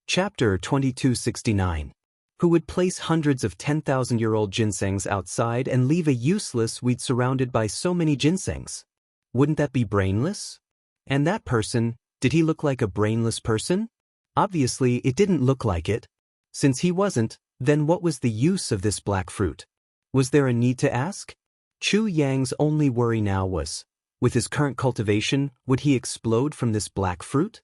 Chapter 2269. Who would place hundreds of 10,000-year-old ginsengs outside and leave a useless weed surrounded by so many ginsengs? Wouldn't that be brainless? And that person, did he look like a brainless person? Obviously, it didn't look like it. Since he wasn't, then what was the use of this black fruit? Was there a need to ask? Chu Yang's only worry now was, with his current cultivation, would he explode from this black fruit?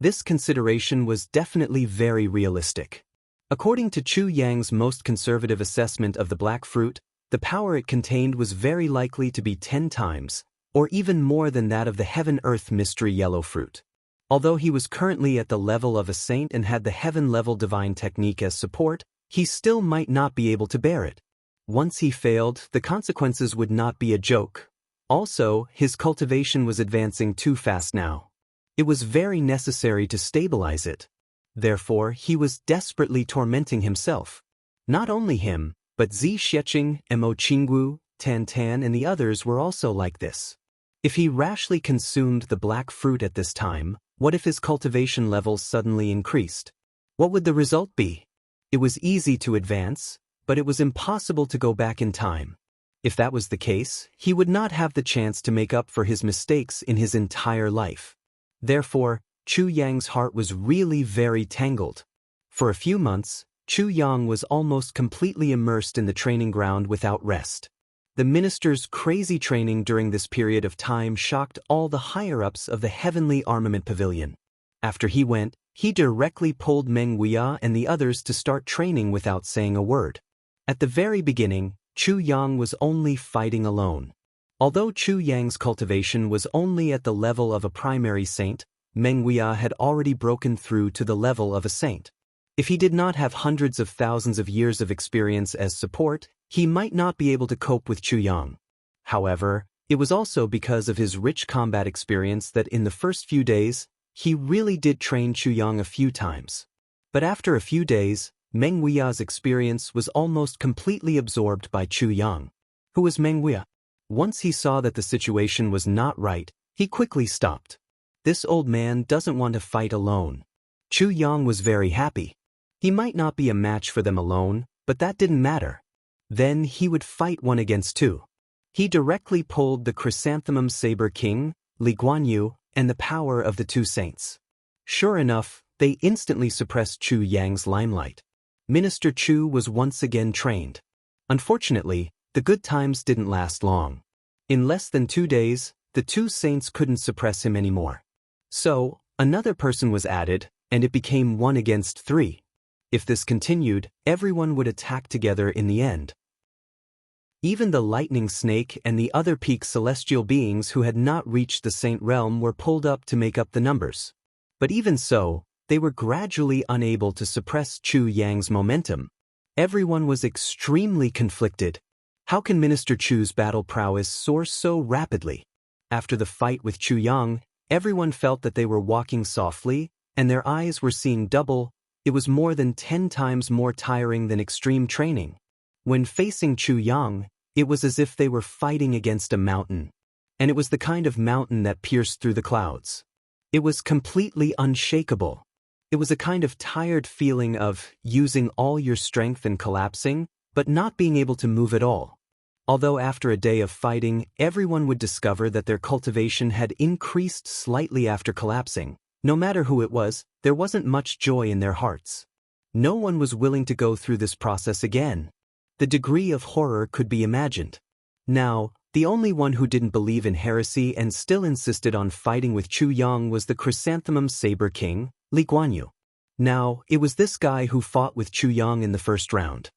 This consideration was definitely very realistic. According to Chu Yang's most conservative assessment of the black fruit, the power it contained was very likely to be 10 times, or even more than that of the heaven-earth mystery yellow fruit. Although he was currently at the level of a saint and had the heaven-level divine technique as support, he still might not be able to bear it. Once he failed, the consequences would not be a joke. Also, his cultivation was advancing too fast now. It was very necessary to stabilize it. Therefore, he was desperately tormenting himself. Not only him, but Zi Xiecheng, Mo Qinggu, Tan Tan and the others were also like this. If he rashly consumed the black fruit at this time, what if his cultivation levels suddenly increased? What would the result be? It was easy to advance, but it was impossible to go back in time. If that was the case, he would not have the chance to make up for his mistakes in his entire life. Therefore, Chu Yang's heart was really very tangled. For a few months, Chu Yang was almost completely immersed in the training ground without rest. The minister's crazy training during this period of time shocked all the higher-ups of the Heavenly Armament Pavilion. After he went, he directly pulled Meng Wuxia and the others to start training without saying a word. At the very beginning, Chu Yang was only fighting alone. Although Chu Yang's cultivation was only at the level of a primary saint, Meng Wuxia had already broken through to the level of a saint. If he did not have hundreds of thousands of years of experience as support, he might not be able to cope with Chu Yang. However, it was also because of his rich combat experience that in the first few days, he really did train Chu Yang a few times. But after a few days, Meng Wuxia's experience was almost completely absorbed by Chu Yang. Who was Meng Wuxia? Once he saw that the situation was not right, he quickly stopped. This old man doesn't want to fight alone. Chu Yang was very happy. He might not be a match for them alone, but that didn't matter. Then he would fight one against two. He directly pulled the Chrysanthemum Saber King, Li Guanyu, and the power of the two saints. Sure enough, they instantly suppressed Chu Yang's limelight. Minister Chu was once again trained. Unfortunately, the good times didn't last long. In less than 2 days, the two saints couldn't suppress him anymore. So, another person was added, and it became 1 against 3. If this continued, everyone would attack together in the end. Even the lightning snake and the other peak celestial beings who had not reached the saint realm were pulled up to make up the numbers. But even so, they were gradually unable to suppress Chu Yang's momentum. Everyone was extremely conflicted. How can Minister Chu's battle prowess soar so rapidly? After the fight with Chu Yang, everyone felt that they were walking softly, and their eyes were seeing double. It was more than 10 times more tiring than extreme training. When facing Chu Yang, it was as if they were fighting against a mountain. And it was the kind of mountain that pierced through the clouds. It was completely unshakable. It was a kind of tired feeling of using all your strength and collapsing, but not being able to move at all. Although after a day of fighting, everyone would discover that their cultivation had increased slightly after collapsing. No matter who it was, there wasn't much joy in their hearts. No one was willing to go through this process again. The degree of horror could be imagined. Now, the only one who didn't believe in heresy and still insisted on fighting with Chu Yang was the Chrysanthemum Saber King, Li Guanyu. Now, it was this guy who fought with Chu Yang in the first round.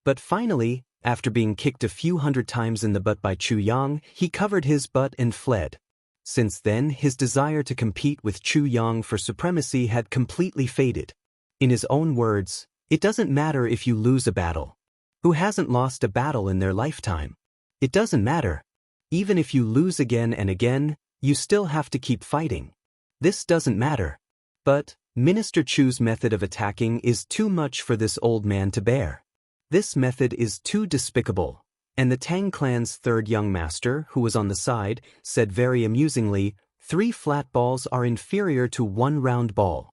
But finally, after being kicked a few hundred times in the butt by Chu Yang, he covered his butt and fled. Since then, his desire to compete with Chu Yang for supremacy had completely faded. In his own words, it doesn't matter if you lose a battle. Who hasn't lost a battle in their lifetime? It doesn't matter. Even if you lose again and again, you still have to keep fighting. This doesn't matter. But Minister Chu's method of attacking is too much for this old man to bear. This method is too despicable, and the Tang clan's third young master, who was on the side, said very amusingly, 3 flat balls are inferior to 1 round ball.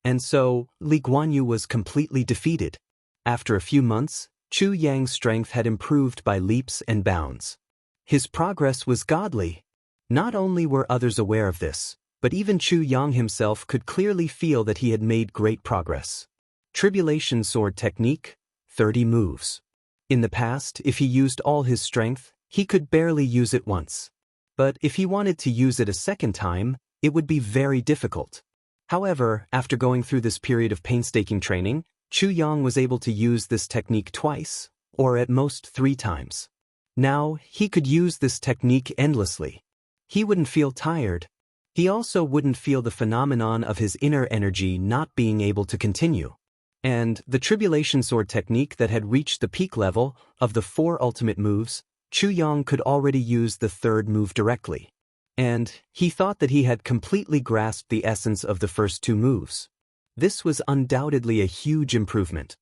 And so, Li Guanyu was completely defeated. After a few months, Chu Yang's strength had improved by leaps and bounds. His progress was godly. Not only were others aware of this, but even Chu Yang himself could clearly feel that he had made great progress. Tribulation Sword Technique, 30 moves. In the past, if he used all his strength, he could barely use it once. But if he wanted to use it a second time, it would be very difficult. However, after going through this period of painstaking training, Chu Yang was able to use this technique twice, or at most 3 times. Now, he could use this technique endlessly. He wouldn't feel tired. He also wouldn't feel the phenomenon of his inner energy not being able to continue. And the Tribulation Sword technique that had reached the peak level of the 4 ultimate moves, Chu Yang could already use the 3rd move directly. And he thought that he had completely grasped the essence of the first 2 moves. This was undoubtedly a huge improvement.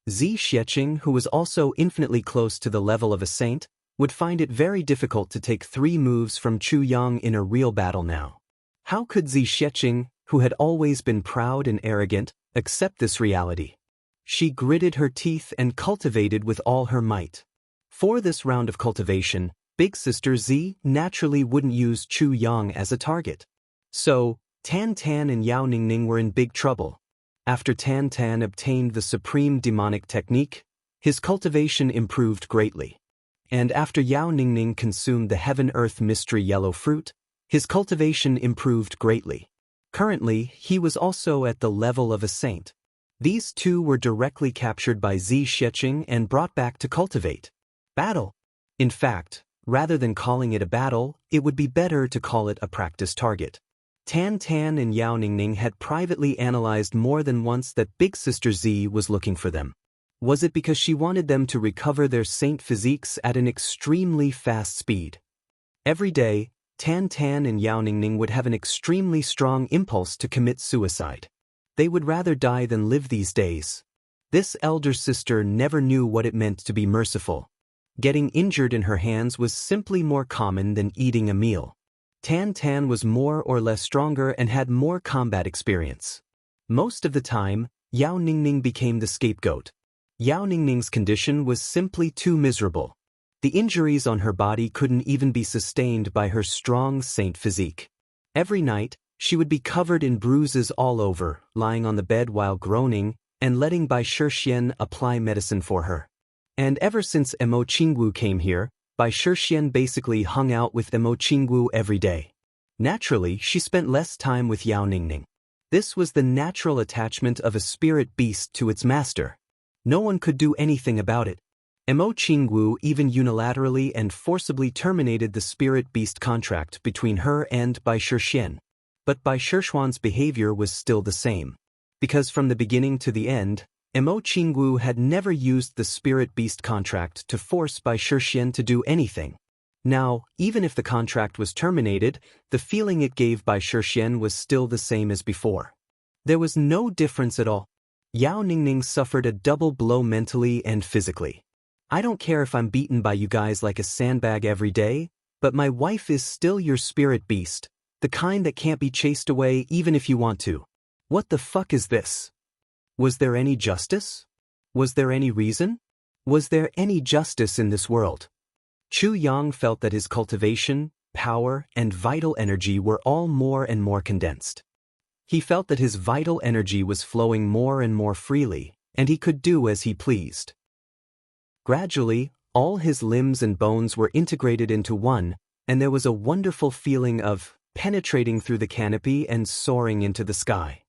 Zi Xiecheng, who was also infinitely close to the level of a saint, would find it very difficult to take 3 moves from Chu Yang in a real battle now. How could Zi Xiecheng, who had always been proud and arrogant, accept this reality? She gritted her teeth and cultivated with all her might. For this round of cultivation, Big Sister Zi naturally wouldn't use Chu Yang as a target. So, Tan Tan and Yao Ningning were in big trouble. After Tan Tan obtained the supreme demonic technique, his cultivation improved greatly. And after Yao Ningning consumed the Heaven-Earth Mystery Yellow Fruit, his cultivation improved greatly. Currently, he was also at the level of a saint. These 2 were directly captured by Zi Xiecheng and brought back to cultivate. Battle. In fact, rather than calling it a battle, it would be better to call it a practice target. Tan Tan and Yao Ningning had privately analyzed more than once that Big Sister Zi was looking for them. Was it because she wanted them to recover their saint physiques at an extremely fast speed? Every day, Tan Tan and Yao Ningning would have an extremely strong impulse to commit suicide. They would rather die than live these days. This elder sister never knew what it meant to be merciful. Getting injured in her hands was simply more common than eating a meal. Tan Tan was more or less stronger and had more combat experience. Most of the time, Yao Ningning became the scapegoat. Yao Ningning's condition was simply too miserable. The injuries on her body couldn't even be sustained by her strong saint physique. Every night, she would be covered in bruises all over, lying on the bed while groaning, and letting Bai Shixian apply medicine for her. And ever since Emo Qingwu came here, Bai Shixian basically hung out with Emo Qingwu every day. Naturally, she spent less time with Yao Ningning. This was the natural attachment of a spirit beast to its master. No one could do anything about it. Emo Qingwu even unilaterally and forcibly terminated the spirit beast contract between her and Bai Shixian. But Bai Shixuan's behavior was still the same. Because from the beginning to the end, Emo Qingwu had never used the spirit beast contract to force Bai Shixian to do anything. Now, even if the contract was terminated, the feeling it gave Bai Shixian was still the same as before. There was no difference at all. Yao Ningning suffered a double blow mentally and physically. I don't care if I'm beaten by you guys like a sandbag every day, but my wife is still your spirit beast, the kind that can't be chased away even if you want to. What the fuck is this? Was there any justice? Was there any reason? Was there any justice in this world? Chu Yang felt that his cultivation, power, and vital energy were all more and more condensed. He felt that his vital energy was flowing more and more freely, and he could do as he pleased. Gradually, all his limbs and bones were integrated into one, and there was a wonderful feeling of penetrating through the canopy and soaring into the sky.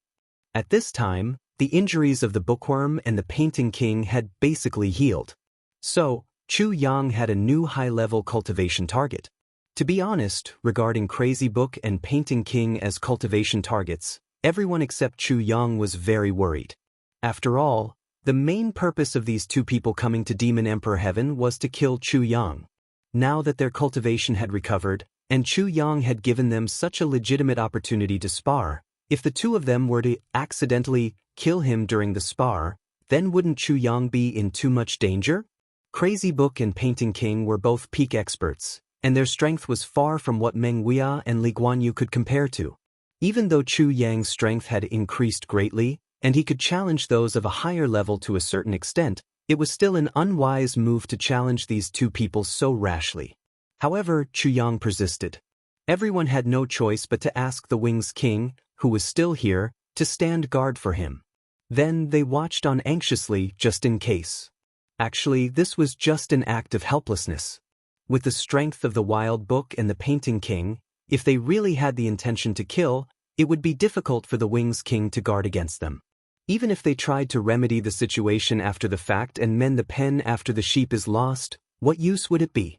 At this time, the injuries of the bookworm and the painting king had basically healed. So, Chu Yang had a new high-level cultivation target. To be honest, regarding Crazy Book and Painting King as cultivation targets, everyone except Chu Yang was very worried. After all, the main purpose of these 2 people coming to Demon Emperor Heaven was to kill Chu Yang. Now that their cultivation had recovered, and Chu Yang had given them such a legitimate opportunity to spar, if the 2 of them were to accidentally kill him during the spar, then wouldn't Chu Yang be in too much danger? Crazy Book and Painting King were both peak experts, and their strength was far from what Meng Huia and Li Guanyu could compare to. Even though Chu Yang's strength had increased greatly, and he could challenge those of a higher level to a certain extent, it was still an unwise move to challenge these two people so rashly. However, Chu Yang persisted. Everyone had no choice but to ask the Wings King, who was still here, to stand guard for him. Then they watched on anxiously just in case. Actually, this was just an act of helplessness. With the strength of the Wild Book and the Painting King, if they really had the intention to kill, it would be difficult for the Wings King to guard against them. Even if they tried to remedy the situation after the fact and mend the pen after the sheep is lost, what use would it be?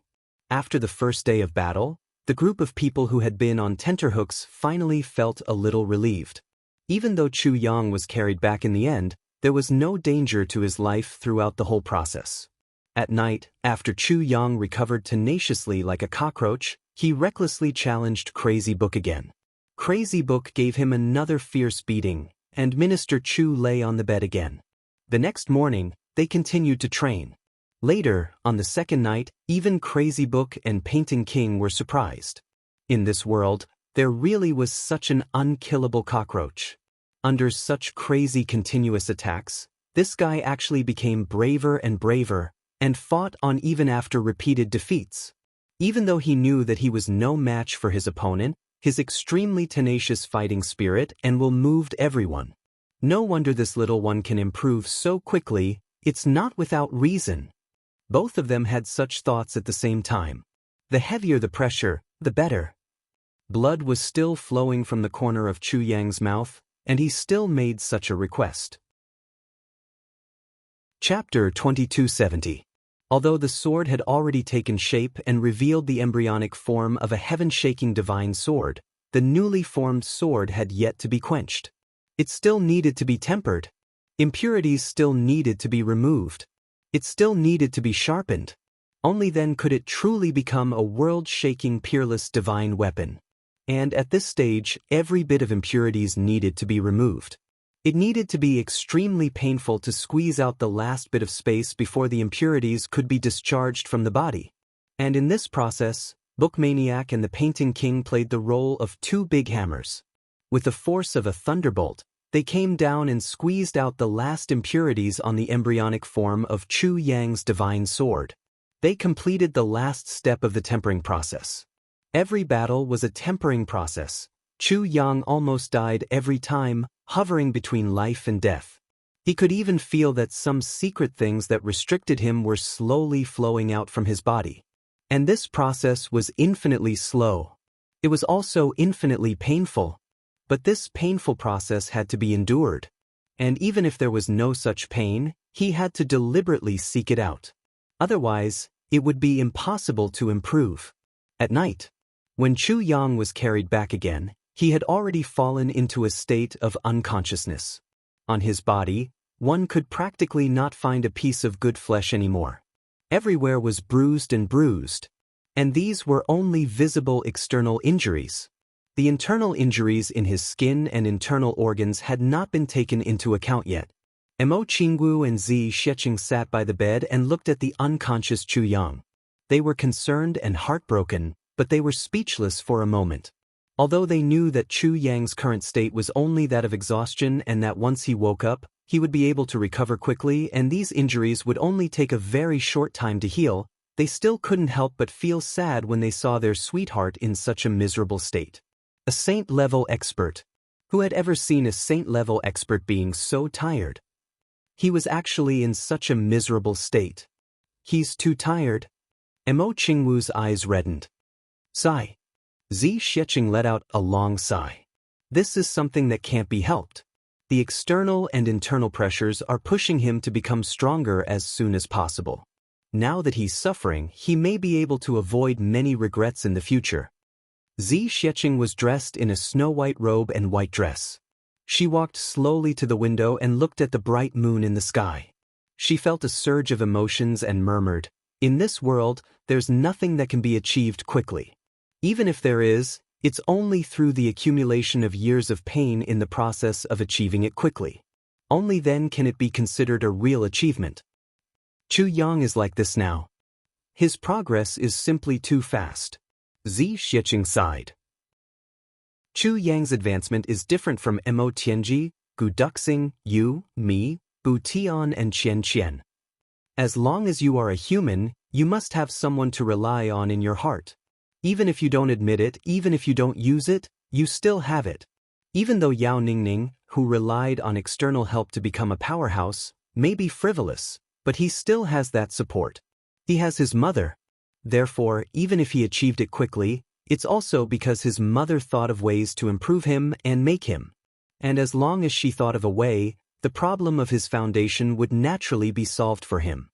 After the first day of battle, the group of people who had been on tenterhooks finally felt a little relieved. Even though Chu Yang was carried back in the end, there was no danger to his life throughout the whole process. At night, after Chu Yang recovered tenaciously like a cockroach, he recklessly challenged Crazy Book again. Crazy Book gave him another fierce beating, and Minister Chu lay on the bed again. The next morning, they continued to train. Later, on the second night, even Crazy Book and Painting King were surprised. In this world, there really was such an unkillable cockroach. Under such crazy continuous attacks, this guy actually became braver and braver, and fought on even after repeated defeats. Even though he knew that he was no match for his opponent, his extremely tenacious fighting spirit and will moved everyone. No wonder this little one can improve so quickly, it's not without reason. Both of them had such thoughts at the same time. The heavier the pressure, the better. Blood was still flowing from the corner of Chu Yang's mouth, and he still made such a request. Chapter 2270. Although the sword had already taken shape and revealed the embryonic form of a heaven-shaking divine sword, the newly formed sword had yet to be quenched. It still needed to be tempered. Impurities still needed to be removed. It still needed to be sharpened. Only then could it truly become a world-shaking peerless divine weapon. And at this stage, every bit of impurities needed to be removed. It needed to be extremely painful to squeeze out the last bit of space before the impurities could be discharged from the body. And in this process, Bookmaniac and the Painting King played the role of two big hammers. With the force of a thunderbolt, they came down and squeezed out the last impurities on the embryonic form of Chu Yang's divine sword. They completed the last step of the tempering process. Every battle was a tempering process. Chu Yang almost died every time, hovering between life and death. He could even feel that some secret things that restricted him were slowly flowing out from his body. And this process was infinitely slow. It was also infinitely painful. But this painful process had to be endured. And even if there was no such pain, he had to deliberately seek it out. Otherwise, it would be impossible to improve. At night, when Chu Yang was carried back again, he had already fallen into a state of unconsciousness. On his body, one could practically not find a piece of good flesh anymore. Everywhere was bruised, and these were only visible external injuries. The internal injuries in his skin and internal organs had not been taken into account yet. Mo Qingwu and Zi Xiecheng sat by the bed and looked at the unconscious Chu Yang. They were concerned and heartbroken, but they were speechless for a moment. Although they knew that Chu Yang's current state was only that of exhaustion and that once he woke up, he would be able to recover quickly and these injuries would only take a very short time to heal, they still couldn't help but feel sad when they saw their sweetheart in such a miserable state. A saint-level expert. Who had ever seen a saint-level expert being so tired? He was actually in such a miserable state. He's too tired. Mo Qingwu's eyes reddened. Sigh. Zi Xiecheng let out a long sigh. This is something that can't be helped. The external and internal pressures are pushing him to become stronger as soon as possible. Now that he's suffering, he may be able to avoid many regrets in the future. Zi Xiecheng was dressed in a snow-white robe and white dress. She walked slowly to the window and looked at the bright moon in the sky. She felt a surge of emotions and murmured, "In this world, there's nothing that can be achieved quickly. Even if there is, it's only through the accumulation of years of pain in the process of achieving it quickly. Only then can it be considered a real achievement. Chu Yang is like this now. His progress is simply too fast." Zi Xiecheng sighed. Chu Yang's advancement is different from Mo Tianji, Gu Duxing, Yu, Mi, Bu Tian and Qian Qian. As long as you are a human, you must have someone to rely on in your heart. Even if you don't admit it, even if you don't use it, you still have it. Even though Yao Ningning, who relied on external help to become a powerhouse, may be frivolous, but he still has that support. He has his mother. Therefore, even if he achieved it quickly, it's also because his mother thought of ways to improve him and make him. And as long as she thought of a way, the problem of his foundation would naturally be solved for him.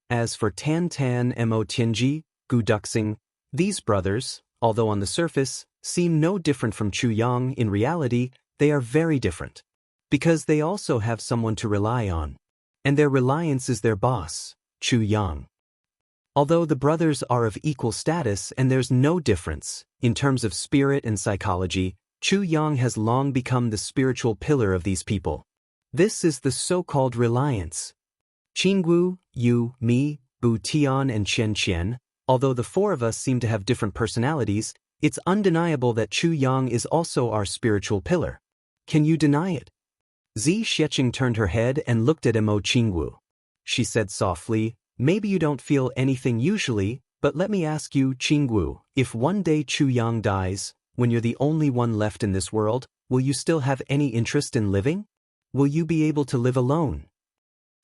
As for Tan Tan Mo Tianji, Gu Duxing, these brothers, although on the surface, seem no different from Chu Yang, in reality, they are very different. Because they also have someone to rely on. And their reliance is their boss, Chu Yang. Although the brothers are of equal status and there's no difference, in terms of spirit and psychology, Chu Yang has long become the spiritual pillar of these people. This is the so-called reliance. Jianghu, Yu, Mi, Bu Tian and Qian Qian, although the four of us seem to have different personalities, it's undeniable that Chu Yang is also our spiritual pillar. Can you deny it? Zi Xiecheng turned her head and looked at Mo Qingwu. She said softly, maybe you don't feel anything usually, but let me ask you, Qingwu, if one day Chu Yang dies, when you're the only one left in this world, will you still have any interest in living? Will you be able to live alone?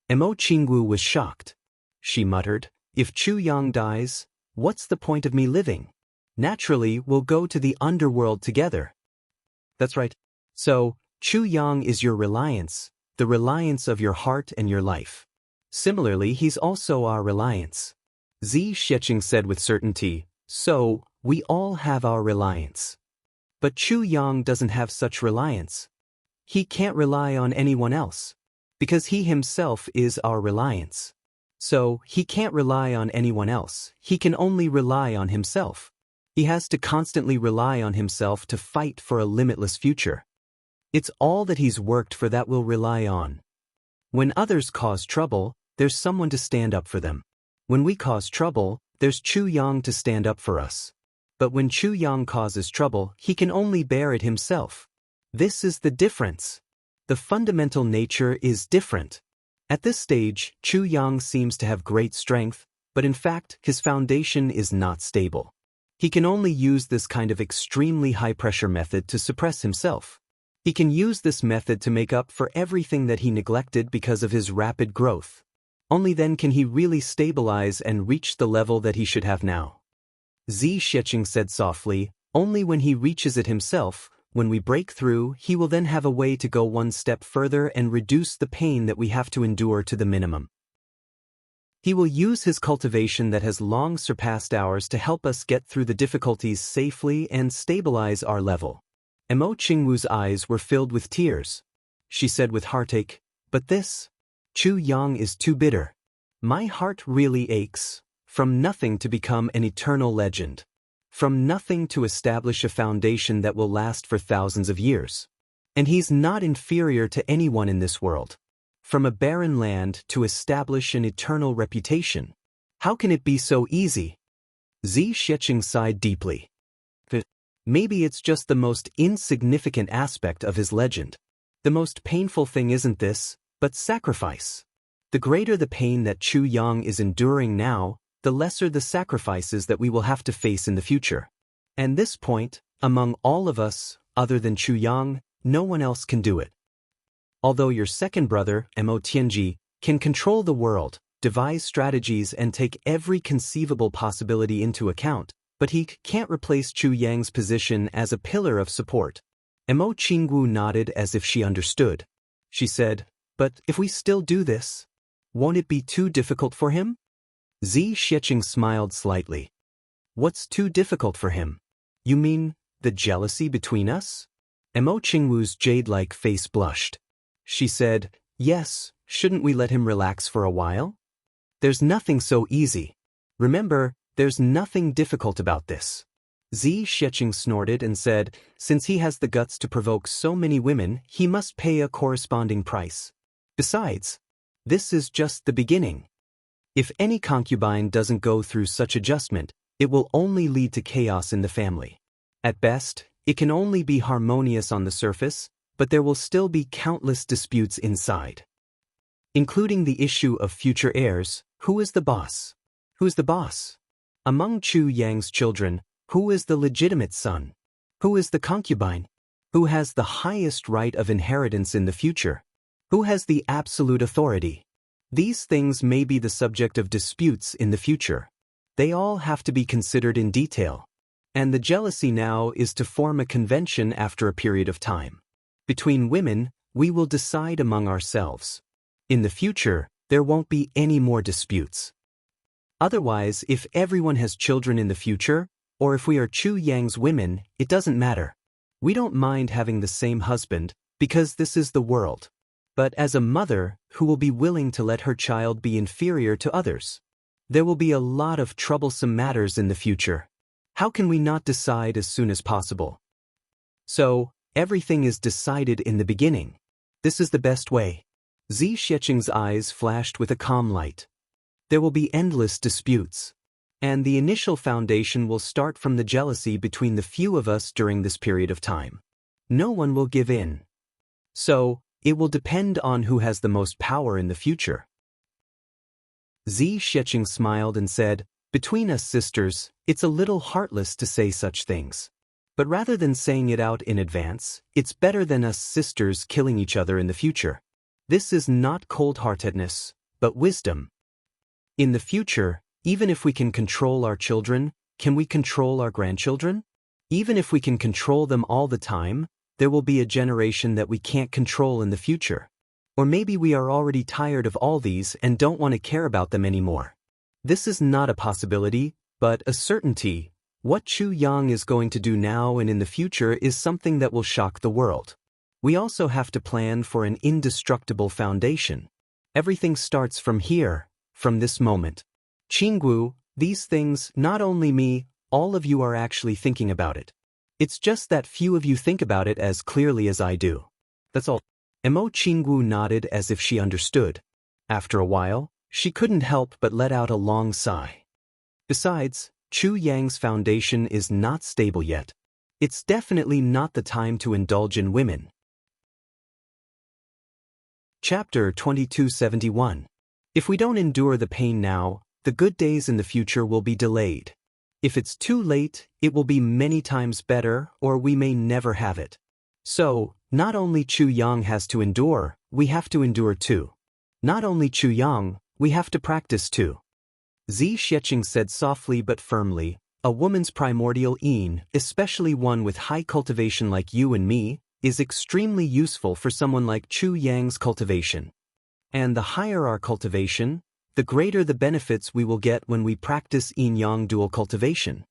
Mo Qingwu was shocked. She muttered, if Chu Yang dies, what's the point of me living? Naturally, we'll go to the underworld together. That's right. So, Chu Yang is your reliance, the reliance of your heart and your life. Similarly, he's also our reliance. Zi Xiecheng said with certainty, so, we all have our reliance. But Chu Yang doesn't have such reliance. He can't rely on anyone else. Because he himself is our reliance. So, he can't rely on anyone else, he can only rely on himself. He has to constantly rely on himself to fight for a limitless future. It's all that he's worked for that we'll rely on. When others cause trouble, there's someone to stand up for them. When we cause trouble, there's Chu Yang to stand up for us. But when Chu Yang causes trouble, he can only bear it himself. This is the difference. The fundamental nature is different. At this stage, Chu Yang seems to have great strength, but in fact, his foundation is not stable. He can only use this kind of extremely high-pressure method to suppress himself. He can use this method to make up for everything that he neglected because of his rapid growth. Only then can he really stabilize and reach the level that he should have now. Zi Xiecheng said softly, only when he reaches it himself, when we break through, he will then have a way to go one step further and reduce the pain that we have to endure to the minimum. He will use his cultivation that has long surpassed ours to help us get through the difficulties safely and stabilize our level. Mo Qingwu's eyes were filled with tears. She said with heartache, but this, Chu Yang is too bitter. My heart really aches, from nothing to become an eternal legend. From nothing to establish a foundation that will last for thousands of years. And he's not inferior to anyone in this world. From a barren land to establish an eternal reputation. How can it be so easy? Zi Xiecheng sighed deeply. Maybe it's just the most insignificant aspect of his legend. The most painful thing isn't this, but sacrifice. The greater the pain that Chu Yang is enduring now, the lesser the sacrifices that we will have to face in the future. And this point, among all of us, other than Chu Yang, no one else can do it. Although your second brother, Mo Tianji, can control the world, devise strategies and take every conceivable possibility into account, but he can't replace Chu Yang's position as a pillar of support. Mo Qingwu nodded as if she understood. She said, but if we still do this, won't it be too difficult for him? Zi Xiecheng smiled slightly. What's too difficult for him? You mean, the jealousy between us? Mo Qingwu's jade-like face blushed. She said, yes, shouldn't we let him relax for a while? There's nothing so easy. Remember, there's nothing difficult about this. Zi Xiecheng snorted and said, since he has the guts to provoke so many women, he must pay a corresponding price. Besides, this is just the beginning. If any concubine doesn't go through such adjustment, it will only lead to chaos in the family. At best, It can only be harmonious on the surface, but there will still be countless disputes inside. Including the issue of future heirs. Who is the boss? Who's the boss? Among Chu Yang's children, who is the legitimate son? Who is the concubine? Who has the highest right of inheritance in the future? Who has the absolute authority? These things may be the subject of disputes in the future. They all have to be considered in detail. And the jealousy now is to form a convention after a period of time. Between women, we will decide among ourselves. In the future, there won't be any more disputes. Otherwise, if everyone has children in the future, or if we are Chu Yang's women, it doesn't matter. We don't mind having the same husband, because this is the world. But as a mother, who will be willing to let her child be inferior to others? There will be a lot of troublesome matters in the future. How can we not decide as soon as possible? So, everything is decided in the beginning. This is the best way. Zi Xiecheng's eyes flashed with a calm light. There will be endless disputes. And the initial foundation will start from the jealousy between the few of us during this period of time. No one will give in. So, it will depend on who has the most power in the future. Zi Xiecheng smiled and said, "Between us sisters, it's a little heartless to say such things. But rather than saying it out in advance, it's better than us sisters killing each other in the future. This is not cold-heartedness, but wisdom. In the future, even if we can control our children, can we control our grandchildren? Even if we can control them all the time, there will be a generation that we can't control in the future. Or maybe we are already tired of all these and don't want to care about them anymore. This is not a possibility, but a certainty. What Chu Yang is going to do now and in the future is something that will shock the world. We also have to plan for an indestructible foundation. Everything starts from here, from this moment. Jianghu, these things, not only me, all of you are actually thinking about it. It's just that few of you think about it as clearly as I do. That's all." Jianghu nodded as if she understood. After a while, she couldn't help but let out a long sigh. Besides, Chu Yang's foundation is not stable yet. It's definitely not the time to indulge in women. Chapter 2271. If we don't endure the pain now, the good days in the future will be delayed. If it's too late, it will be many times better, or we may never have it. So, not only Chu Yang has to endure, we have to endure too. Not only Chu Yang, we have to practice too. Zi Xiecheng said softly but firmly, "A woman's primordial yin, especially one with high cultivation like you and me, is extremely useful for someone like Chu Yang's cultivation. And the higher our cultivation, the greater the benefits we will get when we practice yin-yang dual cultivation.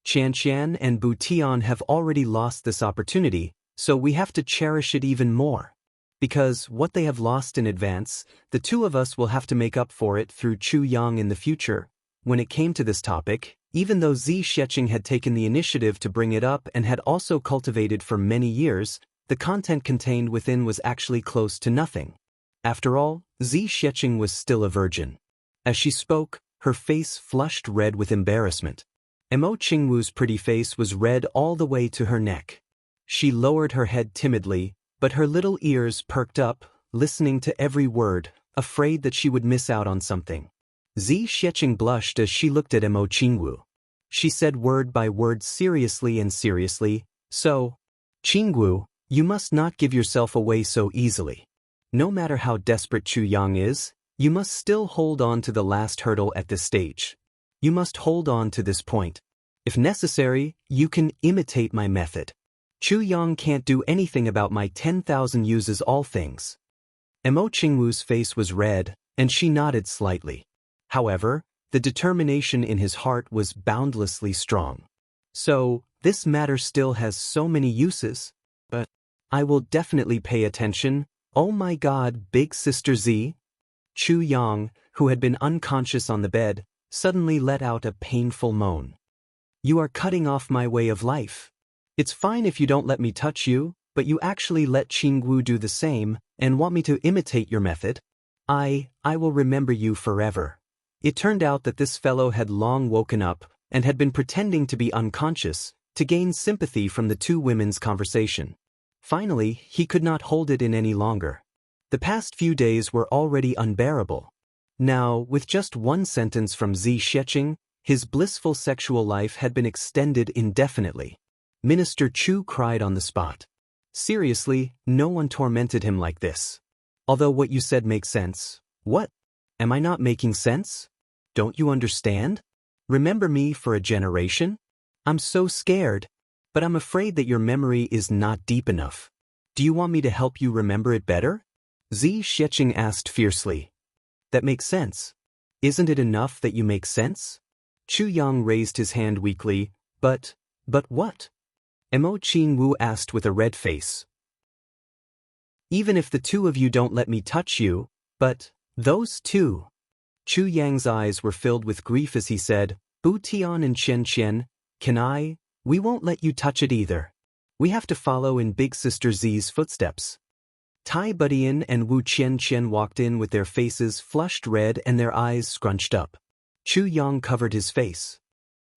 Qianqian and Bu Tian have already lost this opportunity, so we have to cherish it even more. Because what they have lost in advance, the two of us will have to make up for it through Chu Yang in the future." When it came to this topic, even though Zi Xiecheng had taken the initiative to bring it up and had also cultivated for many years, the content contained within was actually close to nothing. After all, Zi Xiecheng was still a virgin. As she spoke, her face flushed red with embarrassment. Jianghu's pretty face was red all the way to her neck. She lowered her head timidly, but her little ears perked up, listening to every word, afraid that she would miss out on something. Zi Xiecheng blushed as she looked at Jianghu. She said word by word seriously and seriously, "So, Jianghu, you must not give yourself away so easily. No matter how desperate Chu Yang is, you must still hold on to the last hurdle at this stage. You must hold on to this point. If necessary, you can imitate my method. Chu Yang can't do anything about my 10,000 uses all things." Jianghu's face was red, and she nodded slightly. However, the determination in his heart was boundlessly strong. "So, this matter still has so many uses, but I will definitely pay attention. Oh my God, big sister Z." Chu Yang, who had been unconscious on the bed, suddenly let out a painful moan. "You are cutting off my way of life. It's fine if you don't let me touch you, but you actually let Jianghu do the same, and want me to imitate your method? I will remember you forever." It turned out that this fellow had long woken up, and had been pretending to be unconscious, to gain sympathy from the two women's conversation. Finally, he could not hold it in any longer. The past few days were already unbearable. Now, with just one sentence from Zi Sheqing, his blissful sexual life had been extended indefinitely. Minister Chu cried on the spot. Seriously, no one tormented him like this. Although what you said makes sense. What? Am I not making sense? Don't you understand? Remember me for a generation? I'm so scared, but I'm afraid that your memory is not deep enough. Do you want me to help you remember it better? Zi Sheqing asked fiercely. That makes sense. Isn't it enough that you make sense? Chu Yang raised his hand weakly. But what? Mo Qin Wu asked with a red face. Even if the two of you don't let me touch you, but those two. Chu Yang's eyes were filled with grief as he said, Bu Tian and Chen Chen, we won't let you touch it either. We have to follow in Big Sister Zi's footsteps. Tai Budian and Wu Qian walked in with their faces flushed red and their eyes scrunched up. Chu Yang covered his face.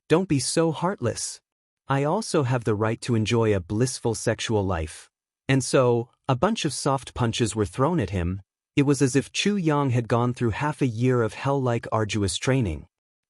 Don't be so heartless. I also have the right to enjoy a blissful sexual life. And so, a bunch of soft punches were thrown at him. It was as if Chu Yang had gone through half a year of hell-like arduous training.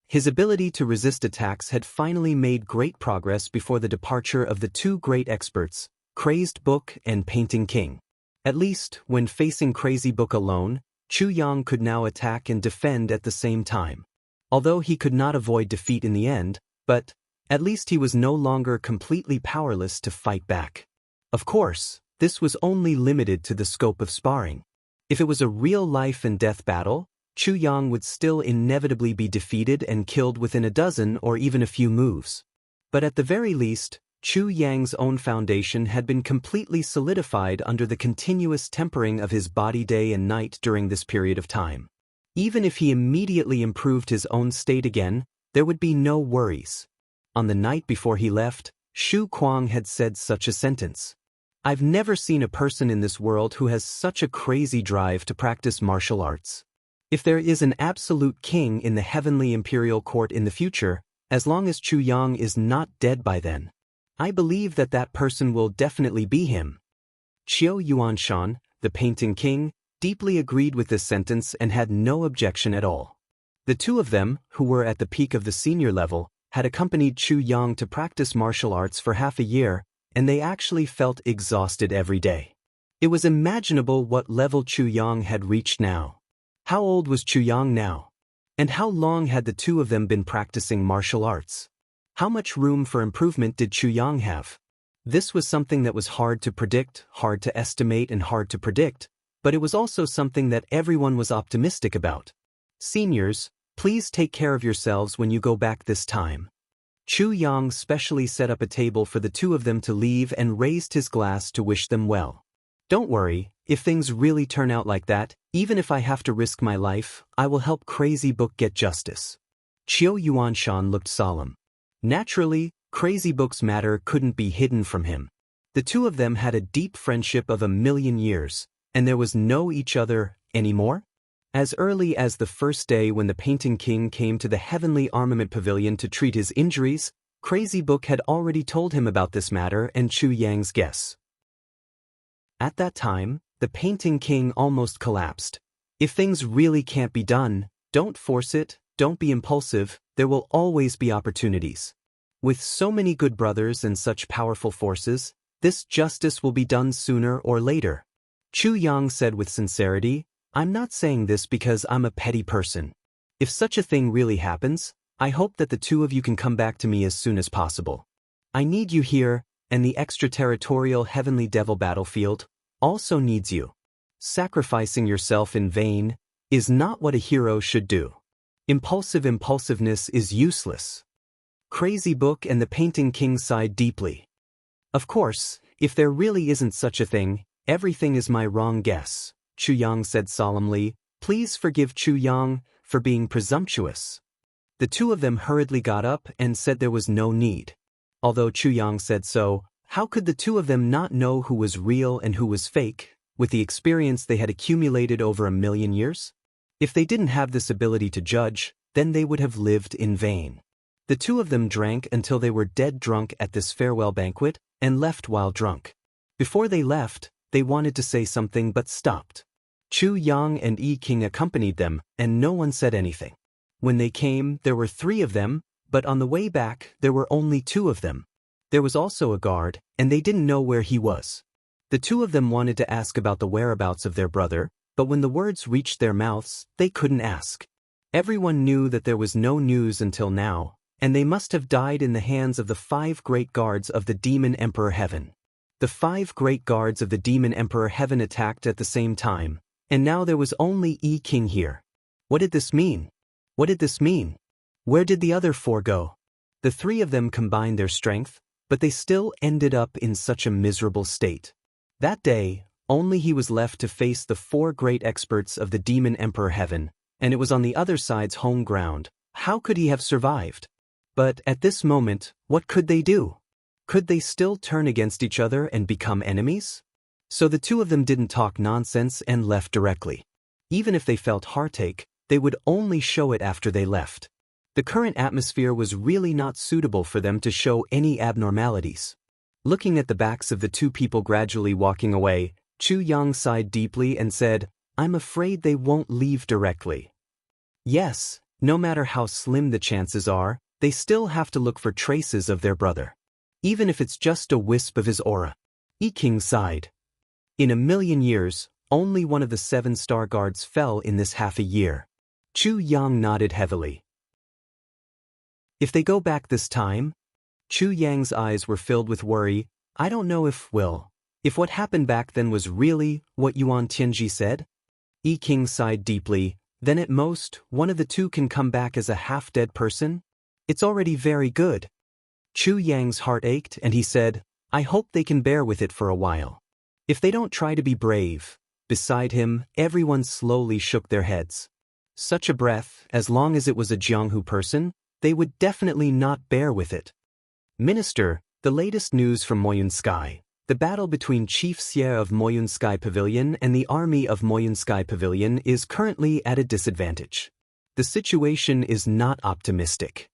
His ability to resist attacks had finally made great progress before the departure of the two great experts, Crazed Book and Painting King. At least, when facing Crazy Book alone, Chu Yang could now attack and defend at the same time. Although he could not avoid defeat in the end, but at least he was no longer completely powerless to fight back. Of course, this was only limited to the scope of sparring. If it was a real life-and-death battle, Chu Yang would still inevitably be defeated and killed within a dozen or even a few moves. But at the very least, Chu Yang's own foundation had been completely solidified under the continuous tempering of his body day and night during this period of time. Even if he immediately improved his own state again, there would be no worries. On the night before he left, Xu Kuang had said such a sentence. I've never seen a person in this world who has such a crazy drive to practice martial arts. If there is an absolute king in the heavenly imperial court in the future, as long as Chu Yang is not dead by then, I believe that that person will definitely be him. Qiu Yuanshan, the Painting King, deeply agreed with this sentence and had no objection at all. The two of them, who were at the peak of the senior level, had accompanied Chu Yang to practice martial arts for half a year, and they actually felt exhausted every day. It was imaginable what level Chu Yang had reached now. How old was Chu Yang now? And how long had the two of them been practicing martial arts? How much room for improvement did Chu Yang have? This was something that was hard to predict, hard to estimate and hard to predict, but it was also something that everyone was optimistic about. Seniors, please take care of yourselves when you go back this time. Chu Yang specially set up a table for the two of them to leave and raised his glass to wish them well. Don't worry, if things really turn out like that, even if I have to risk my life, I will help Crazy Book get justice. Qiu Yuanshan looked solemn. Naturally, Crazy Book's matter couldn't be hidden from him. The two of them had a deep friendship of 1,000,000 years, and there was no each other anymore. As early as the first day when the Painting King came to the Heavenly Armament Pavilion to treat his injuries, Crazy Book had already told him about this matter and Chu Yang's guess. At that time, the Painting King almost collapsed. If things really can't be done, don't force it, don't be impulsive, there will always be opportunities. With so many good brothers and such powerful forces, this justice will be done sooner or later. Chu Yang said with sincerity, I'm not saying this because I'm a petty person. If such a thing really happens, I hope that the two of you can come back to me as soon as possible. I need you here, and the extraterritorial Heavenly Devil battlefield also needs you. Sacrificing yourself in vain is not what a hero should do. Impulsiveness is useless. Crazy Book and the Painting King sighed deeply. Of course, if there really isn't such a thing, everything is my wrong guess, Chu Yang said solemnly. Please forgive Chu Yang for being presumptuous. The two of them hurriedly got up and said there was no need. Although Chu Yang said so, how could the two of them not know who was real and who was fake, with the experience they had accumulated over 1,000,000 years? If they didn't have this ability to judge, then they would have lived in vain. The two of them drank until they were dead drunk at this farewell banquet, and left while drunk. Before they left, they wanted to say something but stopped. Chu Yang and Yi King accompanied them, and no one said anything. When they came, there were 3 of them, but on the way back, there were only 2 of them. There was also a guard, and they didn't know where he was. The 2 of them wanted to ask about the whereabouts of their brother, but when the words reached their mouths, they couldn't ask. Everyone knew that there was no news until now, and they must have died in the hands of the 5 great guards of the Demon Emperor Heaven. The 5 great guards of the Demon Emperor Heaven attacked at the same time, and now there was only Yi King here. What did this mean? What did this mean? Where did the other 4 go? The 3 of them combined their strength, but they still ended up in such a miserable state. That day, only he was left to face the 4 great experts of the Demon Emperor Heaven, and it was on the other side's home ground. How could he have survived? But at this moment, what could they do? Could they still turn against each other and become enemies? So the 2 of them didn't talk nonsense and left directly. Even if they felt heartache, they would only show it after they left. The current atmosphere was really not suitable for them to show any abnormalities. Looking at the backs of the 2 people gradually walking away, Chu Yang sighed deeply and said, "I'm afraid they won't leave directly." Yes, no matter how slim the chances are, they still have to look for traces of their brother. Even if it's just a wisp of his aura. Yi King sighed. In a million years, only one of the 7 star guards fell in this half a year. Chu Yang nodded heavily. If they go back this time? Chu Yang's eyes were filled with worry. I don't know if what happened back then was really what Yuan Tianji said? Yi King sighed deeply. Then at most, one of the 2 can come back as a half-dead person? It's already very good. Chu Yang's heart ached and he said, I hope they can bear with it for a while. If they don't try to be brave. Beside him, everyone slowly shook their heads. Such a breath, as long as it was a Jianghu person, they would definitely not bear with it. Minister, the latest news from Moyun Sky. The battle between Chief Xie of Moyun Sky Pavilion and the army of Moyun Sky Pavilion is currently at a disadvantage. The situation is not optimistic.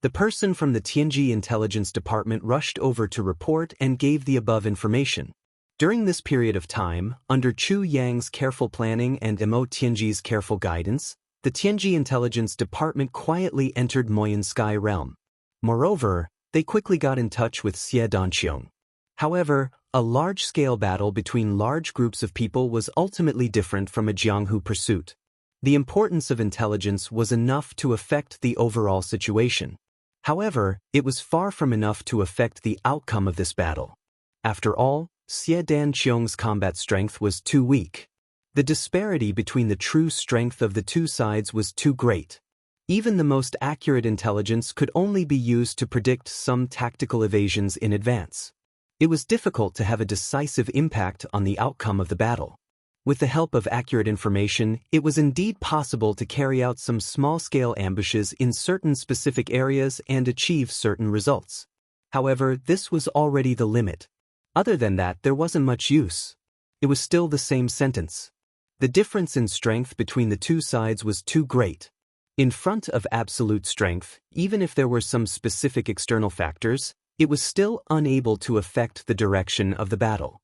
The person from the Tianji Intelligence Department rushed over to report and gave the above information. During this period of time, under Chu Yang's careful planning and Mo Tianji's careful guidance, the Tianji Intelligence Department quietly entered Moyun Sky Realm. Moreover, they quickly got in touch with Xie Danqiong. However, a large-scale battle between large groups of people was ultimately different from a Jianghu pursuit. The importance of intelligence was enough to affect the overall situation. However, it was far from enough to affect the outcome of this battle. After all, Xie Danqiong's combat strength was too weak. The disparity between the true strength of the 2 sides was too great. Even the most accurate intelligence could only be used to predict some tactical evasions in advance. It was difficult to have a decisive impact on the outcome of the battle. With the help of accurate information, it was indeed possible to carry out some small-scale ambushes in certain specific areas and achieve certain results. However, this was already the limit. Other than that, there wasn't much use. It was still the same sentence. The difference in strength between the 2 sides was too great. In front of absolute strength, even if there were some specific external factors, it was still unable to affect the direction of the battle.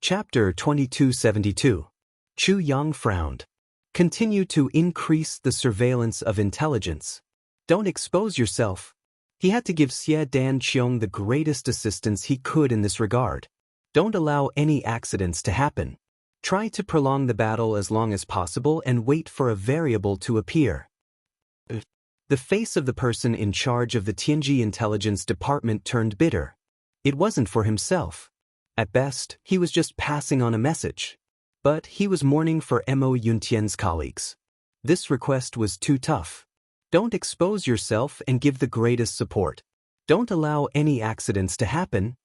Chapter 2272. Chu Yang frowned. Continue to increase the surveillance of intelligence. Don't expose yourself. He had to give Xie Danqiong the greatest assistance he could in this regard. Don't allow any accidents to happen. Try to prolong the battle as long as possible and wait for a variable to appear. The face of the person in charge of the Tianji Intelligence Department turned bitter. It wasn't for himself. At best, he was just passing on a message. But he was mourning for Mo Yuntian's colleagues. This request was too tough. Don't expose yourself and give the greatest support. Don't allow any accidents to happen.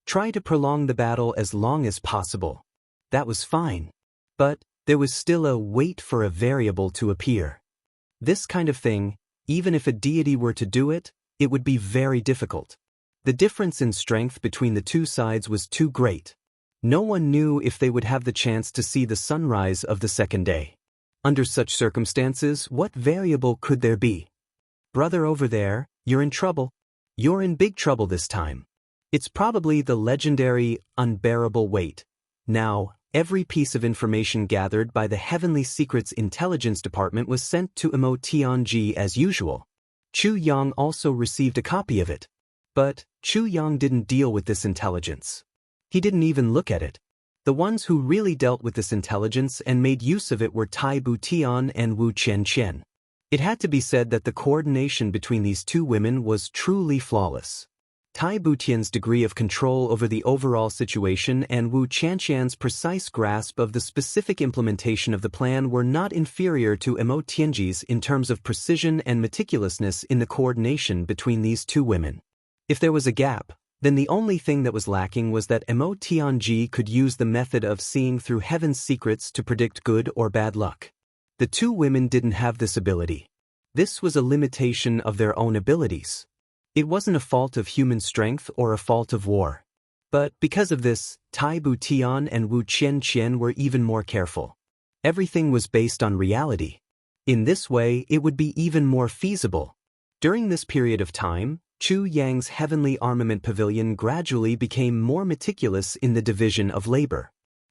Try to prolong the battle as long as possible. That was fine. But there was still a wait for a variable to appear. This kind of thing, even if a deity were to do it, it would be very difficult. The difference in strength between the 2 sides was too great. No one knew if they would have the chance to see the sunrise of the second day. Under such circumstances, what variable could there be? Brother over there, you're in trouble. You're in big trouble this time. It's probably the legendary, unbearable weight. Now, every piece of information gathered by the Heavenly Secrets Intelligence Department was sent to Immortal as usual. Chu Yang also received a copy of it. But Chu Yang didn't deal with this intelligence. He didn't even look at it. The ones who really dealt with this intelligence and made use of it were Tai Butian and Wu Qianqian. It had to be said that the coordination between these two women was truly flawless. Tai Butian's degree of control over the overall situation and Wu Qianqian's precise grasp of the specific implementation of the plan were not inferior to Emo Tianji's in terms of precision and meticulousness in the coordination between these two women. If there was a gap, then the only thing that was lacking was that Emo Tianji could use the method of seeing through heaven's secrets to predict good or bad luck. The two women didn't have this ability. This was a limitation of their own abilities. It wasn't a fault of human strength or a fault of war. But because of this, Tai Butian and Wu Qianqian were even more careful. Everything was based on reality. In this way, it would be even more feasible. During this period of time, Chu Yang's Heavenly Armament Pavilion gradually became more meticulous in the division of labor.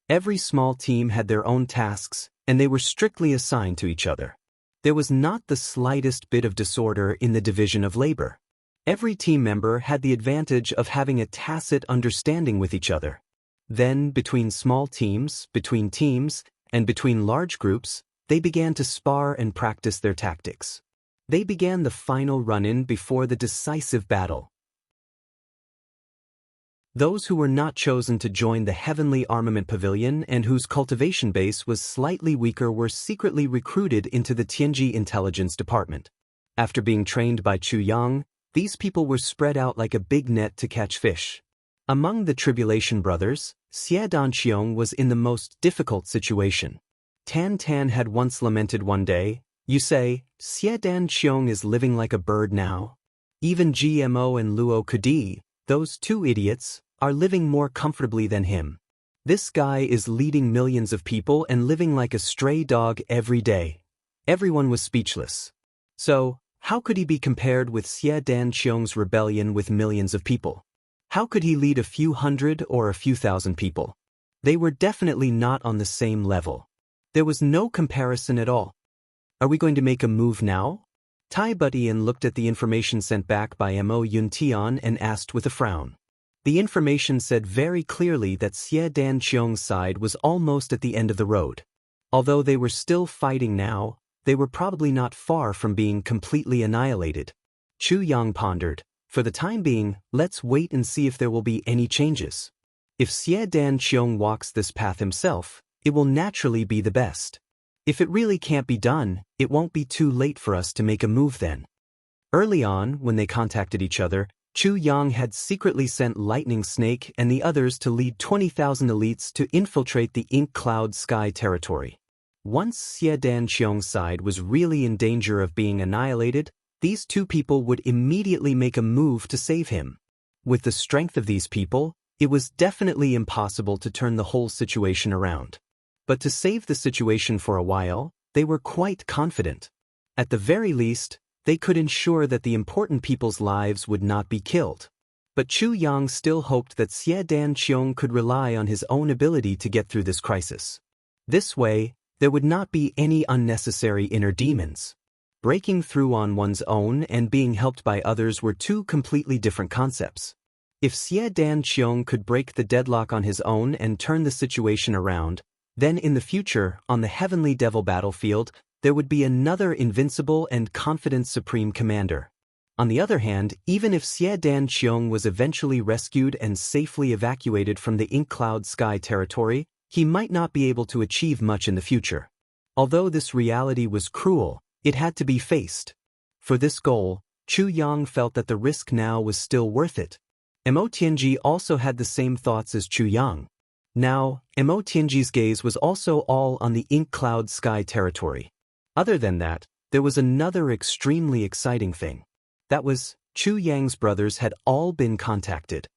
Every small team had their own tasks, and they were strictly assigned to each other. There was not the slightest bit of disorder in the division of labor. Every team member had the advantage of having a tacit understanding with each other. Then, between small teams, between teams, and between large groups, they began to spar and practice their tactics. They began the final run-in before the decisive battle. Those who were not chosen to join the Heavenly Armament Pavilion and whose cultivation base was slightly weaker were secretly recruited into the Tianji Intelligence Department. After being trained by Chu Yang, these people were spread out like a big net to catch fish. Among the Tribulation Brothers, Xie Danqiong was in the most difficult situation. Tan Tan had once lamented one day, "You say, Xie Danqiong is living like a bird now. Even GMO and Luo Kudi, those two idiots, are living more comfortably than him. This guy is leading millions of people and living like a stray dog every day." Everyone was speechless. So, how could he be compared with Xie Danqiong's rebellion with millions of people? How could he lead a few hundred or a few thousand people? They were definitely not on the same level. There was no comparison at all. Are we going to make a move now? Tai Butian looked at the information sent back by Mo Yuntian and asked with a frown. The information said very clearly that Xie Danqiong's side was almost at the end of the road. Although they were still fighting now, they were probably not far from being completely annihilated. Chu Yang pondered, "For the time being, let's wait and see if there will be any changes. If Xie Danqiong walks this path himself, it will naturally be the best. If it really can't be done, it won't be too late for us to make a move then." Early on, when they contacted each other, Chu Yang had secretly sent Lightning Snake and the others to lead 20,000 elites to infiltrate the Ink Cloud Sky territory. Once Xie Danqiong's side was really in danger of being annihilated, these two people would immediately make a move to save him. With the strength of these people, it was definitely impossible to turn the whole situation around. But to save the situation for a while, they were quite confident. At the very least, they could ensure that the important people's lives would not be killed. But Chu Yang still hoped that Xie Danqiong could rely on his own ability to get through this crisis. This way, there would not be any unnecessary inner demons. Breaking through on one's own and being helped by others were two completely different concepts. If Xie Danqiong could break the deadlock on his own and turn the situation around, then in the future, on the Heavenly Devil battlefield, there would be another invincible and confident Supreme Commander. On the other hand, even if Xie Danqiong was eventually rescued and safely evacuated from the Ink Cloud Sky territory, he might not be able to achieve much in the future. Although this reality was cruel, it had to be faced. For this goal, Chu Yang felt that the risk now was still worth it. Mo Tianji also had the same thoughts as Chu Yang. Now, Mo Tianji's gaze was also all on the Ink Cloud Sky territory. Other than that, there was another extremely exciting thing. That was, Chu Yang's brothers had all been contacted.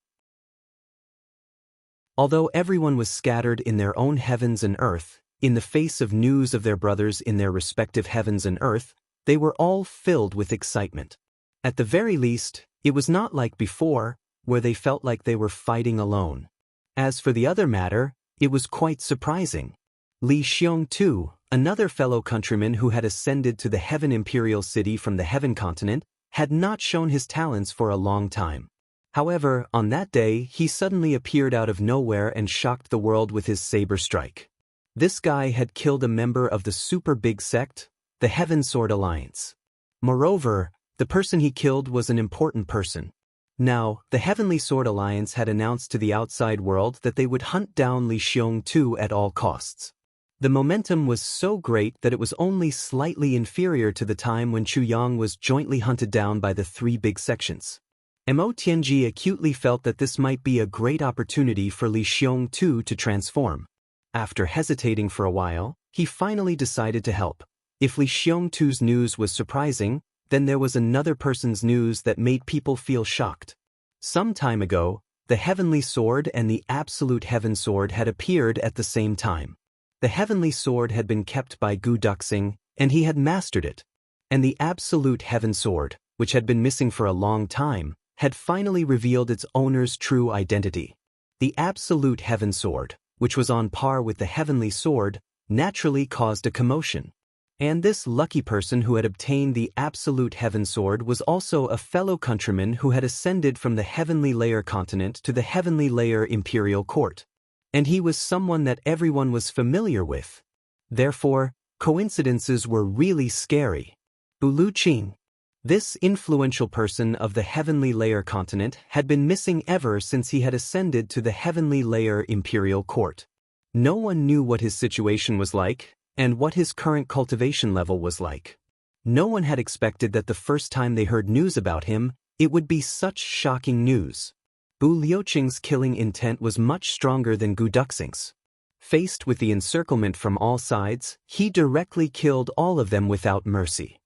Although everyone was scattered in their own heavens and earth, In the face of news of their brothers in their respective heavens and earth, they were all filled with excitement. At the very least, it was not like before, where they felt like they were fighting alone. As for the other matter, it was quite surprising. Li Xiong too, another fellow countryman who had ascended to the Heaven Imperial City from the Heaven Continent, had not shown his talents for a long time. However, on that day, he suddenly appeared out of nowhere and shocked the world with his saber strike. This guy had killed a member of the super big sect, the Heaven Sword Alliance. Moreover, the person he killed was an important person. Now, the Heavenly Sword Alliance had announced to the outside world that they would hunt down Li Xiong too at all costs. The momentum was so great that it was only slightly inferior to the time when Chu Yang was jointly hunted down by the three big sections. Mo Tianji acutely felt that this might be a great opportunity for Li Xiong too to transform. After hesitating for a while, he finally decided to help. If Li Xiong too's news was surprising, then there was another person's news that made people feel shocked. Some time ago, the Heavenly Sword and the Absolute Heaven Sword had appeared at the same time. The Heavenly Sword had been kept by Gu Duxing, and he had mastered it. And the Absolute Heaven Sword, which had been missing for a long time, had finally revealed its owner's true identity. The Absolute Heaven Sword, which was on par with the Heavenly Sword, naturally caused a commotion. And this lucky person who had obtained the Absolute Heaven Sword was also a fellow countryman who had ascended from the Heavenly Layer Continent to the Heavenly Layer Imperial Court. And he was someone that everyone was familiar with. Therefore, coincidences were really scary. Lu Qing. This influential person of the Heavenly Layer Continent had been missing ever since he had ascended to the Heavenly Layer Imperial Court. No one knew what his situation was like, and what his current cultivation level was like. No one had expected that the first time they heard news about him, it would be such shocking news. Bu Liuqing's killing intent was much stronger than Gu Duxing's. Faced with the encirclement from all sides, he directly killed all of them without mercy.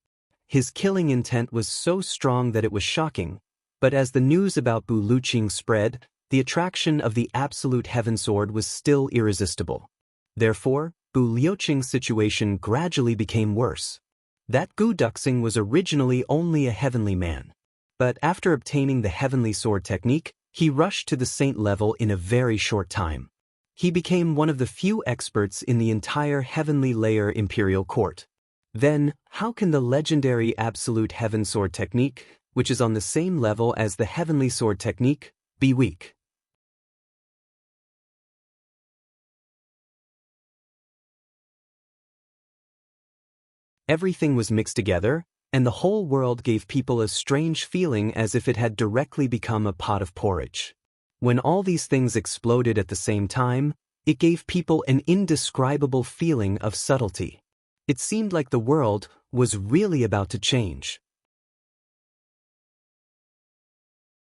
His killing intent was so strong that it was shocking, but as the news about Bu Liuqing spread, the attraction of the Absolute Heaven Sword was still irresistible. Therefore, Bu Liuqing's situation gradually became worse. That Gu Duxing was originally only a heavenly man. But after obtaining the Heavenly Sword technique, he rushed to the saint level in a very short time. He became one of the few experts in the entire Heavenly Layer Imperial Court. Then, how can the legendary Absolute Heaven Sword technique, which is on the same level as the Heavenly Sword technique, be weak? Everything was mixed together, and the whole world gave people a strange feeling as if it had directly become a pot of porridge. When all these things exploded at the same time, it gave people an indescribable feeling of subtlety. It seemed like the world was really about to change.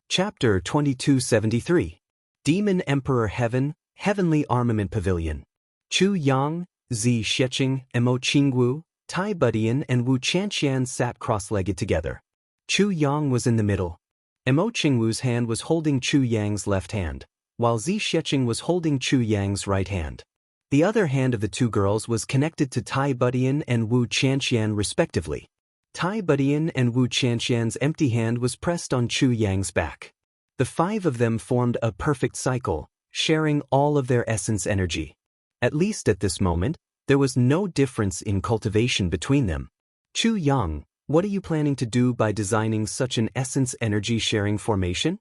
Chapter 2273. Demon Emperor Heaven, Heavenly Armament Pavilion. Chu Yang, Zi Xiecheng, Mo Qingwu, Tai Budian and Wu Chanxian sat cross-legged together. Chu Yang was in the middle. Mo Qingwu's hand was holding Chu Yang's left hand, while Zi Xiecheng was holding Chu Yang's right hand. The other hand of the two girls was connected to Tai Budian and Wu Chanxian respectively. Tai Budian and Wu Chanxian's empty hand was pressed on Chu Yang's back. The five of them formed a perfect cycle, sharing all of their essence energy. At least at this moment, there was no difference in cultivation between them. Chu Yang, what are you planning to do by designing such an essence energy sharing formation?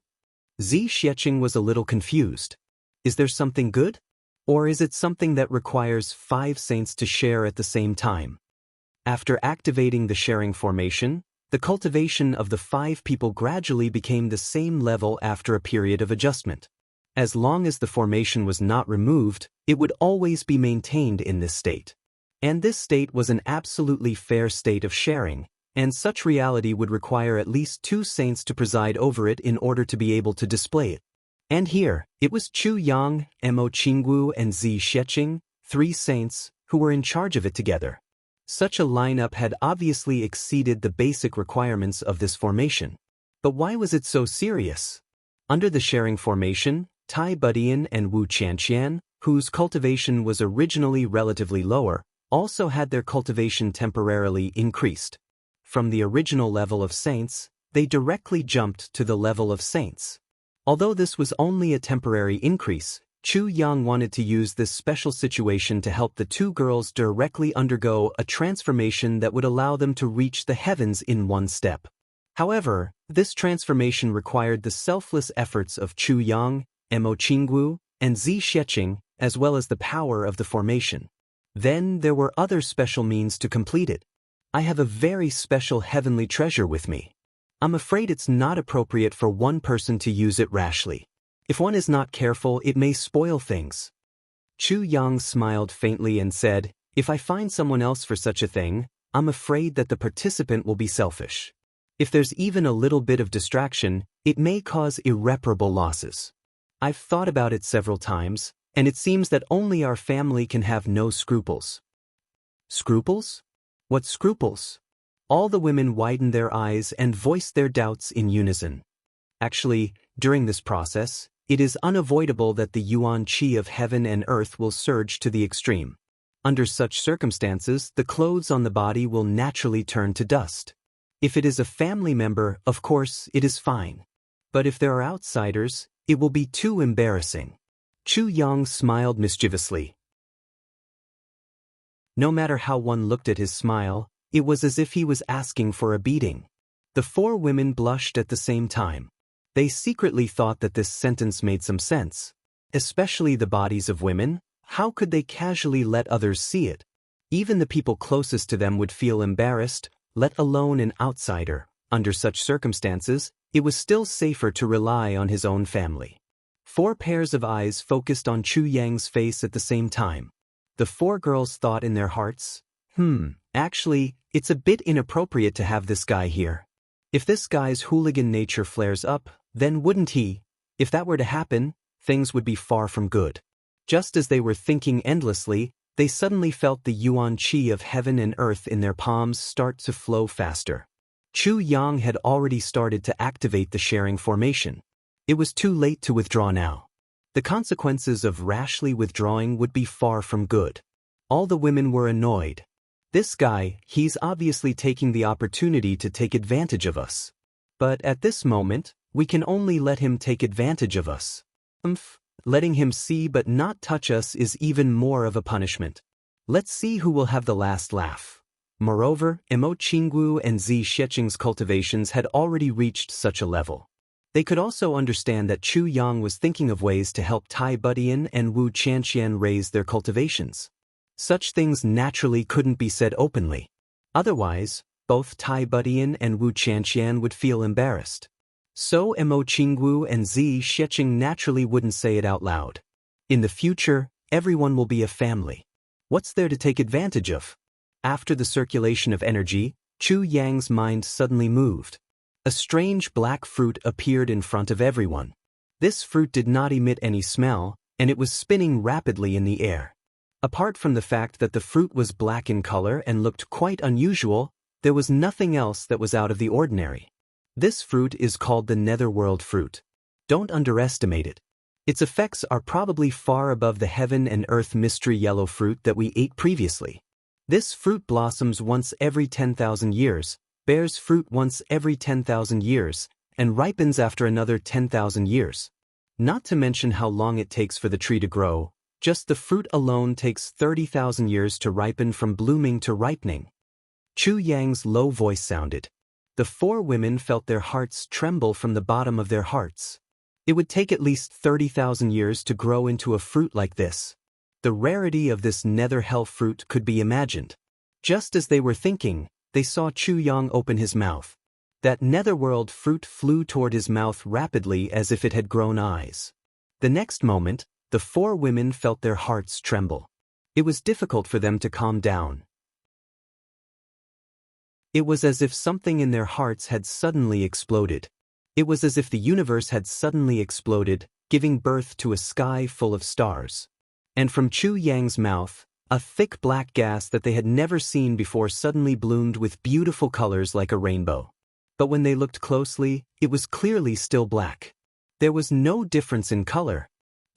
Zi Xiecheng was a little confused. Is there something good? Or is it something that requires 5 saints to share at the same time? After activating the sharing formation, the cultivation of the 5 people gradually became the same level after a period of adjustment. As long as the formation was not removed, it would always be maintained in this state. And this state was an absolutely fair state of sharing, and such reality would require at least 2 saints to preside over it in order to be able to display it. And here, it was Chu Yang, Mo Qingwu and Zi Xiecheng, 3 saints, who were in charge of it together. Such a lineup had obviously exceeded the basic requirements of this formation. But why was it so serious? Under the sharing formation, Tai Budian and Wu Chanxian, whose cultivation was originally relatively lower, also had their cultivation temporarily increased. From the original level of saints, they directly jumped to the level of saints. Although this was only a temporary increase, Chu Yang wanted to use this special situation to help the two girls directly undergo a transformation that would allow them to reach the heavens in one step. However, this transformation required the selfless efforts of Chu Yang, Mo Qinggu, and Zi Xieching, as well as the power of the formation. Then there were other special means to complete it. I have a very special heavenly treasure with me. I'm afraid it's not appropriate for one person to use it rashly. If one is not careful, it may spoil things. Chu Yang smiled faintly and said, "If I find someone else for such a thing, I'm afraid that the participant will be selfish. If there's even a little bit of distraction, it may cause irreparable losses. I've thought about it several times, and it seems that only our family can have no scruples." Scruples? What scruples? All the women widened their eyes and voiced their doubts in unison. Actually, during this process, it is unavoidable that the yuan qi of heaven and earth will surge to the extreme. Under such circumstances, the clothes on the body will naturally turn to dust. If it is a family member, of course, it is fine. But if there are outsiders, it will be too embarrassing. Chu Yang smiled mischievously. No matter how one looked at his smile, it was as if he was asking for a beating. The four women blushed at the same time. They secretly thought that this sentence made some sense. Especially the bodies of women, how could they casually let others see it? Even the people closest to them would feel embarrassed, let alone an outsider. Under such circumstances, it was still safer to rely on his own family. 4 pairs of eyes focused on Chu Yang's face at the same time. The 4 girls thought in their hearts, actually, it's a bit inappropriate to have this guy here. If this guy's hooligan nature flares up, then wouldn't he? If that were to happen, things would be far from good. Just as they were thinking endlessly, they suddenly felt the yuan qi of heaven and earth in their palms start to flow faster. Chu Yang had already started to activate the sharing formation. It was too late to withdraw now. The consequences of rashly withdrawing would be far from good. All the women were annoyed. This guy, he's obviously taking the opportunity to take advantage of us. But at this moment, we can only let him take advantage of us. Letting him see but not touch us is even more of a punishment. Let's see who will have the last laugh. Moreover, Mo Qinggu and Zi Xieching's cultivations had already reached such a level. They could also understand that Chu Yang was thinking of ways to help Tai Budian and Wu Qianqian raise their cultivations. Such things naturally couldn't be said openly. Otherwise, both Tai Budian and Wu Qianqian would feel embarrassed. So Mo Qinggu and Zi Xieching naturally wouldn't say it out loud. In the future, everyone will be a family. What's there to take advantage of? After the circulation of energy, Chu Yang's mind suddenly moved. A strange black fruit appeared in front of everyone. This fruit did not emit any smell, and it was spinning rapidly in the air. Apart from the fact that the fruit was black in color and looked quite unusual, there was nothing else that was out of the ordinary. This fruit is called the Netherworld fruit. Don't underestimate it. Its effects are probably far above the heaven and earth mystery yellow fruit that we ate previously. This fruit blossoms once every 10,000 years, bears fruit once every 10,000 years, and ripens after another 10,000 years. Not to mention how long it takes for the tree to grow. Just the fruit alone takes 30,000 years to ripen from blooming to ripening. Chu Yang's low voice sounded. The 4 women felt their hearts tremble from the bottom of their hearts. It would take at least 30,000 years to grow into a fruit like this. The rarity of this nether hell fruit could be imagined. Just as they were thinking, they saw Chu Yang open his mouth. That netherworld fruit flew toward his mouth rapidly as if it had grown eyes. The next moment, the 4 women felt their hearts tremble. It was difficult for them to calm down. It was as if something in their hearts had suddenly exploded. It was as if the universe had suddenly exploded, giving birth to a sky full of stars. And from Chu Yang's mouth, a thick black gas that they had never seen before suddenly bloomed with beautiful colors like a rainbow. But when they looked closely, it was clearly still black. There was no difference in color.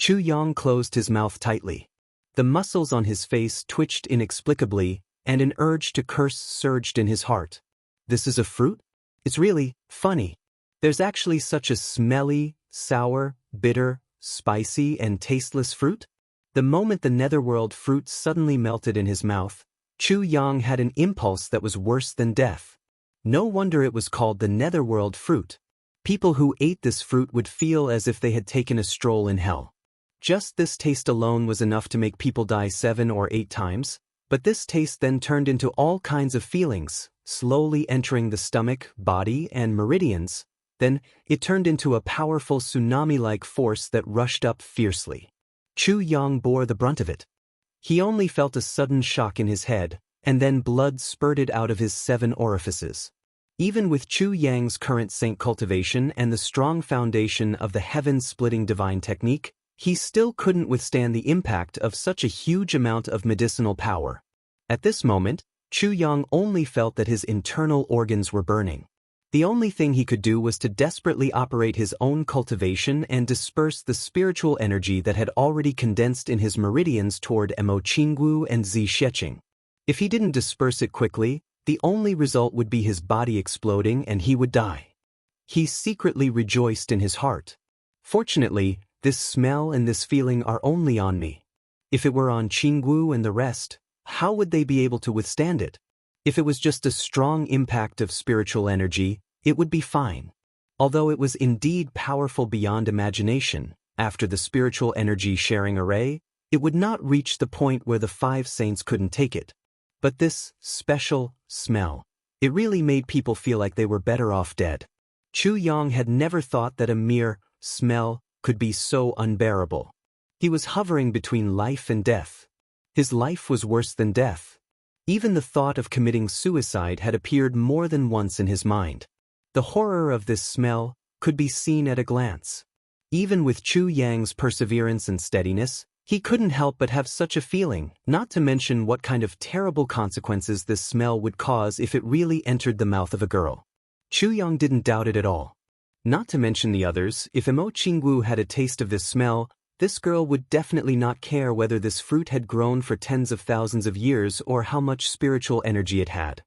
Chu Yang closed his mouth tightly. The muscles on his face twitched inexplicably, and an urge to curse surged in his heart. This is a fruit? It's really funny. There's actually such a smelly, sour, bitter, spicy, and tasteless fruit? The moment the netherworld fruit suddenly melted in his mouth, Chu Yang had an impulse that was worse than death. No wonder it was called the netherworld fruit. People who ate this fruit would feel as if they had taken a stroll in hell. Just this taste alone was enough to make people die 7 or 8 times, but this taste then turned into all kinds of feelings, slowly entering the stomach, body, and meridians. Then, it turned into a powerful tsunami-like force that rushed up fiercely. Chu Yang bore the brunt of it. He only felt a sudden shock in his head, and then blood spurted out of his 7 orifices. Even with Chu Yang's current saint cultivation and the strong foundation of the heaven-splitting divine technique, he still couldn't withstand the impact of such a huge amount of medicinal power. At this moment, Chu Yang only felt that his internal organs were burning. The only thing he could do was to desperately operate his own cultivation and disperse the spiritual energy that had already condensed in his meridians toward Jianghu and Xueqing. If he didn't disperse it quickly, the only result would be his body exploding and he would die. He secretly rejoiced in his heart. Fortunately, this smell and this feeling are only on me. If it were on Jianghu and the rest, how would they be able to withstand it? If it was just a strong impact of spiritual energy, it would be fine. Although it was indeed powerful beyond imagination, after the spiritual energy sharing array, it would not reach the point where the 5 saints couldn't take it. But this special smell, it really made people feel like they were better off dead. Chu Yang had never thought that a mere smell could be so unbearable. He was hovering between life and death. His life was worse than death. Even the thought of committing suicide had appeared more than once in his mind. The horror of this smell could be seen at a glance. Even with Chu Yang's perseverance and steadiness, he couldn't help but have such a feeling, not to mention what kind of terrible consequences this smell would cause if it really entered the mouth of a girl. Chu Yang didn't doubt it at all. Not to mention the others, if Jianghu had a taste of this smell, this girl would definitely not care whether this fruit had grown for tens of thousands of years or how much spiritual energy it had.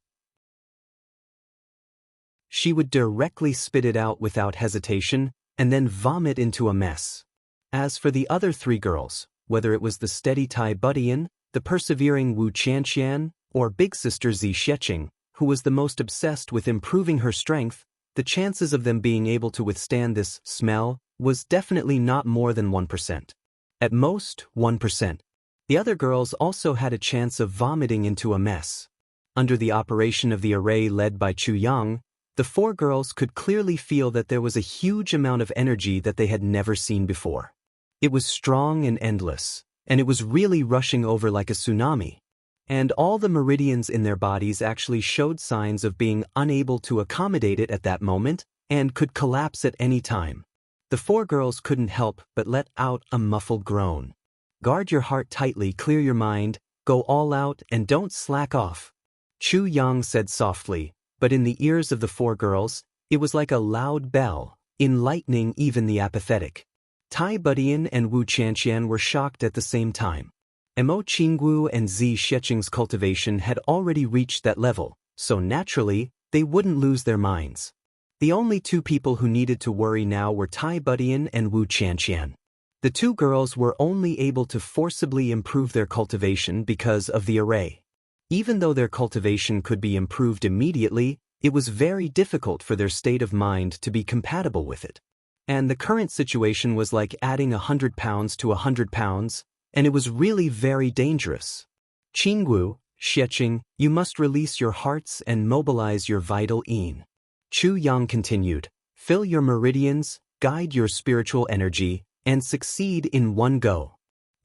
She would directly spit it out without hesitation, and then vomit into a mess. As for the other 3 girls, whether it was the steady Tai Budian, the persevering Wu Qianqian, or big sister Xueqing, who was the most obsessed with improving her strength, the chances of them being able to withstand this smell was definitely not more than 1%. At most, 1%. The other girls also had a chance of vomiting into a mess. Under the operation of the array led by Chu Yang, the 4 girls could clearly feel that there was a huge amount of energy that they had never seen before. It was strong and endless, and it was really rushing over like a tsunami. And all the meridians in their bodies actually showed signs of being unable to accommodate it at that moment and could collapse at any time. The 4 girls couldn't help but let out a muffled groan. Guard your heart tightly, clear your mind, go all out and don't slack off. Chu Yang said softly, but in the ears of the 4 girls, it was like a loud bell, enlightening even the apathetic. Tai Budian and Wu Qianqian were shocked at the same time. Jianghu and Xueqing's cultivation had already reached that level, so naturally, they wouldn't lose their minds. The only 2 people who needed to worry now were Tai Budian and Wu Qianqian. The 2 girls were only able to forcibly improve their cultivation because of the array. Even though their cultivation could be improved immediately, it was very difficult for their state of mind to be compatible with it. And the current situation was like adding 100 pounds to 100 pounds, and it was really very dangerous. Jianghu, Xueqing, you must release your hearts and mobilize your vital yin. Chu Yang continued, fill your meridians, guide your spiritual energy, and succeed in one go.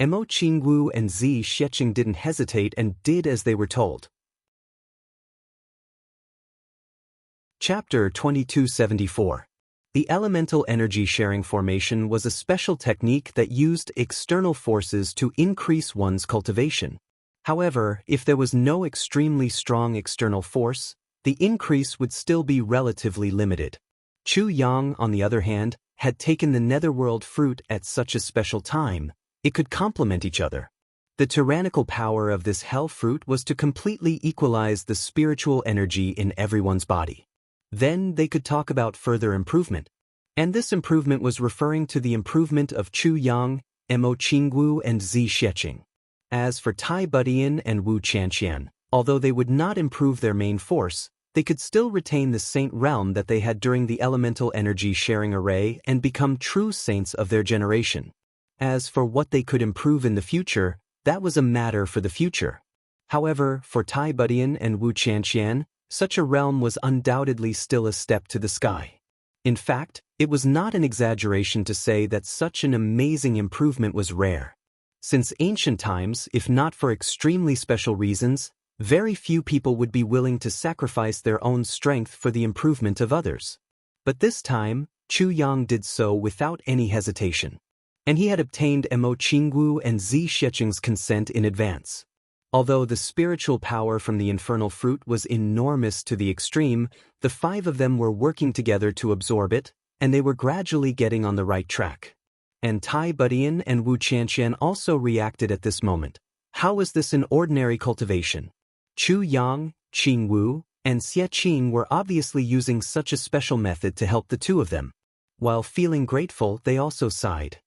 Jianghu and Xueqing didn't hesitate and did as they were told. Chapter 2274. The elemental energy sharing formation was a special technique that used external forces to increase one's cultivation. However, if there was no extremely strong external force, the increase would still be relatively limited. Chu Yang, on the other hand, had taken the netherworld fruit at such a special time, it could complement each other. The tyrannical power of this hell fruit was to completely equalize the spiritual energy in everyone's body. Then they could talk about further improvement. And this improvement was referring to the improvement of Chu Yang, Mo Qingwu and Zi Xieching. As for Tai Budian and Wu Qianqian, although they would not improve their main force, they could still retain the saint realm that they had during the elemental energy sharing array and become true saints of their generation. As for what they could improve in the future, that was a matter for the future. However, for Tai Budian and Wu Qianqian, such a realm was undoubtedly still a step to the sky. In fact, it was not an exaggeration to say that such an amazing improvement was rare. Since ancient times, if not for extremely special reasons, very few people would be willing to sacrifice their own strength for the improvement of others. But this time, Chu Yang did so without any hesitation. And he had obtained Mo Qingwu and Zi Xieching's consent in advance. Although the spiritual power from the infernal fruit was enormous to the extreme, the five of them were working together to absorb it, and they were gradually getting on the right track. And Tai Budian and Wu Qianqian also reacted at this moment. How was this an ordinary cultivation? Chu Yang, Qingwu, and Xie Qing were obviously using such a special method to help the two of them. While feeling grateful, they also sighed.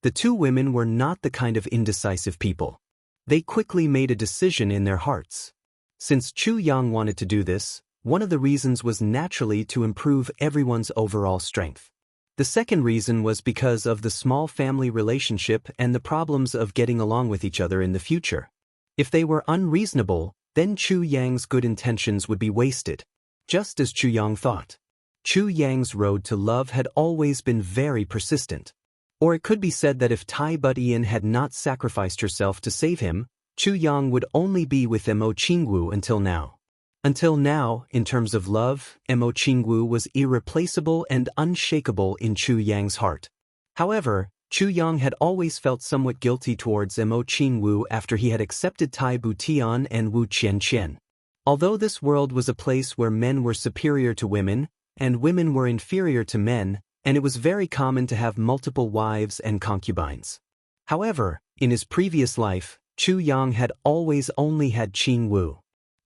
The two women were not the kind of indecisive people. They quickly made a decision in their hearts. Since Chu Yang wanted to do this, one of the reasons was naturally to improve everyone's overall strength. The second reason was because of the small family relationship and the problems of getting along with each other in the future. If they were unreasonable, then Chu Yang's good intentions would be wasted. Just as Chu Yang thought. Chu Yang's road to love had always been very persistent. Or it could be said that if Tai Budian had not sacrificed herself to save him, Chu Yang would only be with Mo Qingwu until now. Until now, in terms of love, Mo Qingwu was irreplaceable and unshakable in Chu Yang's heart. However, Chu Yang had always felt somewhat guilty towards Mo Qingwu after he had accepted Tai Butian and Wu Qianqian. Although this world was a place where men were superior to women, and women were inferior to men, and it was very common to have multiple wives and concubines. However, in his previous life, Chu Yang had always only had Qingwu.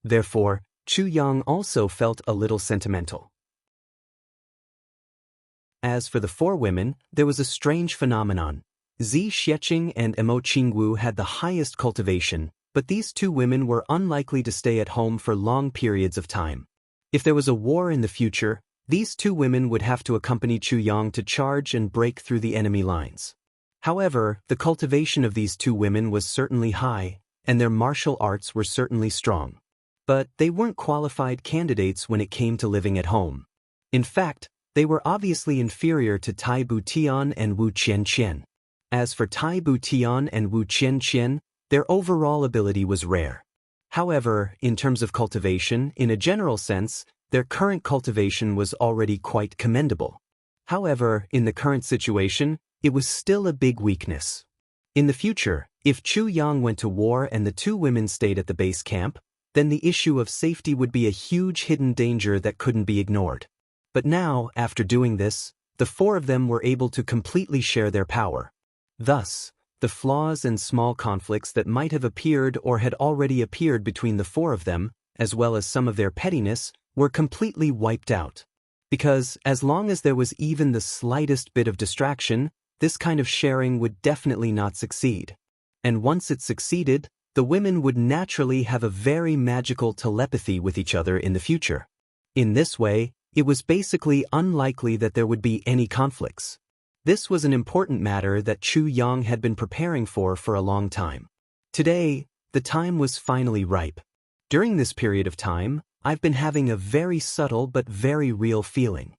Therefore, Chu Yang also felt a little sentimental. As for the four women, there was a strange phenomenon. Zi Xieching and Mo Qingwu had the highest cultivation, but these two women were unlikely to stay at home for long periods of time. If there was a war in the future, these two women would have to accompany Chu Yang to charge and break through the enemy lines. However, the cultivation of these two women was certainly high, and their martial arts were certainly strong. But they weren't qualified candidates when it came to living at home. In fact, they were obviously inferior to Tai Butian and Wu Qianqian. As for Tai Butian and Wu Qianqian, their overall ability was rare. However, in terms of cultivation, in a general sense, their current cultivation was already quite commendable. However, in the current situation, it was still a big weakness. In the future, if Chu Yang went to war and the two women stayed at the base camp, then the issue of safety would be a huge hidden danger that couldn't be ignored. But now, after doing this, the four of them were able to completely share their power. Thus, the flaws and small conflicts that might have appeared or had already appeared between the four of them, as well as some of their pettiness, were completely wiped out. Because, as long as there was even the slightest bit of distraction, this kind of sharing would definitely not succeed. And once it succeeded, the women would naturally have a very magical telepathy with each other in the future. In this way, it was basically unlikely that there would be any conflicts. This was an important matter that Chu Yang had been preparing for a long time. Today, the time was finally ripe. During this period of time, I've been having a very subtle but very real feeling.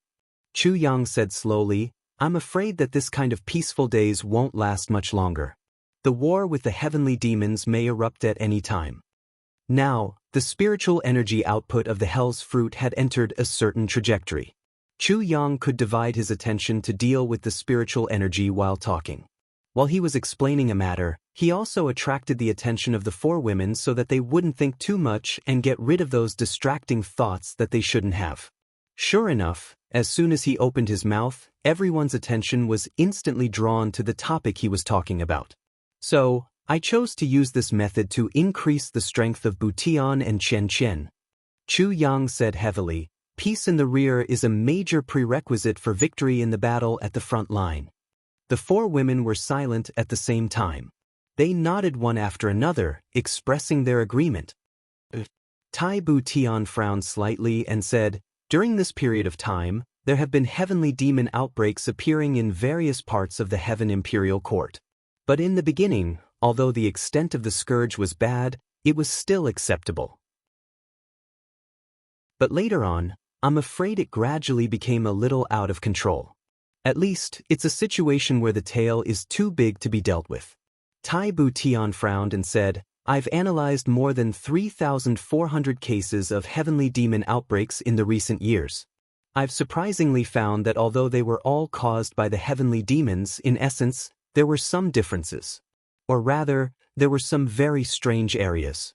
Chu Yang said slowly, I'm afraid that this kind of peaceful days won't last much longer. The war with the heavenly demons may erupt at any time. Now, the spiritual energy output of the hell's fruit had entered a certain trajectory. Chu Yang could divide his attention to deal with the spiritual energy while talking. While he was explaining a matter, he also attracted the attention of the four women so that they wouldn't think too much and get rid of those distracting thoughts that they shouldn't have. Sure enough, As soon as he opened his mouth, everyone's attention was instantly drawn to the topic he was talking about. So, I chose to use this method to increase the strength of Butian and Qian. Chu Yang said heavily, "Peace in the rear is a major prerequisite for victory in the battle at the front line." The four women were silent at the same time. They nodded one after another, expressing their agreement. Tai Butian frowned slightly and said, "During this period of time, there have been heavenly demon outbreaks appearing in various parts of the Heaven Imperial Court. But in the beginning, although the extent of the scourge was bad, it was still acceptable. But later on, I'm afraid it gradually became a little out of control. At least, it's a situation where the tail is too big to be dealt with." Tai Butian frowned and said, "I've analyzed more than 3,400 cases of heavenly demon outbreaks in the recent years. I've surprisingly found that although they were all caused by the heavenly demons, in essence, there were some differences. Or rather, there were some very strange areas."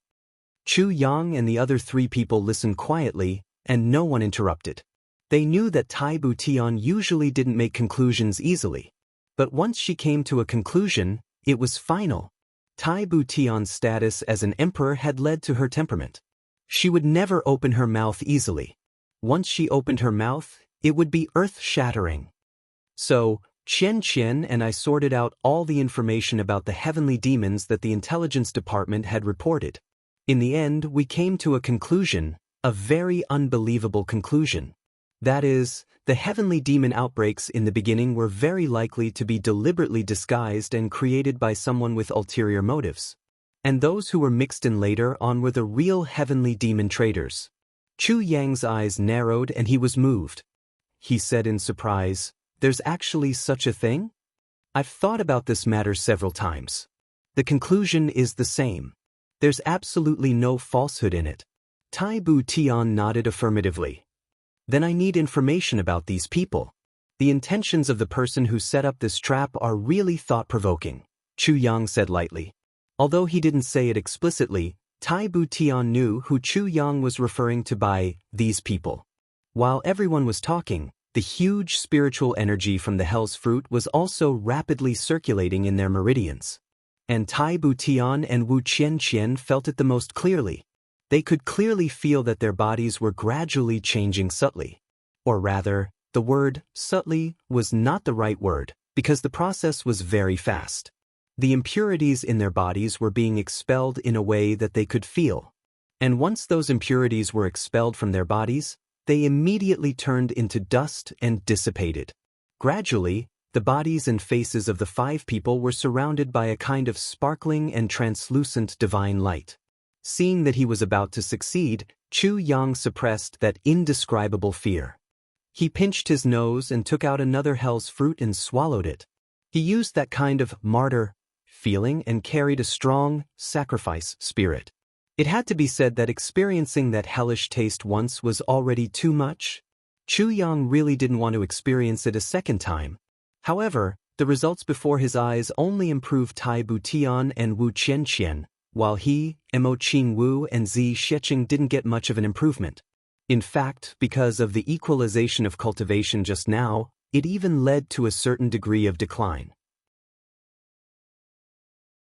Chu Yang and the other three people listened quietly, and no one interrupted. They knew that Tai Butian usually didn't make conclusions easily. But once she came to a conclusion, it was final. Tai Butian's status as an emperor had led to her temperament. She would never open her mouth easily. Once she opened her mouth, it would be earth-shattering. So, Qian and I sorted out all the information about the heavenly demons that the intelligence department had reported. In the end, we came to a conclusion, a very unbelievable conclusion. That is, the heavenly demon outbreaks in the beginning were very likely to be deliberately disguised and created by someone with ulterior motives. And those who were mixed in later on were the real heavenly demon traders. Chu Yang's eyes narrowed and he was moved. He said in surprise, "There's actually such a thing? I've thought about this matter several times. The conclusion is the same. There's absolutely no falsehood in it." Tai Butian nodded affirmatively. "Then I need information about these people. The intentions of the person who set up this trap are really thought-provoking," Chu Yang said lightly. Although he didn't say it explicitly, Tai Butian knew who Chu Yang was referring to by these people. While everyone was talking, the huge spiritual energy from the Hell's Fruit was also rapidly circulating in their meridians. And Tai Butian and Wu Qian felt it the most clearly. They could clearly feel that their bodies were gradually changing subtly. Or rather, the word subtly was not the right word, because the process was very fast. The impurities in their bodies were being expelled in a way that they could feel. And once those impurities were expelled from their bodies, they immediately turned into dust and dissipated. Gradually, the bodies and faces of the five people were surrounded by a kind of sparkling and translucent divine light. Seeing that he was about to succeed, Chu Yang suppressed that indescribable fear. He pinched his nose and took out another hell's fruit and swallowed it. He used that kind of martyr feeling and carried a strong sacrifice spirit. It had to be said that experiencing that hellish taste once was already too much. Chu Yang really didn't want to experience it a second time. However, the results before his eyes only improved Tai Butian and Wu Qian, while he, Mo Qingwu and Zi Sheqing didn't get much of an improvement. In fact, because of the equalization of cultivation just now, it even led to a certain degree of decline.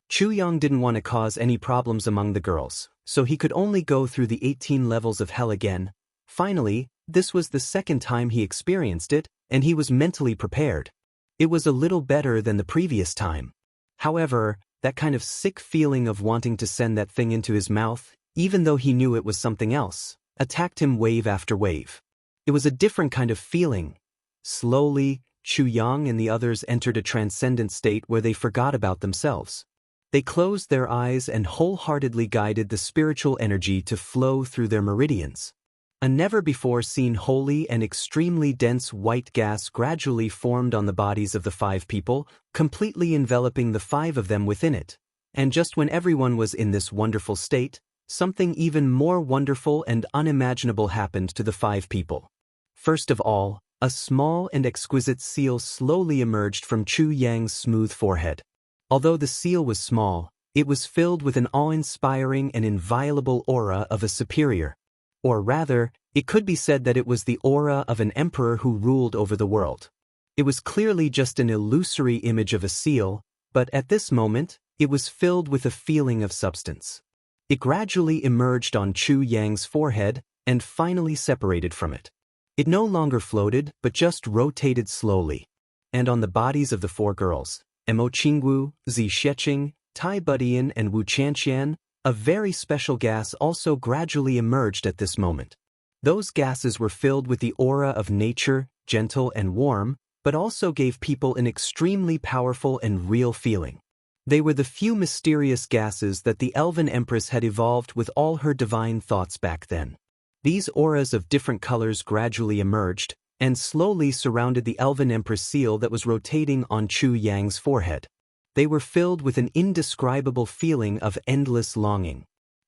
Chu Yang didn't want to cause any problems among the girls, so he could only go through the 18 levels of hell again. Finally, this was the second time he experienced it, and he was mentally prepared. It was a little better than the previous time. However, that kind of sick feeling of wanting to send that thing into his mouth, even though he knew it was something else, attacked him wave after wave. It was a different kind of feeling. Slowly, Chu Yang and the others entered a transcendent state where they forgot about themselves. They closed their eyes and wholeheartedly guided the spiritual energy to flow through their meridians. A never-before-seen holy and extremely dense white gas gradually formed on the bodies of the five people, completely enveloping the five of them within it. And just when everyone was in this wonderful state, something even more wonderful and unimaginable happened to the five people. First of all, a small and exquisite seal slowly emerged from Chu Yang's smooth forehead. Although the seal was small, it was filled with an awe-inspiring and inviolable aura of a superior. Or rather, it could be said that it was the aura of an emperor who ruled over the world. It was clearly just an illusory image of a seal, but at this moment, it was filled with a feeling of substance. It gradually emerged on Chu Yang's forehead and finally separated from it. It no longer floated, but just rotated slowly. And on the bodies of the four girls, Mo Qingwu, Zi Sheqing, Tai Budian, and Wu Chanqian, a very special gas also gradually emerged at this moment. Those gases were filled with the aura of nature, gentle and warm, but also gave people an extremely powerful and real feeling. They were the few mysterious gases that the Elven Empress had evolved with all her divine thoughts back then. These auras of different colors gradually emerged, and slowly surrounded the Elven Empress seal that was rotating on Chu Yang's forehead. They were filled with an indescribable feeling of endless longing.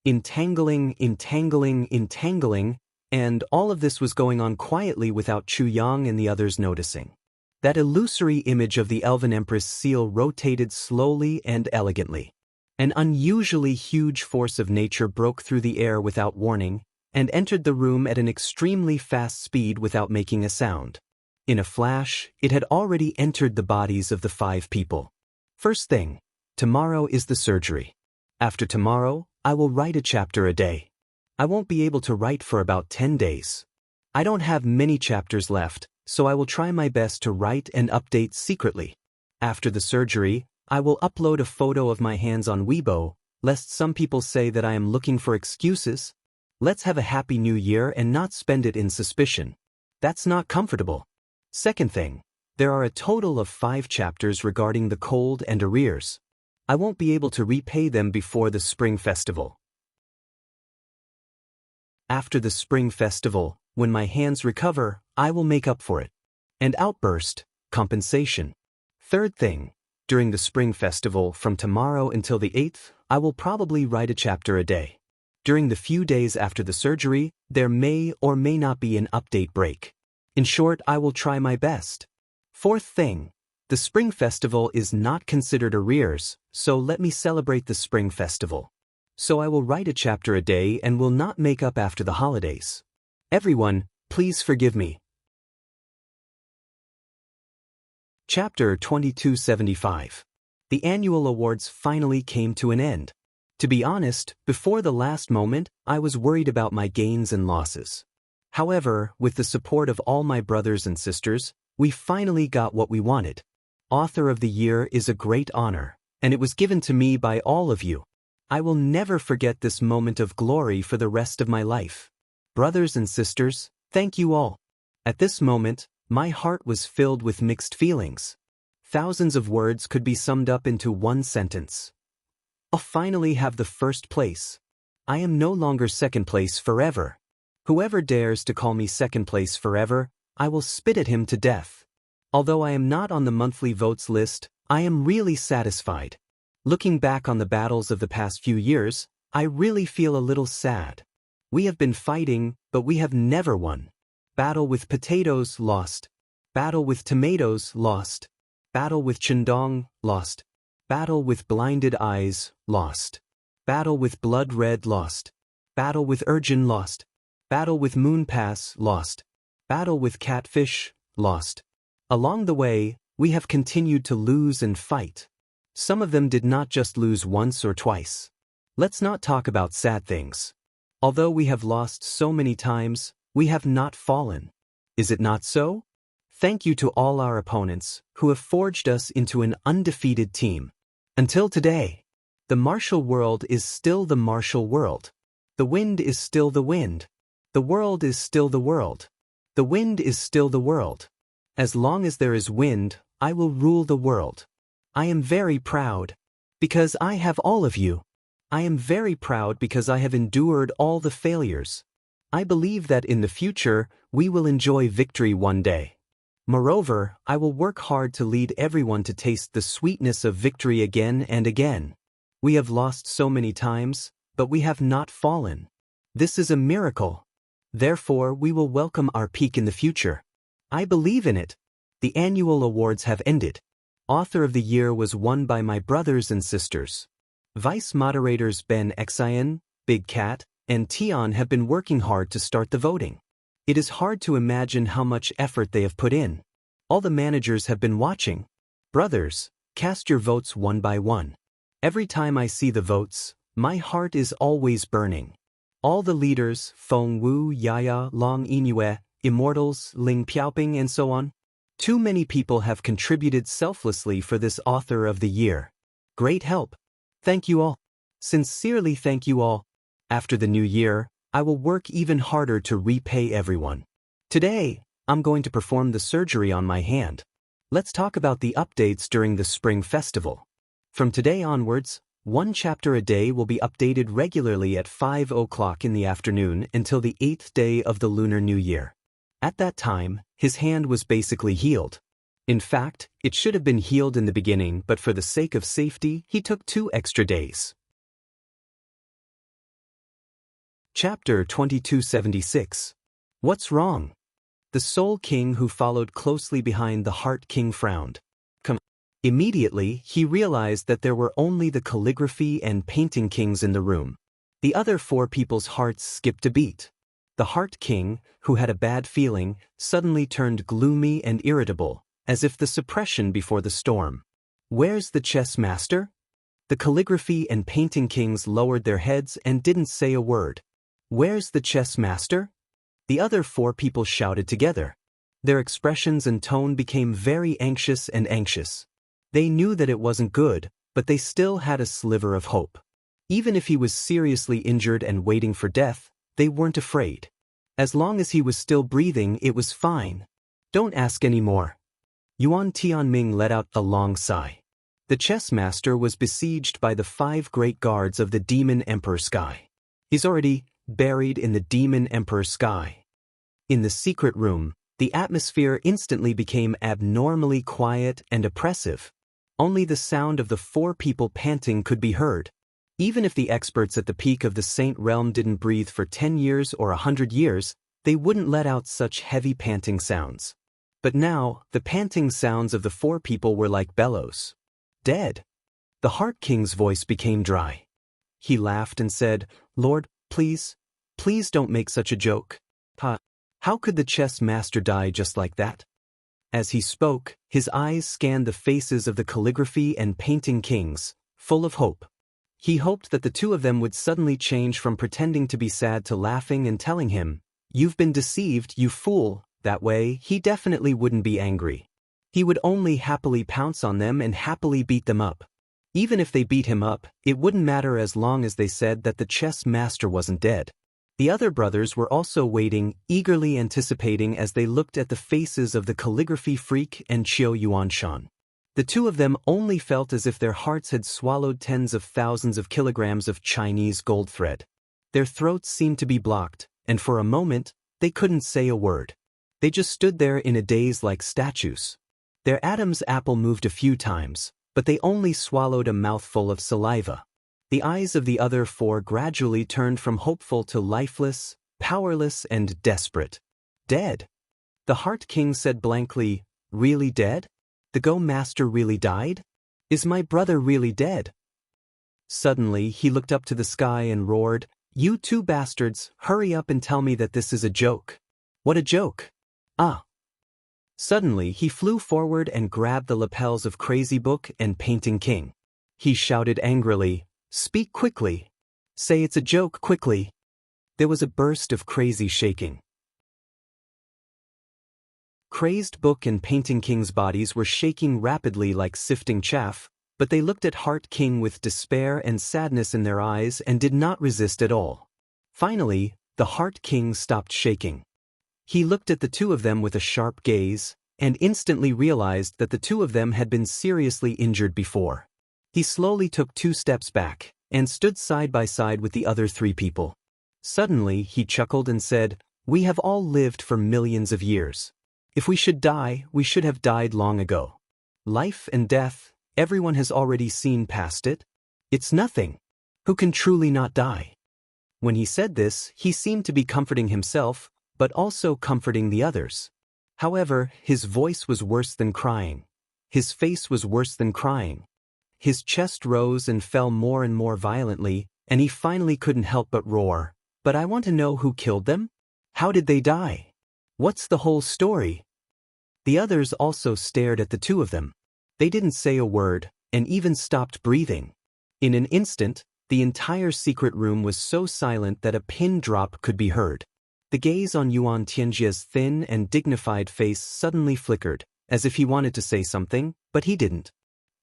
Entangling, and all of this was going on quietly without Chu Yang and the others noticing. That illusory image of the Elven Empress seal rotated slowly and elegantly. An unusually huge force of nature broke through the air without warning, and entered the room at an extremely fast speed without making a sound. In a flash, it had already entered the bodies of the 5 people. First thing, tomorrow is the surgery. After tomorrow, I will write a chapter a day. I won't be able to write for about 10 days. I don't have many chapters left, so I will try my best to write and update secretly. After the surgery, I will upload a photo of my hands on Weibo, lest some people say that I am looking for excuses. Let's have a happy new year and not spend it in suspicion. That's not comfortable. Second thing, there are a total of 5 chapters regarding the cold and arrears. I won't be able to repay them before the Spring Festival. After the Spring Festival, when my hands recover, I will make up for it. And outburst, compensation. Third thing, during the Spring Festival from tomorrow until the 8th, I will probably write a chapter a day. During the few days after the surgery, there may or may not be an update break. In short, I will try my best. Fourth thing, the Spring Festival is not considered arrears, so let me celebrate the Spring Festival. So I will write a chapter a day and will not make up after the holidays. Everyone, please forgive me. Chapter 2275. The annual awards finally came to an end. To be honest, before the last moment, I was worried about my gains and losses. However, with the support of all my brothers and sisters, we finally got what we wanted. Author of the Year is a great honor, and it was given to me by all of you. I will never forget this moment of glory for the rest of my life. Brothers and sisters, thank you all. At this moment, my heart was filled with mixed feelings. Thousands of words could be summed up into one sentence. I'll finally have the first place. I am no longer second place forever. Whoever dares to call me second place forever, I will spit at him to death. Although I am not on the monthly votes list, I am really satisfied. Looking back on the battles of the past few years, I really feel a little sad. We have been fighting, but we have never won. Battle with potatoes, lost. Battle with tomatoes, lost. Battle with Chendong, lost. Battle with blinded eyes, lost. Battle with blood red, lost. Battle with urchin, lost. Battle with moon pass, lost. Battle with catfish, lost. Along the way, we have continued to lose and fight. Some of them did not just lose once or twice. Let's not talk about sad things. Although we have lost so many times, we have not fallen. Is it not so? Thank you to all our opponents, who have forged us into an undefeated team. Until today, the martial world is still the martial world. The wind is still the wind. The world is still the world. The wind is still the world. As long as there is wind, I will rule the world. I am very proud, because I have all of you. I am very proud because I have endured all the failures. I believe that in the future, we will enjoy victory one day. Moreover, I will work hard to lead everyone to taste the sweetness of victory again and again. We have lost so many times, but we have not fallen. This is a miracle. Therefore, we will welcome our peak in the future. I believe in it. The annual awards have ended. Author of the Year was won by my brothers and sisters. Vice moderators Ben Xian, Big Cat, and Tian have been working hard to start the voting. It is hard to imagine how much effort they have put in. All the managers have been watching. Brothers, cast your votes one by one. Every time I see the votes, my heart is always burning. All the leaders, Feng Wu, Yaya, Long Yingyue, Immortals, Ling Piaoping and so on. Too many people have contributed selflessly for this author of the year. Great help. Thank you all. Sincerely thank you all. After the new year, I will work even harder to repay everyone. Today, I'm going to perform the surgery on my hand. Let's talk about the updates during the Spring Festival. From today onwards, one chapter a day will be updated regularly at 5 o'clock in the afternoon until the 8th day of the Lunar New Year. At that time, his hand was basically healed. In fact, it should have been healed in the beginning, but for the sake of safety, he took 2 extra days. Chapter 2276. What's wrong? The Soul King who followed closely behind the Heart King frowned. Immediately, he realized that there were only the calligraphy and painting kings in the room. The other 4 people's hearts skipped a beat. The Heart King, who had a bad feeling, suddenly turned gloomy and irritable, as if the suppression before the storm. Where's the chess master? The calligraphy and painting kings lowered their heads and didn't say a word. Where's the chess master? The other 4 people shouted together. Their expressions and tone became very anxious and anxious. They knew that it wasn't good, but they still had a sliver of hope. Even if he was seriously injured and waiting for death, they weren't afraid. As long as he was still breathing, it was fine. Don't ask any more. Yuan Tianming let out a long sigh. The chess master was besieged by the 5 great guards of the Demon Emperor Sky. He's already buried in the Demon Emperor Sky. In the secret room, the atmosphere instantly became abnormally quiet and oppressive. Only the sound of the 4 people panting could be heard. Even if the experts at the peak of the Saint Realm didn't breathe for 10 years or 100 years, they wouldn't let out such heavy panting sounds. But now, the panting sounds of the 4 people were like bellows. Dead. The Heart King's voice became dry. He laughed and said, "Lord, please don't make such a joke. How could the chess master die just like that?" As he spoke, his eyes scanned the faces of the calligraphy and painting kings, full of hope. He hoped that the 2 of them would suddenly change from pretending to be sad to laughing and telling him, "You've been deceived, you fool." That way, he definitely wouldn't be angry. He would only happily pounce on them and happily beat them up. Even if they beat him up, it wouldn't matter as long as they said that the chess master wasn't dead. The other brothers were also waiting, eagerly anticipating as they looked at the faces of the calligraphy freak and Qiu Yuanshan. The 2 of them only felt as if their hearts had swallowed tens of thousands of kilograms of Chinese gold thread. Their throats seemed to be blocked, and for a moment, they couldn't say a word. They just stood there in a daze like statues. Their Adam's apple moved a few times, but they only swallowed a mouthful of saliva. The eyes of the other 4 gradually turned from hopeful to lifeless, powerless, and desperate. Dead. The Heart King said blankly, "Really dead? The Go Master really died? Is my brother really dead?" Suddenly, he looked up to the sky and roared, "You 2 bastards, hurry up and tell me that this is a joke." "What a joke?" "Ah." Suddenly, he flew forward and grabbed the lapels of Crazy Book and Painting King. He shouted angrily, "Speak quickly. Say it's a joke quickly." There was a burst of crazy shaking. Crazed Book and Painting King's bodies were shaking rapidly like sifting chaff, but they looked at Heart King with despair and sadness in their eyes and did not resist at all. Finally, the Heart King stopped shaking. He looked at the 2 of them with a sharp gaze, and instantly realized that the 2 of them had been seriously injured before. He slowly took 2 steps back, and stood side by side with the other 3 people. Suddenly, he chuckled and said, "We have all lived for millions of years. If we should die, we should have died long ago. Life and death, everyone has already seen past it. It's nothing. Who can truly not die?" When he said this, he seemed to be comforting himself, but also comforting the others. However, his voice was worse than crying. His face was worse than crying. His chest rose and fell more and more violently, and he finally couldn't help but roar, But I want to know who killed them? How did they die? What's the whole story? The others also stared at the two of them. They didn't say a word, and even stopped breathing. In an instant, the entire secret room was so silent that a pin drop could be heard. The gaze on Yuan Tianjia's thin and dignified face suddenly flickered, as if he wanted to say something, but he didn't.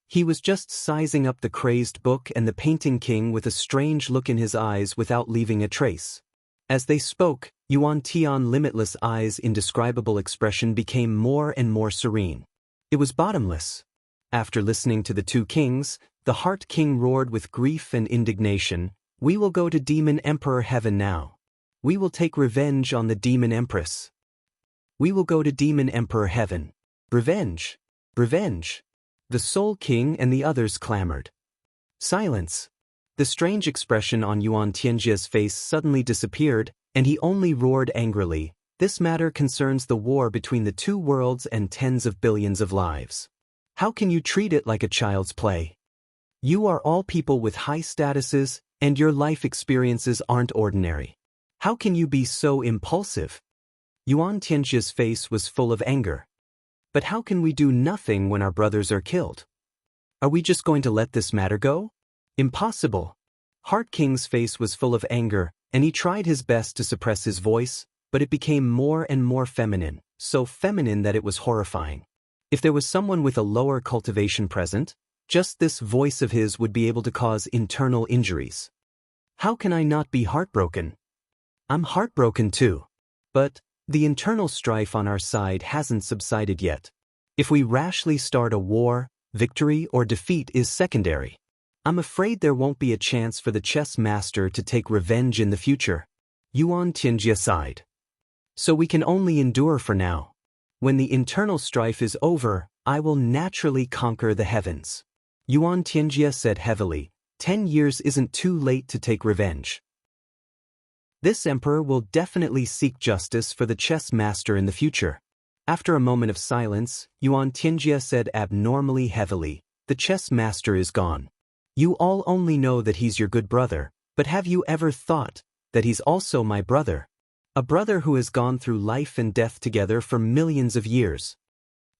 He was just sizing up the crazed book and the painting king with a strange look in his eyes without leaving a trace. As they spoke, Yuan Tian's limitless eyes' indescribable expression became more and more serene. It was bottomless. After listening to the two kings, the Heart King roared with grief and indignation, "We will go to Demon Emperor Heaven now. We will take revenge on the Demon Empress. We will go to Demon Emperor Heaven. Revenge! Revenge!" The Soul King and the others clamored. Silence. The strange expression on Yuan Tianjia's face suddenly disappeared, and he only roared angrily, "This matter concerns the war between the two worlds and tens of billions of lives. How can you treat it like a child's play? You are all people with high statuses, and your life experiences aren't ordinary. How can you be so impulsive?" Yuan Tianjia's face was full of anger. "But how can we do nothing when our brothers are killed? Are we just going to let this matter go? Impossible." Heart King's face was full of anger, and he tried his best to suppress his voice, but it became more and more feminine, so feminine that it was horrifying. If there was someone with a lower cultivation present, just this voice of his would be able to cause internal injuries. "How can I not be heartbroken? I'm heartbroken too. But the internal strife on our side hasn't subsided yet. If we rashly start a war, victory or defeat is secondary. I'm afraid there won't be a chance for the chess master to take revenge in the future." Yuan Tianjia sighed. "So we can only endure for now. When the internal strife is over, I will naturally conquer the heavens." Yuan Tianjia said heavily, 10 years isn't too late to take revenge. This emperor will definitely seek justice for the chess master in the future. After a moment of silence, Yuan Tianjia said abnormally heavily, "The chess master is gone. You all only know that he's your good brother, but have you ever thought that he's also my brother? A brother who has gone through life and death together for millions of years."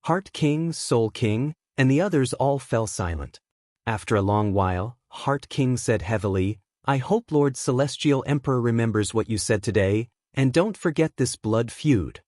Heart King, Soul King, and the others all fell silent. After a long while, Heart King said heavily, "I hope Lord Celestial Emperor remembers what you said today, and don't forget this blood feud."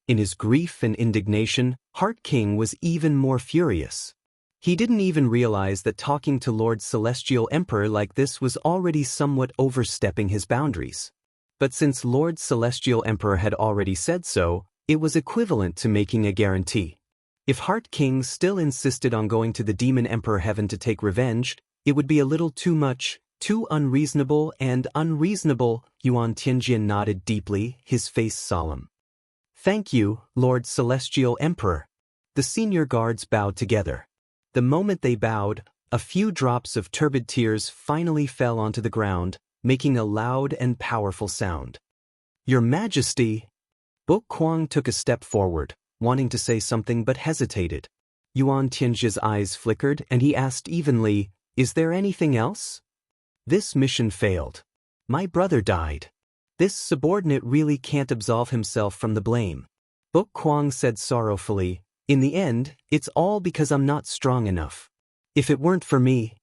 In his grief and indignation, Heart King was even more furious. He didn't even realize that talking to Lord Celestial Emperor like this was already somewhat overstepping his boundaries. But since Lord Celestial Emperor had already said so, it was equivalent to making a guarantee. If Heart King still insisted on going to the Demon Emperor Heaven to take revenge, it would be a little too much, too unreasonable and unreasonable. Yuan Tianjia nodded deeply, his face solemn. "Thank you, Lord Celestial Emperor." The senior guards bowed together. The moment they bowed, a few drops of turbid tears finally fell onto the ground, making a loud and powerful sound. "Your Majesty!" Bok Kwang took a step forward, wanting to say something but hesitated. Yuan Tianjia's eyes flickered and he asked evenly, "Is there anything else?" "This mission failed. My brother died. This subordinate really can't absolve himself from the blame." Bok Kwang said sorrowfully, "In the end, it's all because I'm not strong enough. If it weren't for me..."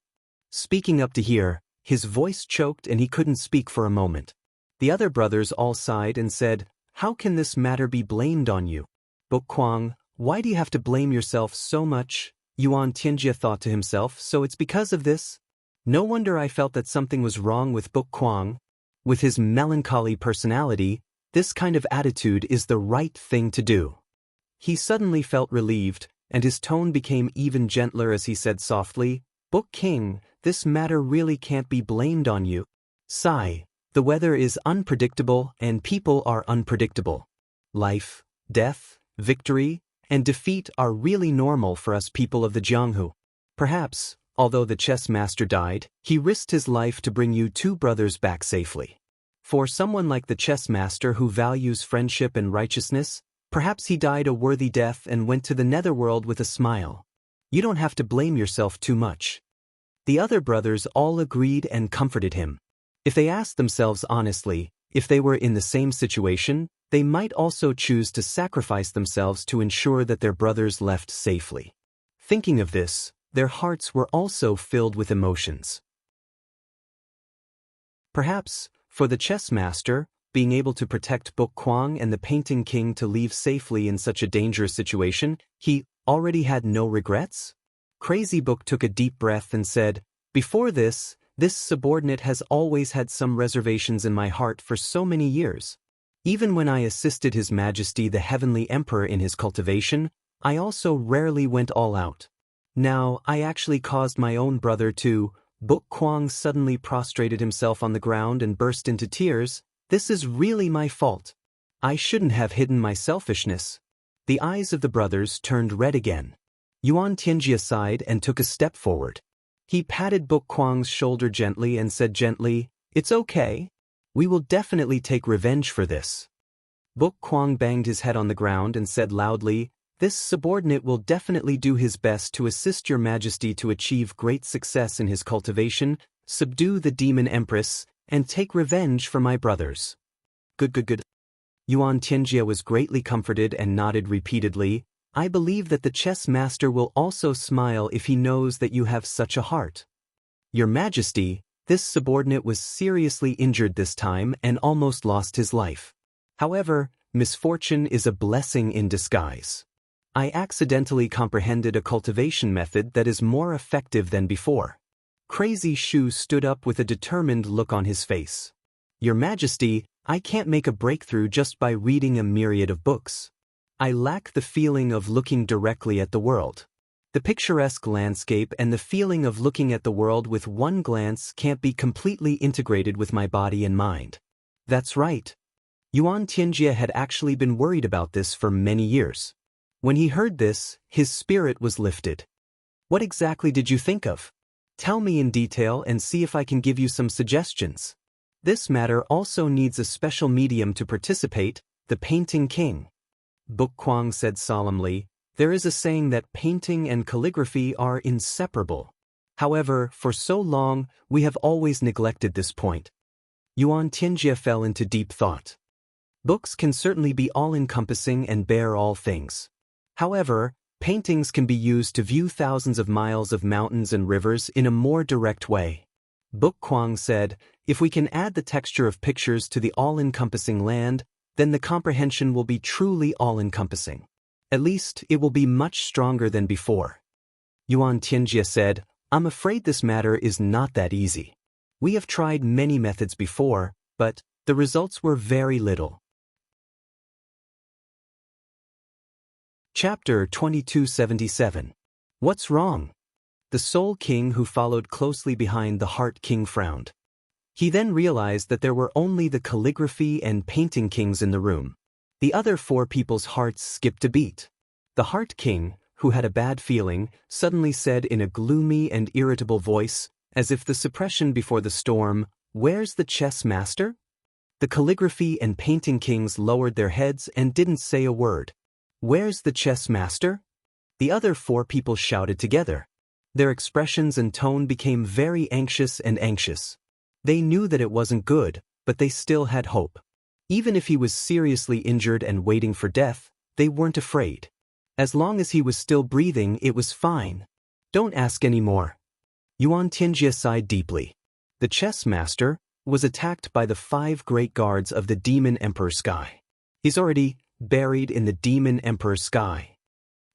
Speaking up to here, his voice choked and he couldn't speak for a moment. The other brothers all sighed and said, "How can this matter be blamed on you? Bok Kwang, why do you have to blame yourself so much?" Yuan Tianjia thought to himself, "So it's because of this? No wonder I felt that something was wrong with Bok Kwang. With his melancholy personality, this kind of attitude is the right thing to do." He suddenly felt relieved, and his tone became even gentler as he said softly, "Bok King, this matter really can't be blamed on you. Sigh, the weather is unpredictable and people are unpredictable. Life, death, victory, and defeat are really normal for us people of the Jianghu. Perhaps, although the chess master died, he risked his life to bring you two brothers back safely. For someone like the chess master who values friendship and righteousness, perhaps he died a worthy death and went to the netherworld with a smile. You don't have to blame yourself too much." The other brothers all agreed and comforted him. If they asked themselves honestly, If they were in the same situation, they might also choose to sacrifice themselves to ensure that their brothers left safely. Thinking of this, their hearts were also filled with emotions. Perhaps, for the chess master, being able to protect Book Kwang and the painting king to leave safely in such a dangerous situation, he already had no regrets? Crazy Book took a deep breath and said, "Before this subordinate has always had some reservations in my heart for so many years. Even when I assisted His Majesty the Heavenly Emperor in his cultivation, I also rarely went all out. Now, I actually caused my own brother to..." Book Kwang suddenly prostrated himself on the ground and burst into tears. "This is really my fault. I shouldn't have hidden my selfishness." The eyes of the brothers turned red again. Yuan Tianjia sighed and took a step forward. He patted Book Kwang's shoulder gently and said gently, "It's okay. We will definitely take revenge for this." Book Kwang banged his head on the ground and said loudly, "This subordinate will definitely do his best to assist Your Majesty to achieve great success in his cultivation, subdue the demon empress, and take revenge for my brothers." Good. Yuan Tianjia was greatly comforted and nodded repeatedly. "I believe that the chess master will also smile if he knows that you have such a heart. Your Majesty, this subordinate was seriously injured this time and almost lost his life. However, misfortune is a blessing in disguise. I accidentally comprehended a cultivation method that is more effective than before." Crazy Shu stood up with a determined look on his face. "Your Majesty, I can't make a breakthrough just by reading a myriad of books. I lack the feeling of looking directly at the world. The picturesque landscape and the feeling of looking at the world with one glance can't be completely integrated with my body and mind." That's right. Yuan Tianjia had actually been worried about this for many years. When he heard this, his spirit was lifted. "What exactly did you think of? Tell me in detail and see if I can give you some suggestions. This matter also needs a special medium to participate, the painting king." Book Kwang said solemnly, "There is a saying that painting and calligraphy are inseparable. However, for so long, we have always neglected this point." Yuan Tianjia fell into deep thought. Books can certainly be all-encompassing and bear all things. However, paintings can be used to view thousands of miles of mountains and rivers in a more direct way. Book Kwang said, "If we can add the texture of pictures to the all-encompassing land, then the comprehension will be truly all-encompassing. At least, it will be much stronger than before." Yuan Tianjia said, "I'm afraid this matter is not that easy. We have tried many methods before, but the results were very little." Chapter 2277. What's wrong? The Soul King who followed closely behind the Heart King frowned. He then realized that there were only the calligraphy and painting kings in the room. The other four people's hearts skipped a beat. The Heart King, who had a bad feeling, suddenly said in a gloomy and irritable voice, as if the suppression before the storm, "Where's the chess master?" The calligraphy and painting kings lowered their heads and didn't say a word. "Where's the chess master?" The other four people shouted together. Their expressions and tone became very anxious. They knew that it wasn't good, but they still had hope. Even if he was seriously injured and waiting for death, they weren't afraid. As long as he was still breathing, it was fine. "Don't ask any more." Yuan Tianjia sighed deeply. The chess master was attacked by the 5 great guards of the Demon Emperor Sky. He's already buried in the Demon Emperor Sky.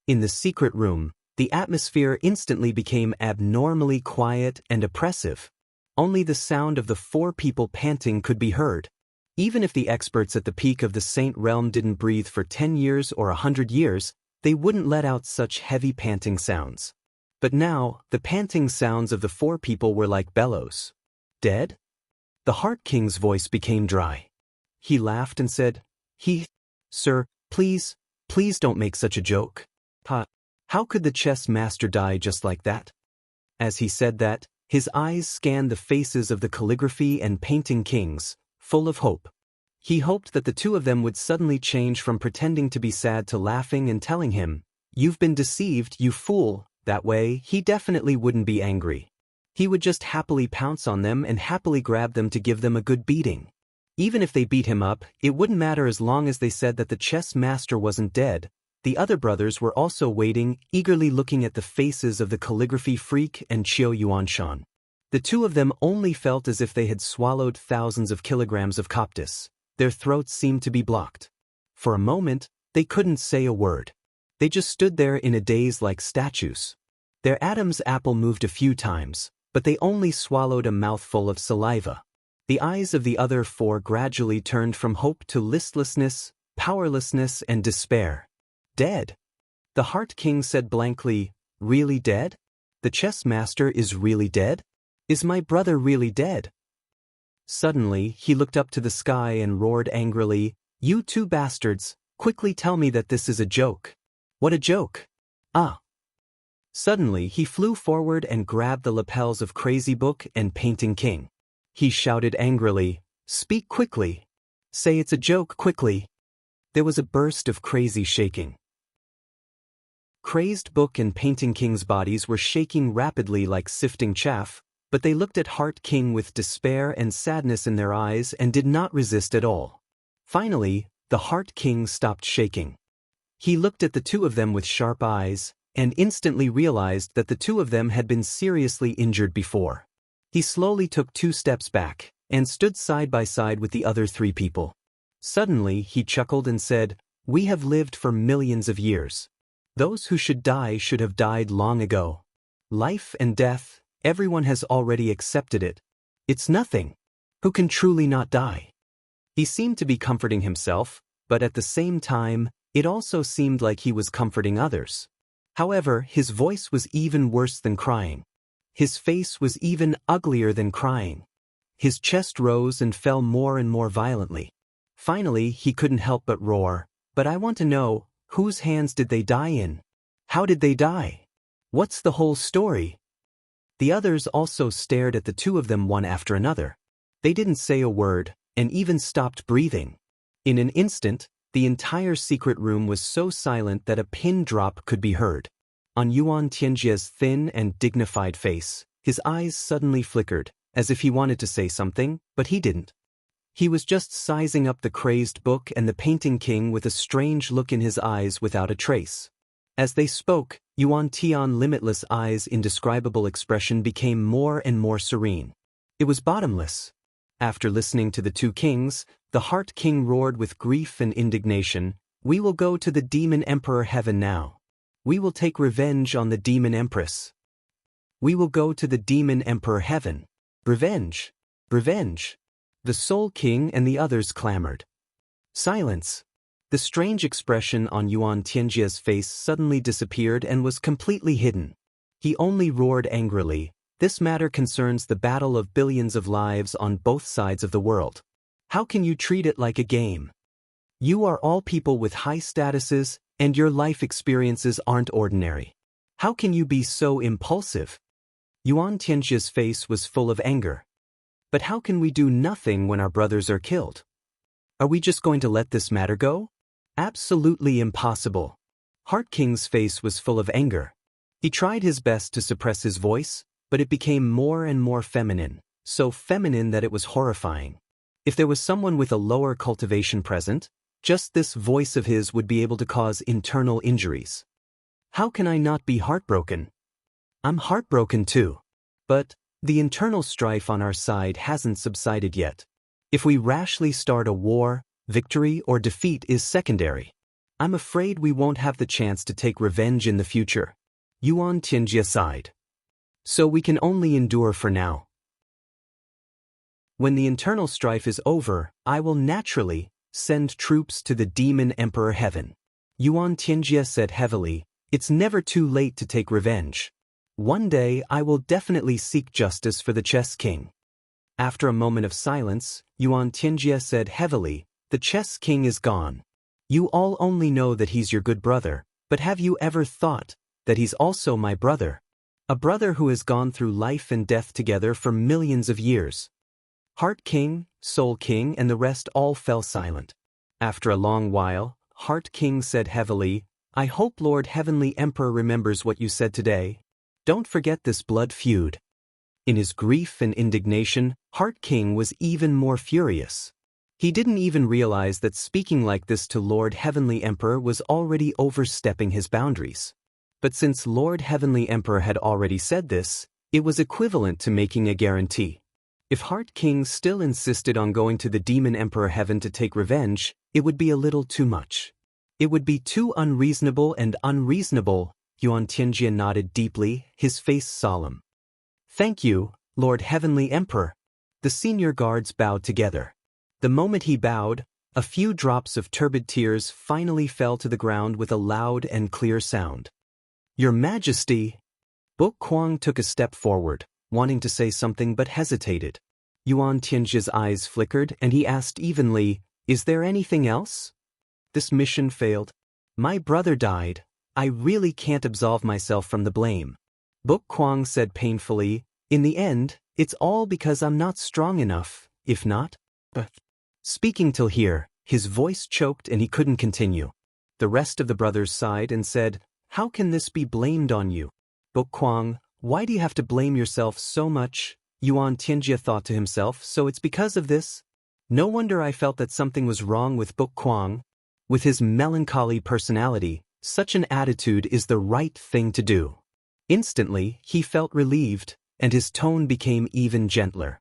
In the secret room, the atmosphere instantly became abnormally quiet and oppressive. Only the sound of the 4 people panting could be heard. Even if the experts at the peak of the Saint Realm didn't breathe for 10 years or 100 years, they wouldn't let out such heavy panting sounds. But now, the panting sounds of the 4 people were like bellows. "Dead?" The Heart King's voice became dry. He laughed and said, Sir, please don't make such a joke. How could the chess master die just like that?" As he said that, his eyes scanned the faces of the calligraphy and painting kings, full of hope. He hoped that the 2 of them would suddenly change from pretending to be sad to laughing and telling him, "You've been deceived, you fool." That way, he definitely wouldn't be angry. He would just happily pounce on them and happily grab them to give them a good beating. Even if they beat him up, it wouldn't matter as long as they said that the chess master wasn't dead. The other brothers were also waiting, eagerly looking at the faces of the calligraphy freak and Qiu Yuanshan. The two of them only felt as if they had swallowed thousands of kilograms of coptis. Their throats seemed to be blocked. For a moment, they couldn't say a word. They just stood there in a daze like statues. Their Adam's apple moved a few times, but they only swallowed a mouthful of saliva. The eyes of the other four gradually turned from hope to listlessness, powerlessness, and despair. Dead? The Heart King said blankly, really dead? The chess master is really dead? Is my brother really dead? Suddenly, he looked up to the sky and roared angrily, you two bastards, quickly tell me that this is a joke. What a joke! Ah! Suddenly, he flew forward and grabbed the lapels of Crazy Book and Painting King. He shouted angrily, speak quickly. Say it's a joke quickly. There was a burst of crazy shaking. Crazed Book and Painting King's bodies were shaking rapidly like sifting chaff, but they looked at Heart King with despair and sadness in their eyes and did not resist at all. Finally, the Heart King stopped shaking. He looked at the two of them with sharp eyes, and instantly realized that the two of them had been seriously injured before. He slowly took 2 steps back, and stood side by side with the other 3 people. Suddenly, he chuckled and said, we have lived for millions of years. Those who should die should have died long ago. Life and death, everyone has already accepted it. It's nothing. Who can truly not die? He seemed to be comforting himself, but at the same time, it also seemed like he was comforting others. However, his voice was even worse than crying. His face was even uglier than crying. His chest rose and fell more and more violently. Finally, he couldn't help but roar, but I want to know, whose hands did they die in? How did they die? What's the whole story? The others also stared at the two of them one after another. They didn't say a word, and even stopped breathing. In an instant, the entire secret room was so silent that a pin drop could be heard. On Yuan Tianjia's thin and dignified face, his eyes suddenly flickered, as if he wanted to say something, but he didn't. He was just sizing up the Crazed Book and the Painting King with a strange look in his eyes without a trace. As they spoke, Yuan Tian's limitless eyes' indescribable expression became more and more serene. It was bottomless. After listening to the two kings, the Heart King roared with grief and indignation, we will go to the Demon Emperor Heaven now. We will take revenge on the Demon Empress. We will go to the Demon Emperor Heaven. Revenge! Revenge! The Soul King and the others clamored. Silence! The strange expression on Yuan Tianjia's face suddenly disappeared and was completely hidden. He only roared angrily, this matter concerns the battle of billions of lives on both sides of the world. How can you treat it like a game? You are all people with high statuses, and your life experiences aren't ordinary. How can you be so impulsive? Yuan Tianjia's face was full of anger. But how can we do nothing when our brothers are killed? Are we just going to let this matter go? Absolutely impossible. Heart King's face was full of anger. He tried his best to suppress his voice, but it became more and more feminine, so feminine that it was horrifying. If there was someone with a lower cultivation present, just this voice of his would be able to cause internal injuries. How can I not be heartbroken? I'm heartbroken too. But the internal strife on our side hasn't subsided yet. If we rashly start a war, victory or defeat is secondary. I'm afraid we won't have the chance to take revenge in the future. Yuan Tianjia sighed. So we can only endure for now. When the internal strife is over, I will naturally send troops to the Demon Emperor Heaven. Yuan Tianjia said heavily, it's never too late to take revenge. One day I will definitely seek justice for the Chess King. After a moment of silence, Yuan Tianjia said heavily, the Chess King is gone. You all only know that he's your good brother, but have you ever thought that he's also my brother? A brother who has gone through life and death together for millions of years. Heart King, Soul King and the rest all fell silent. After a long while, Heart King said heavily, I hope Lord Heavenly Emperor remembers what you said today. Don't forget this blood feud. In his grief and indignation, Heart King was even more furious. He didn't even realize that speaking like this to Lord Heavenly Emperor was already overstepping his boundaries. But since Lord Heavenly Emperor had already said this, it was equivalent to making a guarantee. If Heart King still insisted on going to the Demon Emperor Heaven to take revenge, it would be a little too much. It would be too unreasonable and unreasonable. Yuan Tianjie nodded deeply, his face solemn. Thank you, Lord Heavenly Emperor. The senior guards bowed together. The moment he bowed, a few drops of turbid tears finally fell to the ground with a loud and clear sound. Your Majesty! Book Kwang took a step forward, wanting to say something but hesitated. Yuan Tianjie's eyes flickered and he asked evenly, Is there anything else? This mission failed. My brother died. I really can't absolve myself from the blame. Book Kwang said painfully, In the end, it's all because I'm not strong enough, if not. But speaking till here, his voice choked and he couldn't continue. The rest of the brothers sighed and said, How can this be blamed on you? Book Kwang, why do you have to blame yourself so much? Yuan Tianjie thought to himself, so it's because of this? No wonder I felt that something was wrong with Book Kwang. With his melancholy personality, such an attitude is the right thing to do. Instantly, he felt relieved, and his tone became even gentler.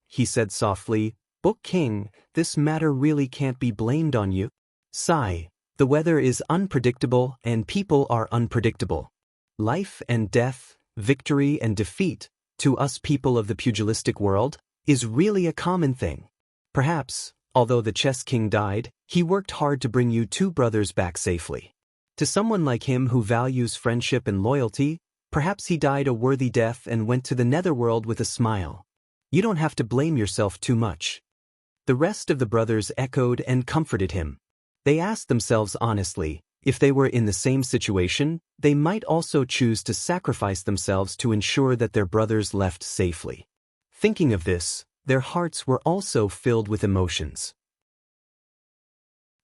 He said softly, Book King, this matter really can't be blamed on you. Sigh, the weather is unpredictable and people are unpredictable. Life and death, victory and defeat, to us people of the pugilistic world, is really a common thing. Perhaps, although the chess king died, he worked hard to bring you two brothers back safely. To someone like him who values friendship and loyalty, perhaps he died a worthy death and went to the netherworld with a smile. You don't have to blame yourself too much. The rest of the brothers echoed and comforted him. They asked themselves honestly, if they were in the same situation, they might also choose to sacrifice themselves to ensure that their brothers left safely. Thinking of this, their hearts were also filled with emotions.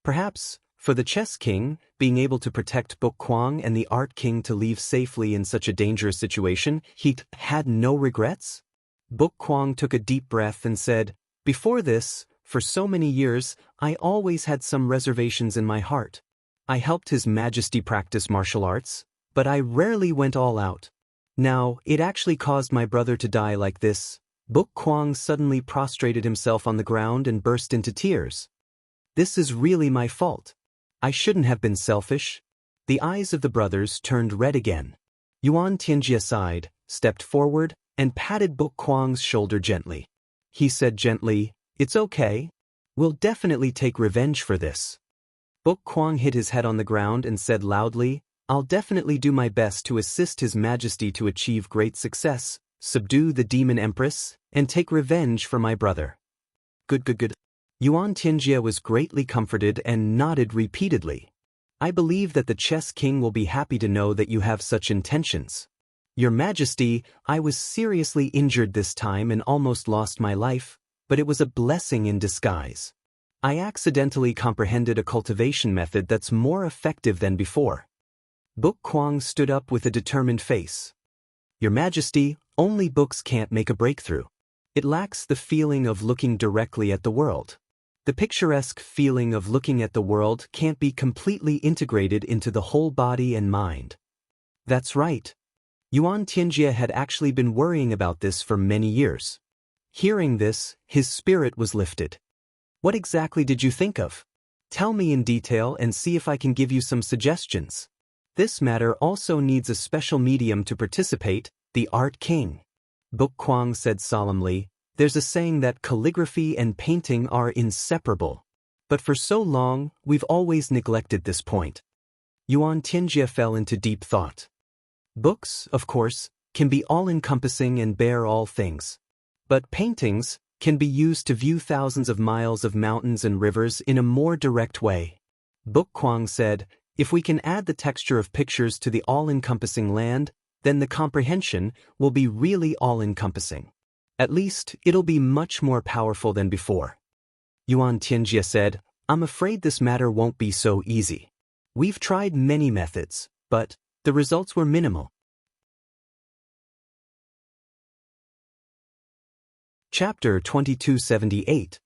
Perhaps, for the chess king, being able to protect Book Kwang and the art king to leave safely in such a dangerous situation, he had no regrets? Book Kwang took a deep breath and said, Before this, for so many years, I always had some reservations in my heart. I helped His Majesty practice martial arts, but I rarely went all out. Now, it actually caused my brother to die like this. Book Kwang suddenly prostrated himself on the ground and burst into tears. This is really my fault. I shouldn't have been selfish. The eyes of the brothers turned red again. Yuan Tianjie sighed, stepped forward, and patted Book Kwang's shoulder gently. He said gently, It's okay. We'll definitely take revenge for this. Book Kwang hit his head on the ground and said loudly, I'll definitely do my best to assist His Majesty to achieve great success, subdue the Demon Empress, and take revenge for my brother. Good. Yuan Tianjie was greatly comforted and nodded repeatedly. I believe that the chess king will be happy to know that you have such intentions. Your Majesty, I was seriously injured this time and almost lost my life, but it was a blessing in disguise. I accidentally comprehended a cultivation method that's more effective than before. Book Kwang stood up with a determined face. Your Majesty, only books can't make a breakthrough. It lacks the feeling of looking directly at the world. The picturesque feeling of looking at the world can't be completely integrated into the whole body and mind. That's right. Yuan Tianjie had actually been worrying about this for many years. Hearing this, his spirit was lifted. What exactly did you think of? Tell me in detail and see if I can give you some suggestions. This matter also needs a special medium to participate, the Art King. Book Kwang said solemnly, There's a saying that calligraphy and painting are inseparable. But for so long, we've always neglected this point. Yuan Tianjie fell into deep thought. Books, of course, can be all-encompassing and bear all things. But paintings can be used to view thousands of miles of mountains and rivers in a more direct way. Book Kwang said, If we can add the texture of pictures to the all-encompassing land, then the comprehension will be really all-encompassing. At least, it'll be much more powerful than before. Yuan Tianjie said, I'm afraid this matter won't be so easy. We've tried many methods, but the results were minimal. Chapter 2278.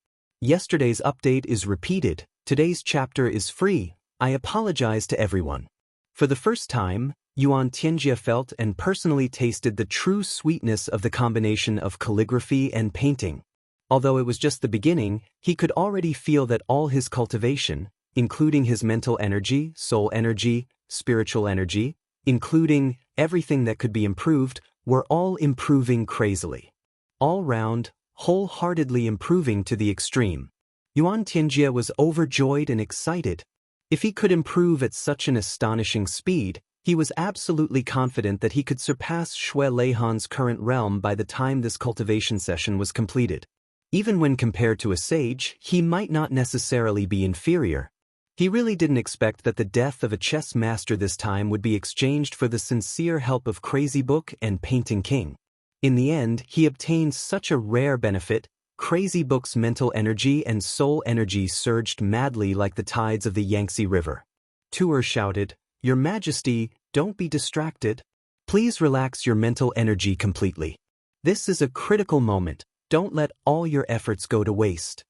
Yesterday's update is repeated, today's chapter is free, I apologize to everyone. For the first time, Yuan Tianjie felt and personally tasted the true sweetness of the combination of calligraphy and painting. Although it was just the beginning, he could already feel that all his cultivation, including his mental energy, soul energy, spiritual energy, including everything that could be improved, were all improving crazily. All round, wholeheartedly improving to the extreme. Yuan Tianjie was overjoyed and excited. If he could improve at such an astonishing speed, he was absolutely confident that he could surpass Shui Leihan's current realm by the time this cultivation session was completed. Even when compared to a sage, he might not necessarily be inferior. He really didn't expect that the death of a chess master this time would be exchanged for the sincere help of Crazy Book and Painting King. In the end, he obtained such a rare benefit. Crazy Book's mental energy and soul energy surged madly like the tides of the Yangtze River. Tuer shouted, "Your Majesty, don't be distracted. Please relax your mental energy completely. This is a critical moment, don't let all your efforts go to waste."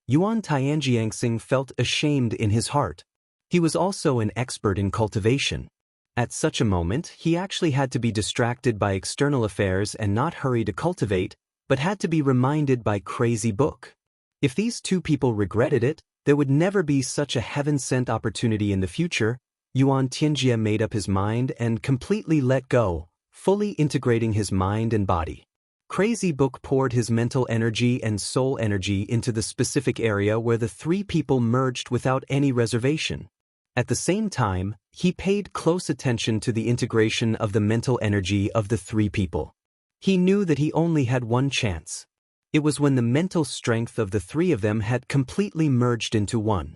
Yuan Tianjiangsing felt ashamed in his heart. He was also an expert in cultivation. At such a moment, he actually had to be distracted by external affairs and not hurry to cultivate, but had to be reminded by Crazy Book. If these two people regretted it, there would never be such a heaven-sent opportunity in the future. Yuan Tianjie made up his mind and completely let go, fully integrating his mind and body. Crazy Book poured his mental energy and soul energy into the specific area where the three people merged without any reservation. At the same time, he paid close attention to the integration of the mental energy of the three people. He knew that he only had one chance. It was when the mental strength of the three of them had completely merged into one.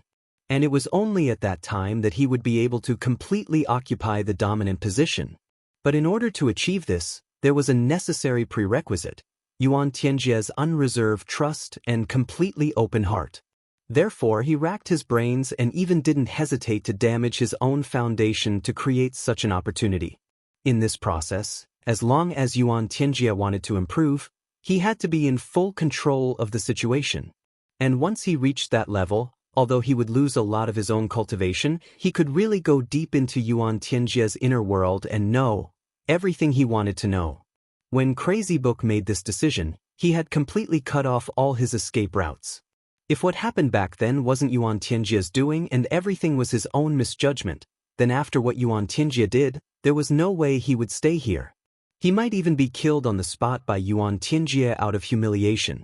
And it was only at that time that he would be able to completely occupy the dominant position. But in order to achieve this, there was a necessary prerequisite: Yuan Tianjie's unreserved trust and completely open heart. Therefore, he racked his brains and even didn't hesitate to damage his own foundation to create such an opportunity. In this process, as long as Yuan Tianjie wanted to improve, he had to be in full control of the situation. And once he reached that level, although he would lose a lot of his own cultivation, he could really go deep into Yuan Tianjie's inner world and know everything he wanted to know. When Crazy Book made this decision, he had completely cut off all his escape routes. If what happened back then wasn't Yuan Tianjie's doing and everything was his own misjudgment, then after what Yuan Tianjie did, there was no way he would stay here. He might even be killed on the spot by Yuan Tianjie out of humiliation.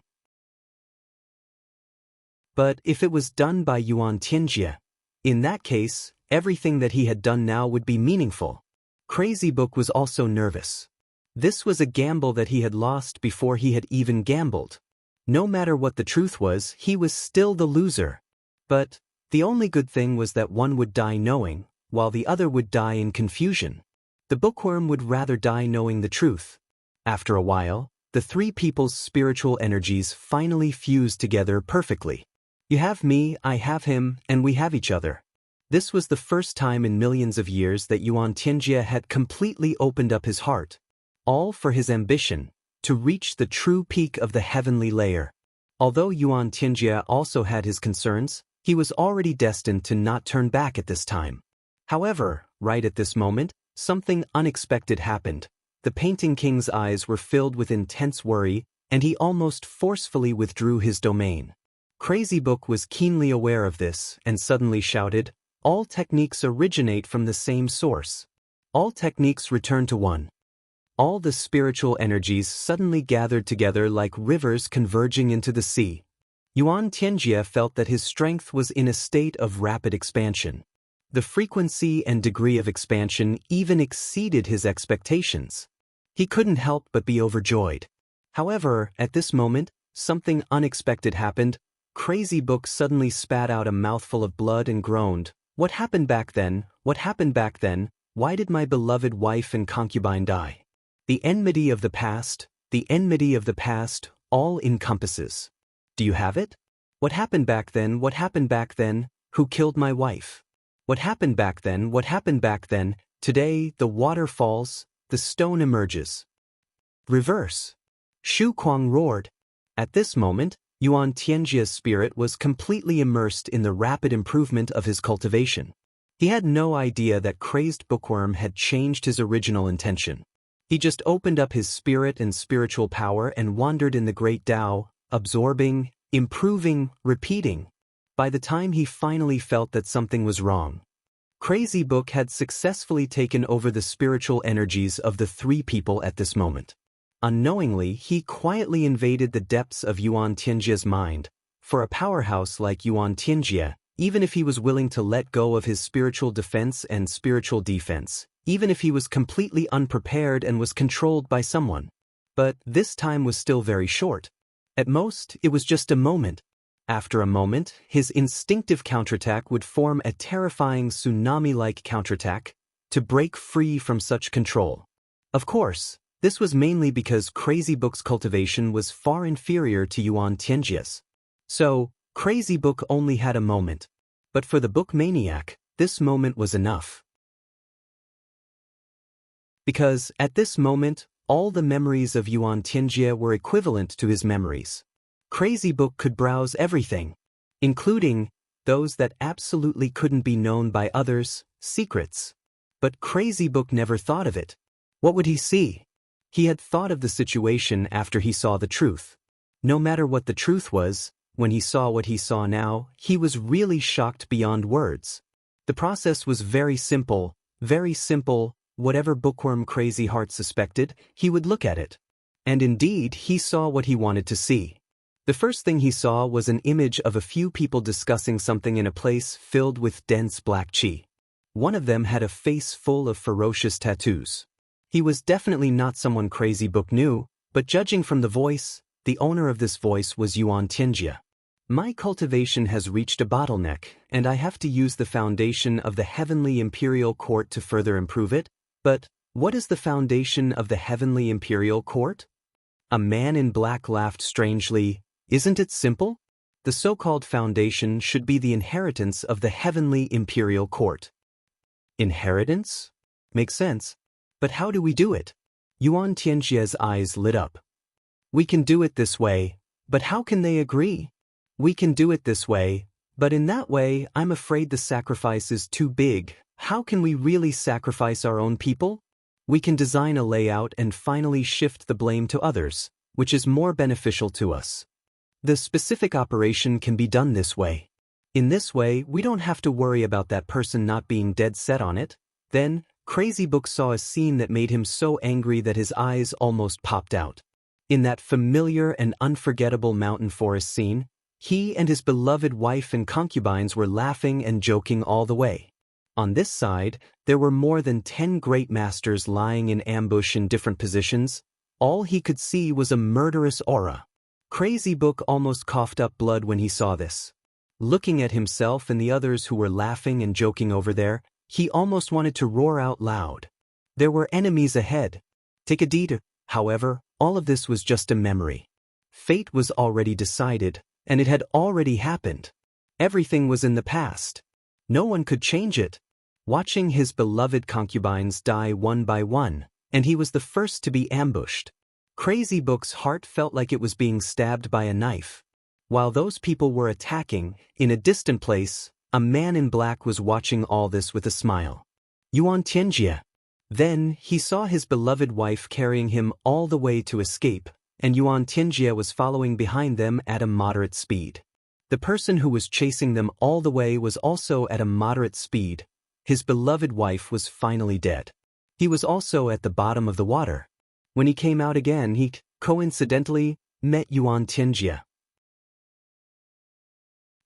But if it was done by Yuan Tianjie, in that case, everything that he had done now would be meaningful. Crazy Book was also nervous. This was a gamble that he had lost before he had even gambled. No matter what the truth was, he was still the loser. But the only good thing was that one would die knowing, while the other would die in confusion. The bookworm would rather die knowing the truth. After a while, the three people's spiritual energies finally fused together perfectly. You have me, I have him, and we have each other. This was the first time in millions of years that Yuan Tianjie had completely opened up his heart. All for his ambition, to reach the true peak of the heavenly layer. Although Yuan Tianjie also had his concerns, he was already destined to not turn back at this time. However, right at this moment, something unexpected happened. The Painting King's eyes were filled with intense worry, and he almost forcefully withdrew his domain. Crazy Book was keenly aware of this and suddenly shouted, "All techniques originate from the same source. All techniques return to one." All the spiritual energies suddenly gathered together like rivers converging into the sea. Yuan Tianjie felt that his strength was in a state of rapid expansion. The frequency and degree of expansion even exceeded his expectations. He couldn't help but be overjoyed. However, at this moment, something unexpected happened. Crazy Book suddenly spat out a mouthful of blood and groaned, "What happened back then? What happened back then? Why did my beloved wife and concubine die?" The enmity of the past, all encompasses. Do you have it? What happened back then? What happened back then? Who killed my wife? What happened back then? What happened back then? Today, the water falls, the stone emerges. Reverse. Shu Kuang roared. At this moment, Yuan Tianjia's spirit was completely immersed in the rapid improvement of his cultivation. He had no idea that crazed bookworm had changed his original intention. He just opened up his spirit and spiritual power and wandered in the great Tao, absorbing, improving, repeating. By the time he finally felt that something was wrong, Crazy Book had successfully taken over the spiritual energies of the three people at this moment. Unknowingly, he quietly invaded the depths of Yuan Tianjia's mind. For a powerhouse like Yuan Tianjia, even if he was willing to let go of his spiritual defense and spiritual defense, even if he was completely unprepared and was controlled by someone. But this time was still very short. At most, it was just a moment. After a moment, his instinctive counterattack would form a terrifying tsunami-like counterattack to break free from such control. Of course, this was mainly because Crazy Book's cultivation was far inferior to Yuan Tianjia's. So, Crazy Book only had a moment. But for the book maniac, this moment was enough. Because, at this moment, all the memories of Yuan Tianjia were equivalent to his memories. Crazy Book could browse everything, including those that absolutely couldn't be known by others, secrets. But Crazy Book never thought of it. What would he see? He had thought of the situation after he saw the truth. No matter what the truth was, when he saw what he saw now, he was really shocked beyond words. The process was very simple, whatever Bookworm Crazy Heart suspected, he would look at it. And indeed, he saw what he wanted to see. The first thing he saw was an image of a few people discussing something in a place filled with dense black qi. One of them had a face full of ferocious tattoos. He was definitely not someone Crazy Book knew, but judging from the voice, the owner of this voice was Yuan Tianjia. My cultivation has reached a bottleneck, and I have to use the foundation of the Heavenly Imperial Court to further improve it. But what is the foundation of the Heavenly Imperial Court? A man in black laughed strangely. Isn't it simple? The so-called foundation should be the inheritance of the Heavenly Imperial Court. Inheritance? Makes sense. But how do we do it? Yuan Tianjia's eyes lit up. We can do it this way, but how can they agree? We can do it this way, but in that way, I'm afraid the sacrifice is too big. How can we really sacrifice our own people? We can design a layout and finally shift the blame to others, which is more beneficial to us. The specific operation can be done this way. In this way, we don't have to worry about that person not being dead set on it. Then, Crazy Book saw a scene that made him so angry that his eyes almost popped out. In that familiar and unforgettable mountain forest scene, he and his beloved wife and concubines were laughing and joking all the way. On this side, there were more than 10 great masters lying in ambush in different positions. All he could see was a murderous aura. Crazy Book almost coughed up blood when he saw this. Looking at himself and the others who were laughing and joking over there, he almost wanted to roar out loud. There were enemies ahead. Take a deed. However, all of this was just a memory. Fate was already decided, and it had already happened. Everything was in the past. No one could change it. Watching his beloved concubines die one by one, and he was the first to be ambushed. Crazy Book's heart felt like it was being stabbed by a knife. While those people were attacking, in a distant place, a man in black was watching all this with a smile. Yuan Tianjia. Then, he saw his beloved wife carrying him all the way to escape, and Yuan Tianjia was following behind them at a moderate speed. The person who was chasing them all the way was also at a moderate speed. His beloved wife was finally dead. He was also at the bottom of the water. When he came out again, he, coincidentally, met Yuan Tianjia.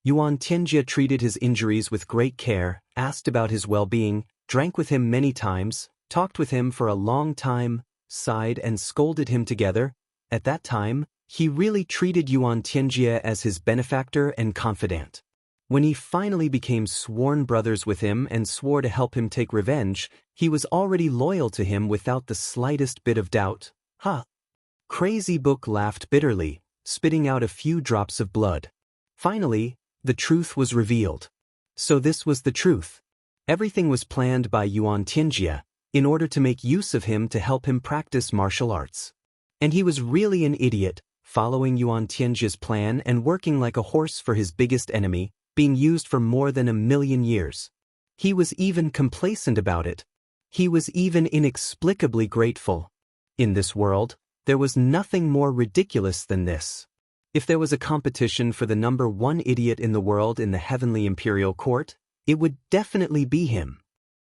Yuan Tianjia treated his injuries with great care, asked about his well-being, drank with him many times, talked with him for a long time, sighed and scolded him together. At that time, he really treated Yuan Tianjia as his benefactor and confidant. When he finally became sworn brothers with him and swore to help him take revenge, he was already loyal to him without the slightest bit of doubt. Crazy Book laughed bitterly, spitting out a few drops of blood. Finally, the truth was revealed. So this was the truth. Everything was planned by Yuan Tianjia, in order to make use of him to help him practice martial arts. And he was really an idiot, following Yuan Tianjia's plan and working like a horse for his biggest enemy, being used for more than 1,000,000 years. He was even complacent about it. He was even inexplicably grateful. In this world, there was nothing more ridiculous than this. If there was a competition for the number one idiot in the world in the heavenly imperial court, it would definitely be him.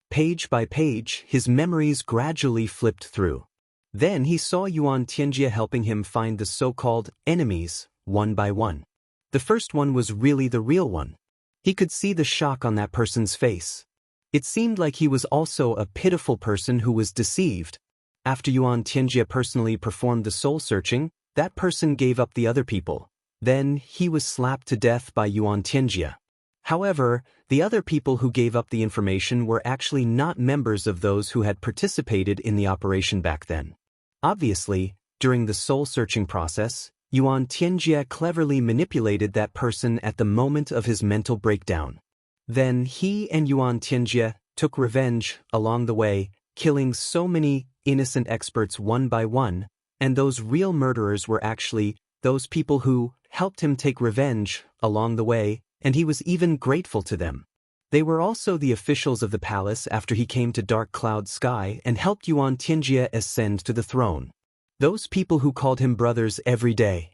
Page by page, his memories gradually flipped through. Then he saw Yuan Tianjia helping him find the so-called enemies, one by one. The first one was really the real one. He could see the shock on that person's face. It seemed like he was also a pitiful person who was deceived. After Yuan Tianjia personally performed the soul-searching, that person gave up the other people. Then he was slapped to death by Yuan Tianjia. However, the other people who gave up the information were actually not members of those who had participated in the operation back then. Obviously, during the soul-searching process, Yuan Tianjia cleverly manipulated that person at the moment of his mental breakdown. Then he and Yuan Tianjia took revenge along the way, killing so many innocent experts one by one, and those real murderers were actually those people who helped him take revenge along the way, and he was even grateful to them. They were also the officials of the palace after he came to Dark Cloud Sky and helped Yuan Tianjia ascend to the throne. Those people who called him brothers every day.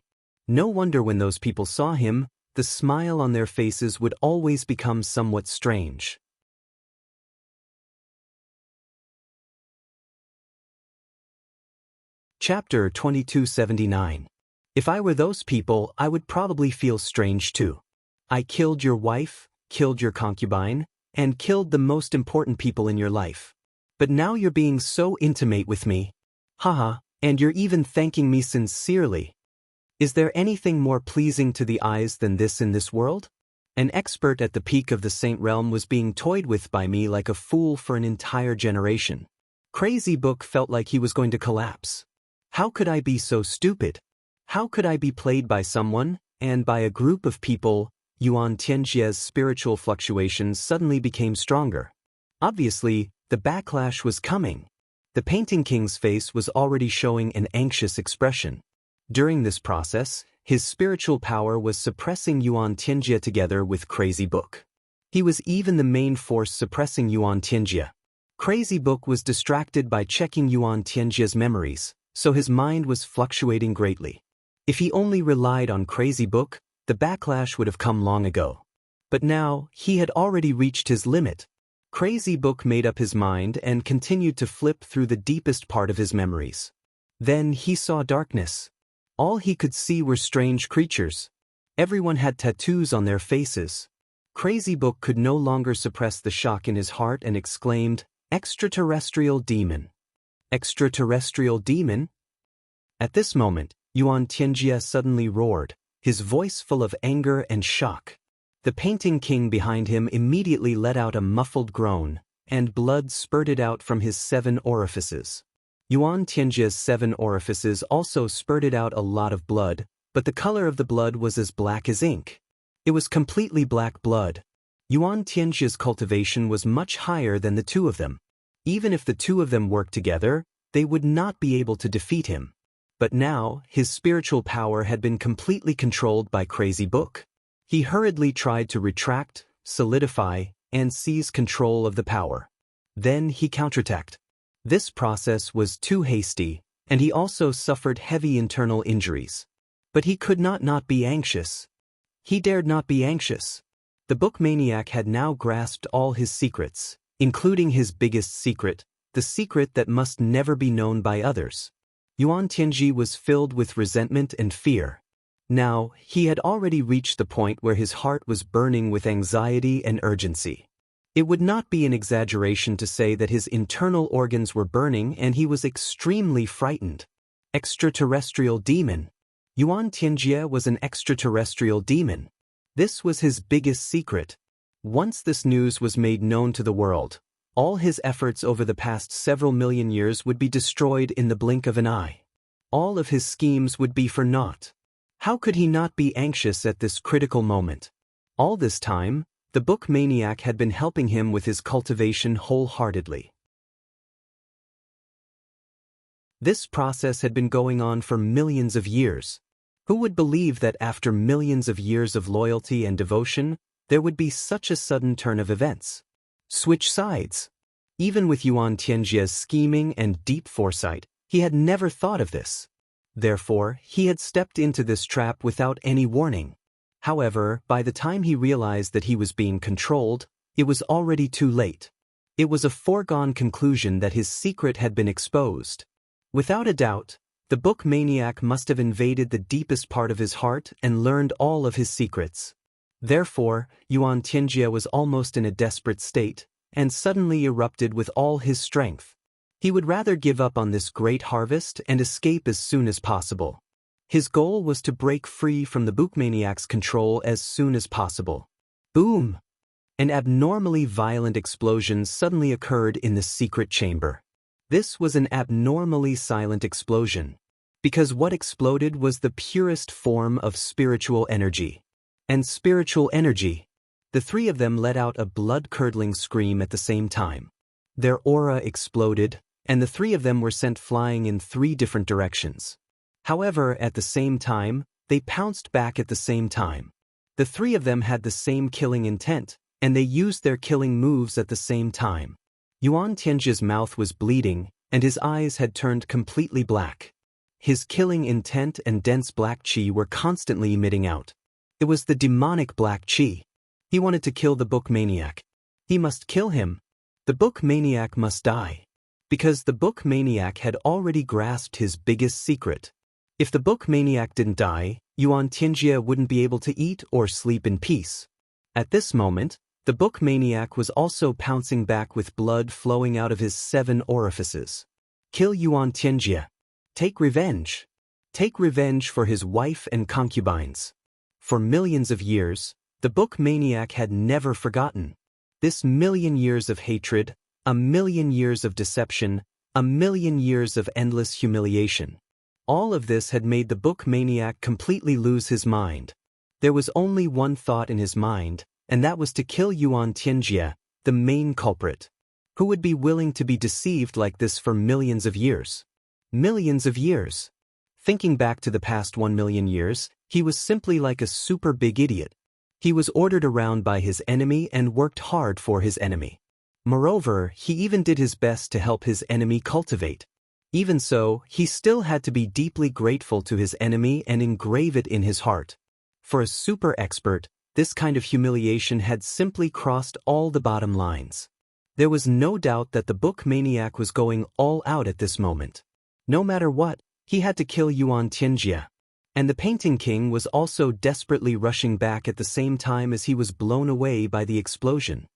No wonder when those people saw him, the smile on their faces would always become somewhat strange. Chapter 2279. If I were those people, I would probably feel strange too. I killed your wife, killed your concubine, and killed the most important people in your life. But now you're being so intimate with me. Haha, and you're even thanking me sincerely. Is there anything more pleasing to the eyes than this in this world? An expert at the peak of the Saint Realm was being toyed with by me like a fool for an entire generation. Crazy Book felt like he was going to collapse. How could I be so stupid? How could I be played by someone, and by a group of people? Yuan Tianjia's spiritual fluctuations suddenly became stronger. Obviously, the backlash was coming. The Painting King's face was already showing an anxious expression. During this process, his spiritual power was suppressing Yuan Tianjia together with Crazy Book. He was even the main force suppressing Yuan Tianjia. Crazy Book was distracted by checking Yuan Tianjia's memories, so his mind was fluctuating greatly. If he only relied on Crazy Book, the backlash would have come long ago. But now, he had already reached his limit. Crazy Book made up his mind and continued to flip through the deepest part of his memories. Then he saw darkness. All he could see were strange creatures. Everyone had tattoos on their faces. Crazy Book could no longer suppress the shock in his heart and exclaimed, "Extraterrestrial demon! Extraterrestrial demon?" At this moment, Yuan Tianjia suddenly roared, his voice full of anger and shock. The Painting King behind him immediately let out a muffled groan, and blood spurted out from his 7 orifices. Yuan Tianjia's 7 orifices also spurted out a lot of blood, but the color of the blood was as black as ink. It was completely black blood. Yuan Tianjia's cultivation was much higher than the two of them. Even if the two of them worked together, they would not be able to defeat him. But now, his spiritual power had been completely controlled by Crazy Book. He hurriedly tried to retract, solidify, and seize control of the power. Then he counterattacked. This process was too hasty, and he also suffered heavy internal injuries. But he could not be anxious. He dared not be anxious. The book maniac had now grasped all his secrets, including his biggest secret, the secret that must never be known by others. Yuan Tianji was filled with resentment and fear. Now, he had already reached the point where his heart was burning with anxiety and urgency. It would not be an exaggeration to say that his internal organs were burning and he was extremely frightened. Extraterrestrial demon. Yuan Tianjia was an extraterrestrial demon. This was his biggest secret. Once this news was made known to the world, all his efforts over the past several million years would be destroyed in the blink of an eye. All of his schemes would be for naught. How could he not be anxious at this critical moment? All this time, the book maniac had been helping him with his cultivation wholeheartedly. This process had been going on for millions of years. Who would believe that after millions of years of loyalty and devotion, there would be such a sudden turn of events? Switch sides. Even with Yuan Tianjie's scheming and deep foresight, he had never thought of this. Therefore, he had stepped into this trap without any warning. However, by the time he realized that he was being controlled, it was already too late. It was a foregone conclusion that his secret had been exposed. Without a doubt, the book maniac must have invaded the deepest part of his heart and learned all of his secrets. Therefore, Yuan Tianjie was almost in a desperate state, and suddenly erupted with all his strength. He would rather give up on this great harvest and escape as soon as possible. His goal was to break free from the book maniac's control as soon as possible. Boom! An abnormally violent explosion suddenly occurred in the secret chamber. This was an abnormally silent explosion, because what exploded was the purest form of spiritual energy. And spiritual energy. The three of them let out a blood-curdling scream at the same time. Their aura exploded, and the three of them were sent flying in 3 different directions. However, at the same time, they pounced back at the same time. The three of them had the same killing intent, and they used their killing moves at the same time. Yuan Tianjie's mouth was bleeding, and his eyes had turned completely black. His killing intent and dense black qi were constantly emitting out. It was the demonic black qi. He wanted to kill the book maniac. He must kill him. The book maniac must die. Because the book maniac had already grasped his biggest secret. If the book maniac didn't die, Yuan Tianjie wouldn't be able to eat or sleep in peace. At this moment, the book maniac was also pouncing back with blood flowing out of his 7 orifices. Kill Yuan Tianjie. Take revenge. Take revenge for his wife and concubines. For millions of years, the book maniac had never forgotten. This million years of hatred, a million years of deception, a million years of endless humiliation. All of this had made the book maniac completely lose his mind. There was only one thought in his mind, and that was to kill Yuan Tianjie, the main culprit. Who would be willing to be deceived like this for millions of years? Millions of years. Thinking back to the past 1 million years, he was simply like a super big idiot. He was ordered around by his enemy and worked hard for his enemy. Moreover, he even did his best to help his enemy cultivate. Even so, he still had to be deeply grateful to his enemy and engrave it in his heart. For a super expert, this kind of humiliation had simply crossed all the bottom lines. There was no doubt that the book maniac was going all out at this moment. No matter what, he had to kill Yuan Tianjie. And the painting king was also desperately rushing back at the same time as he was blown away by the explosion.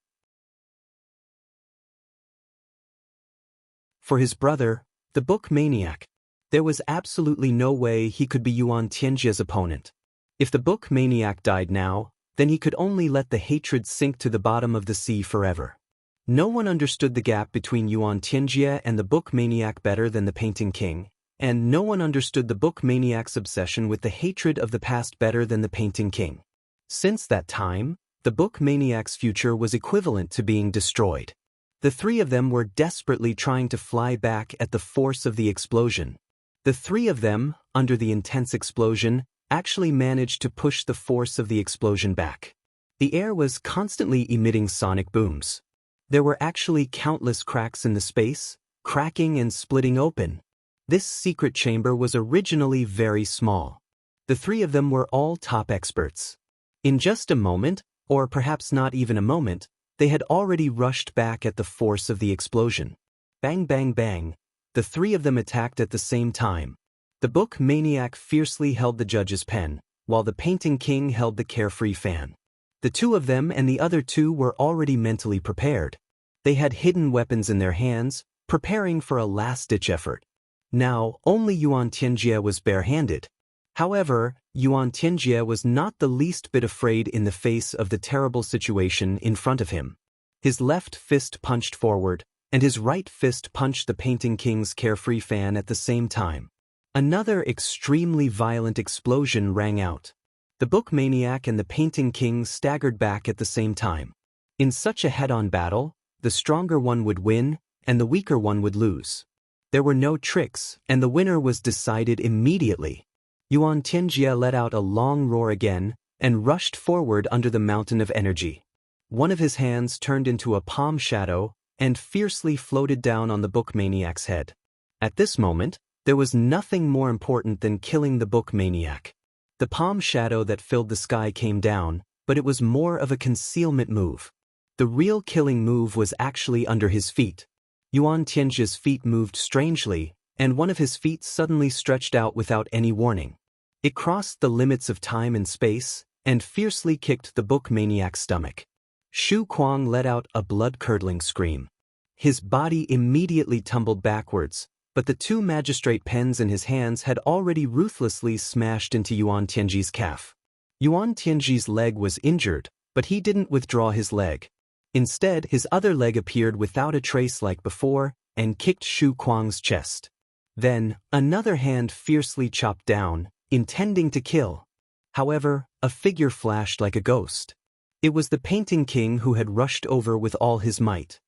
For his brother, the book maniac, there was absolutely no way he could be Yuan Tianjie's opponent. If the book maniac died now, then he could only let the hatred sink to the bottom of the sea forever. No one understood the gap between Yuan Tianjie and the book maniac better than the painting king, and no one understood the book maniac's obsession with the hatred of the past better than the painting king. Since that time, the book maniac's future was equivalent to being destroyed. The three of them were desperately trying to fly back at the force of the explosion. The three of them, under the intense explosion, actually managed to push the force of the explosion back. The air was constantly emitting sonic booms. There were actually countless cracks in the space, cracking and splitting open. This secret chamber was originally very small. The three of them were all top experts. In just a moment, or perhaps not even a moment, they had already rushed back at the force of the explosion. Bang bang bang, the three of them attacked at the same time. The book maniac fiercely held the judge's pen, while the painting king held the carefree fan. The two of them and the other two were already mentally prepared. They had hidden weapons in their hands, preparing for a last-ditch effort. Now, only Yuan Tianjie was barehanded. However, Yuan Tianjie was not the least bit afraid in the face of the terrible situation in front of him. His left fist punched forward, and his right fist punched the painting king's carefree fan at the same time. Another extremely violent explosion rang out. The book maniac and the painting king staggered back at the same time. In such a head-on battle, the stronger one would win, and the weaker one would lose. There were no tricks, and the winner was decided immediately. Yuan Tianjie let out a long roar again and rushed forward under the mountain of energy. One of his hands turned into a palm shadow and fiercely floated down on the book maniac's head. At this moment, there was nothing more important than killing the book maniac. The palm shadow that filled the sky came down, but it was more of a concealment move. The real killing move was actually under his feet. Yuan Tianjie's feet moved strangely, and one of his feet suddenly stretched out without any warning. It crossed the limits of time and space, and fiercely kicked the book maniac's stomach. Shu Kuang let out a blood-curdling scream. His body immediately tumbled backwards, but the two magistrate pens in his hands had already ruthlessly smashed into Yuan Tianjie's calf. Yuan Tianjie's leg was injured, but he didn't withdraw his leg. Instead, his other leg appeared without a trace like before and kicked Shu Kuang's chest. Then, another hand fiercely chopped down, intending to kill. However, a figure flashed like a ghost. It was the Painting King who had rushed over with all his might.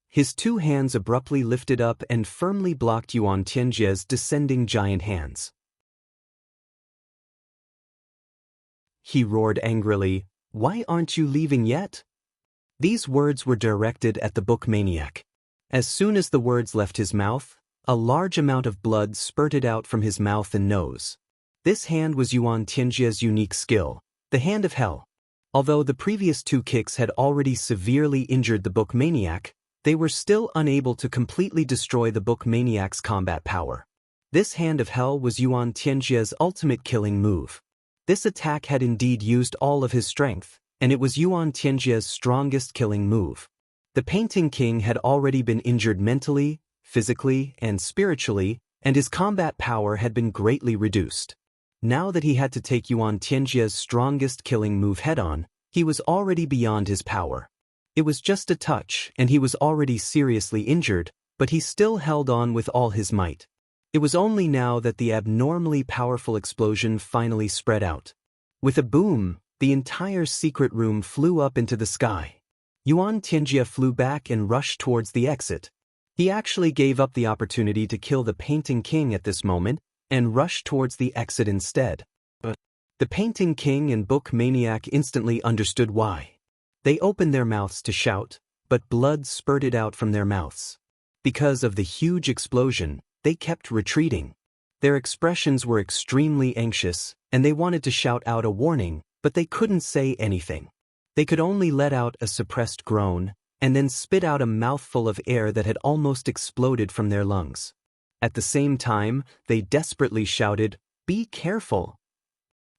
His two hands abruptly lifted up and firmly blocked Yuan Tianjie's descending giant hands. He roared angrily, "Why aren't you leaving yet?" These words were directed at the book maniac. As soon as the words left his mouth, a large amount of blood spurted out from his mouth and nose. This hand was Yuan Tianjie's unique skill, the Hand of Hell. Although the previous two kicks had already severely injured the book maniac, they were still unable to completely destroy the book maniac's combat power. This Hand of Hell was Yuan Tianjie's ultimate killing move. This attack had indeed used all of his strength, and it was Yuan Tianjie's strongest killing move. The Painting King had already been injured mentally, physically, and spiritually, and his combat power had been greatly reduced. Now that he had to take Yuan Tianjie's strongest killing move head-on, he was already beyond his power. It was just a touch, and he was already seriously injured, but he still held on with all his might. It was only now that the abnormally powerful explosion finally spread out. With a boom, the entire secret room flew up into the sky. Yuan Tianjie flew back and rushed towards the exit. He actually gave up the opportunity to kill the Painting King at this moment and rushed towards the exit instead. But the Painting King and book maniac instantly understood why. They opened their mouths to shout, but blood spurted out from their mouths. Because of the huge explosion, they kept retreating. Their expressions were extremely anxious, and they wanted to shout out a warning, but they couldn't say anything. They could only let out a suppressed groan, and then spit out a mouthful of air that had almost exploded from their lungs. At the same time, they desperately shouted, "Be careful!"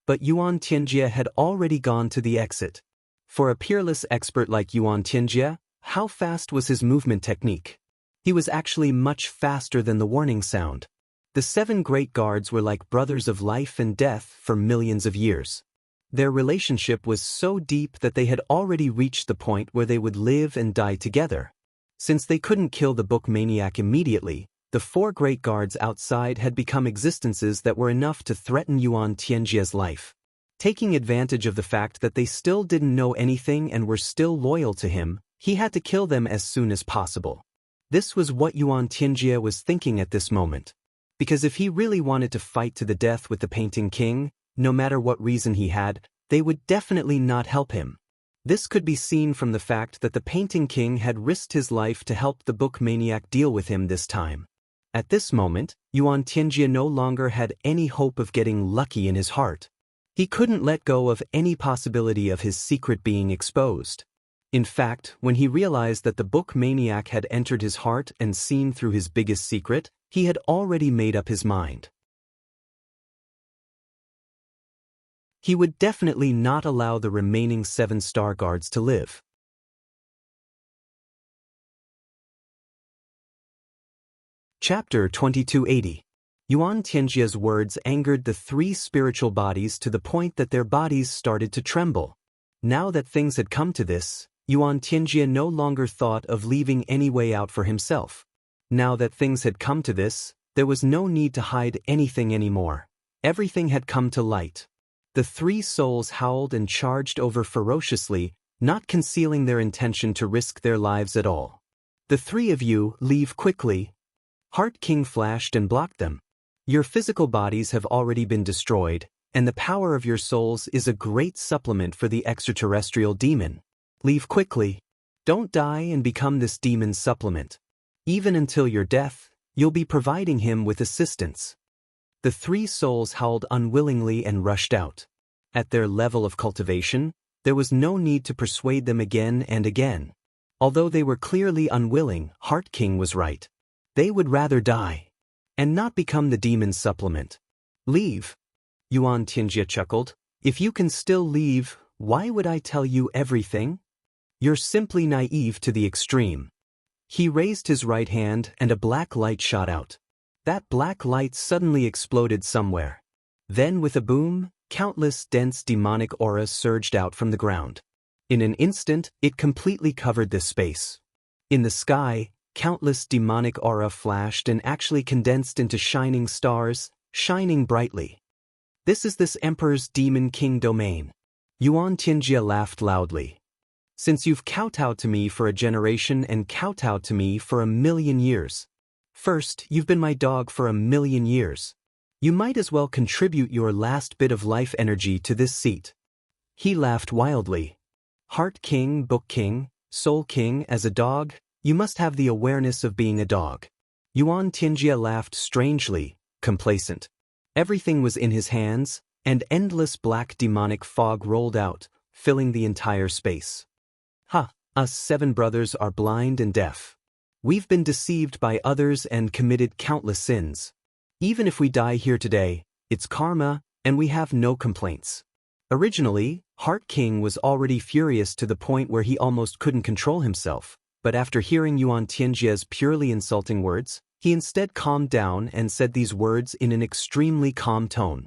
But Yuan Tianjie had already gone to the exit. For a peerless expert like Yuan Tianjie, how fast was his movement technique? He was actually much faster than the warning sound. The 7 great guards were like brothers of life and death for millions of years. Their relationship was so deep that they had already reached the point where they would live and die together. Since they couldn't kill the book maniac immediately, the 4 great guards outside had become existences that were enough to threaten Yuan Tianjie's life. Taking advantage of the fact that they still didn't know anything and were still loyal to him, he had to kill them as soon as possible. This was what Yuan Tianjie was thinking at this moment. Because if he really wanted to fight to the death with the Painting King, no matter what reason he had, they would definitely not help him. This could be seen from the fact that the Painting King had risked his life to help the book maniac deal with him this time. At this moment, Yuan Tianjie no longer had any hope of getting lucky in his heart. He couldn't let go of any possibility of his secret being exposed. In fact, when he realized that the book maniac had entered his heart and seen through his biggest secret, he had already made up his mind. He would definitely not allow the remaining 7 star guards to live. Chapter 2280. Yuan Tianjie's words angered the 3 spiritual bodies to the point that their bodies started to tremble. Now that things had come to this, Yuan Tianjie no longer thought of leaving any way out for himself. Now that things had come to this, there was no need to hide anything anymore. Everything had come to light. The 3 souls howled and charged over ferociously, not concealing their intention to risk their lives at all. "The 3 of you, leave quickly." Heart King flashed and blocked them. Your physical bodies have already been destroyed, and the power of your souls is a great supplement for the extraterrestrial demon. Leave quickly. Don't die and become this demon's supplement. Even until your death, you'll be providing him with assistance. The three souls howled unwillingly and rushed out. At their level of cultivation, there was no need to persuade them again and again. Although they were clearly unwilling, Heart King was right. They would rather die and not become the demon's supplement. Leave. Yuan Tianjie chuckled. If you can still leave, why would I tell you everything? You're simply naive to the extreme. He raised his right hand and a black light shot out. That black light suddenly exploded somewhere. Then with a boom, countless dense demonic auras surged out from the ground. In an instant, it completely covered this space. In the sky, countless demonic aura flashed and actually condensed into shining stars, shining brightly. This is this Emperor's Demon King domain. Yuan Tianjie laughed loudly. Since you've kowtowed to me for a generation and kowtowed to me for 1,000,000 years. First, you've been my dog for 1,000,000 years. You might as well contribute your last bit of life energy to this seat. He laughed wildly. Heart King, Book King, Soul King, as a dog, you must have the awareness of being a dog. Yuan Tianjie laughed strangely, complacent. Everything was in his hands, and endless black demonic fog rolled out, filling the entire space. Us 7 brothers are blind and deaf. We've been deceived by others and committed countless sins. Even if we die here today, it's karma, and we have no complaints. Originally, Heart King was already furious to the point where he almost couldn't control himself, but after hearing Yuan Tianjie's purely insulting words, he instead calmed down and said these words in an extremely calm tone.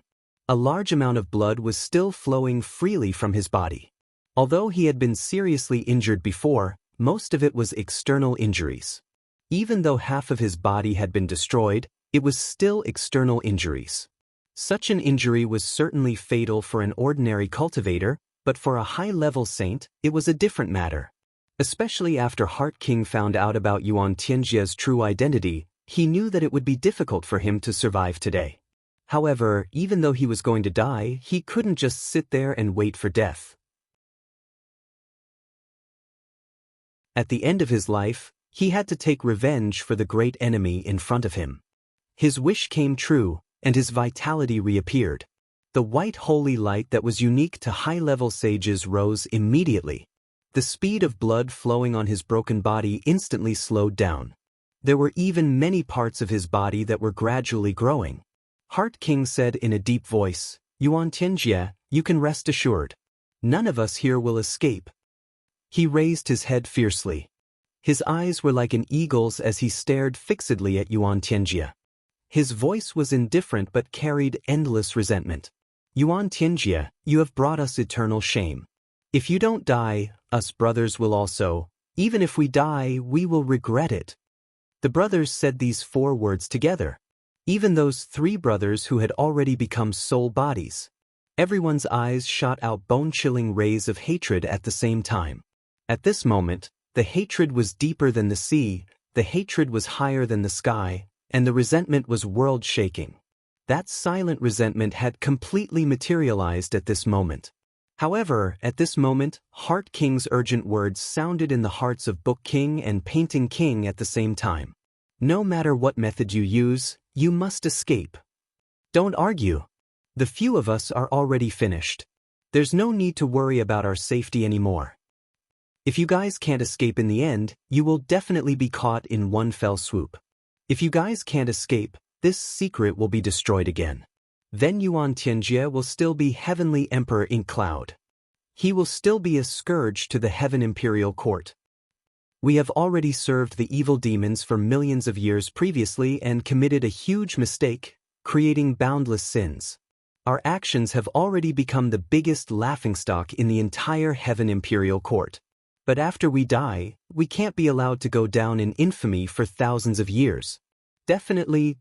A large amount of blood was still flowing freely from his body. Although he had been seriously injured before, most of it was external injuries. Even though half of his body had been destroyed, it was still external injuries. Such an injury was certainly fatal for an ordinary cultivator, but for a high-level saint, it was a different matter. Especially after Heart King found out about Yuan Tianjie's true identity, he knew that it would be difficult for him to survive today. However, even though he was going to die, he couldn't just sit there and wait for death. At the end of his life, he had to take revenge for the great enemy in front of him. His wish came true, and his vitality reappeared. The white holy light that was unique to high-level sages rose immediately. The speed of blood flowing on his broken body instantly slowed down. There were even many parts of his body that were gradually growing. Heart King said in a deep voice, "Yuan Tianjie, you can rest assured. None of us here will escape." He raised his head fiercely. His eyes were like an eagle's as he stared fixedly at Yuan Tianjie. His voice was indifferent but carried endless resentment. "Yuan Tianjie, you have brought us eternal shame. If you don't die, us brothers will also. Even if we die, we will regret it." The brothers said these 4 words together. Even those 3 brothers who had already become soul bodies. Everyone's eyes shot out bone-chilling rays of hatred at the same time. At this moment, the hatred was deeper than the sea, the hatred was higher than the sky, and the resentment was world-shaking. That silent resentment had completely materialized at this moment. However, at this moment, Heart King's urgent words sounded in the hearts of Book King and Painting King at the same time. No matter what method you use, you must escape. Don't argue. The few of us are already finished. There's no need to worry about our safety anymore. If you guys can't escape in the end, you will definitely be caught in one fell swoop. If you guys can't escape, this secret will be destroyed again. Then Yuan Tianjie will still be Heavenly Emperor in Cloud. He will still be a scourge to the Heaven Imperial Court. We have already served the evil demons for millions of years previously and committed a huge mistake, creating boundless sins. Our actions have already become the biggest laughingstock in the entire Heaven Imperial Court. But after we die, we can't be allowed to go down in infamy for thousands of years. Definitely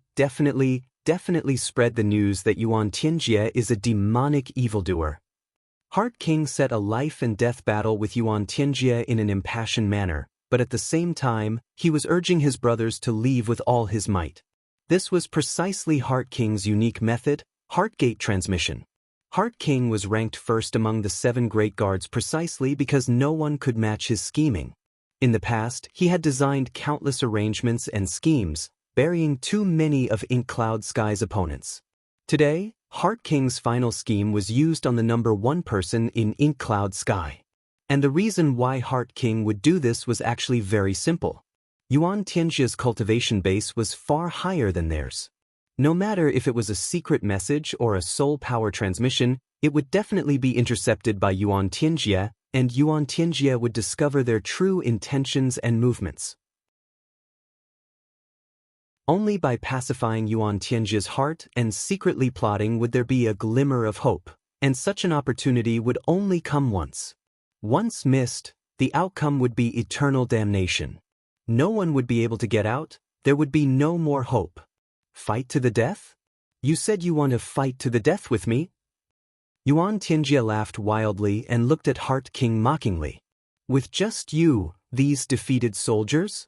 spread the news that Yuan Tianjie is a demonic evildoer. Heart King set a life and death battle with Yuan Tianjie in an impassioned manner, but at the same time, he was urging his brothers to leave with all his might. This was precisely Heart King's unique method, Heartgate transmission. Heart King was ranked first among the 7 great guards precisely because no one could match his scheming. In the past, he had designed countless arrangements and schemes, burying too many of Ink Cloud Sky's opponents. Today, Heart King's final scheme was used on the number 1 person in Ink Cloud Sky. And the reason why Heart King would do this was actually very simple. Yuan Tianjia's cultivation base was far higher than theirs. No matter if it was a secret message or a soul power transmission, it would definitely be intercepted by Yuan Tianjia, and Yuan Tianjia would discover their true intentions and movements. Only by pacifying Yuan Tianjia's heart and secretly plotting would there be a glimmer of hope, and such an opportunity would only come once. Once missed, the outcome would be eternal damnation. No one would be able to get out, there would be no more hope. Fight to the death? You said you want to fight to the death with me? Yuan Tianjia laughed wildly and looked at Heart King mockingly. With just you, these defeated soldiers?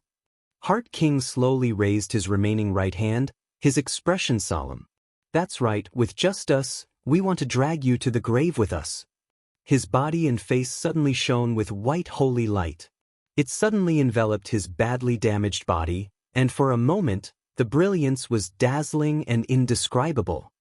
Heart King slowly raised his remaining right hand, his expression solemn. That's right, with just us, we want to drag you to the grave with us. His body and face suddenly shone with white holy light. It suddenly enveloped his badly damaged body, and for a moment, the brilliance was dazzling and indescribable.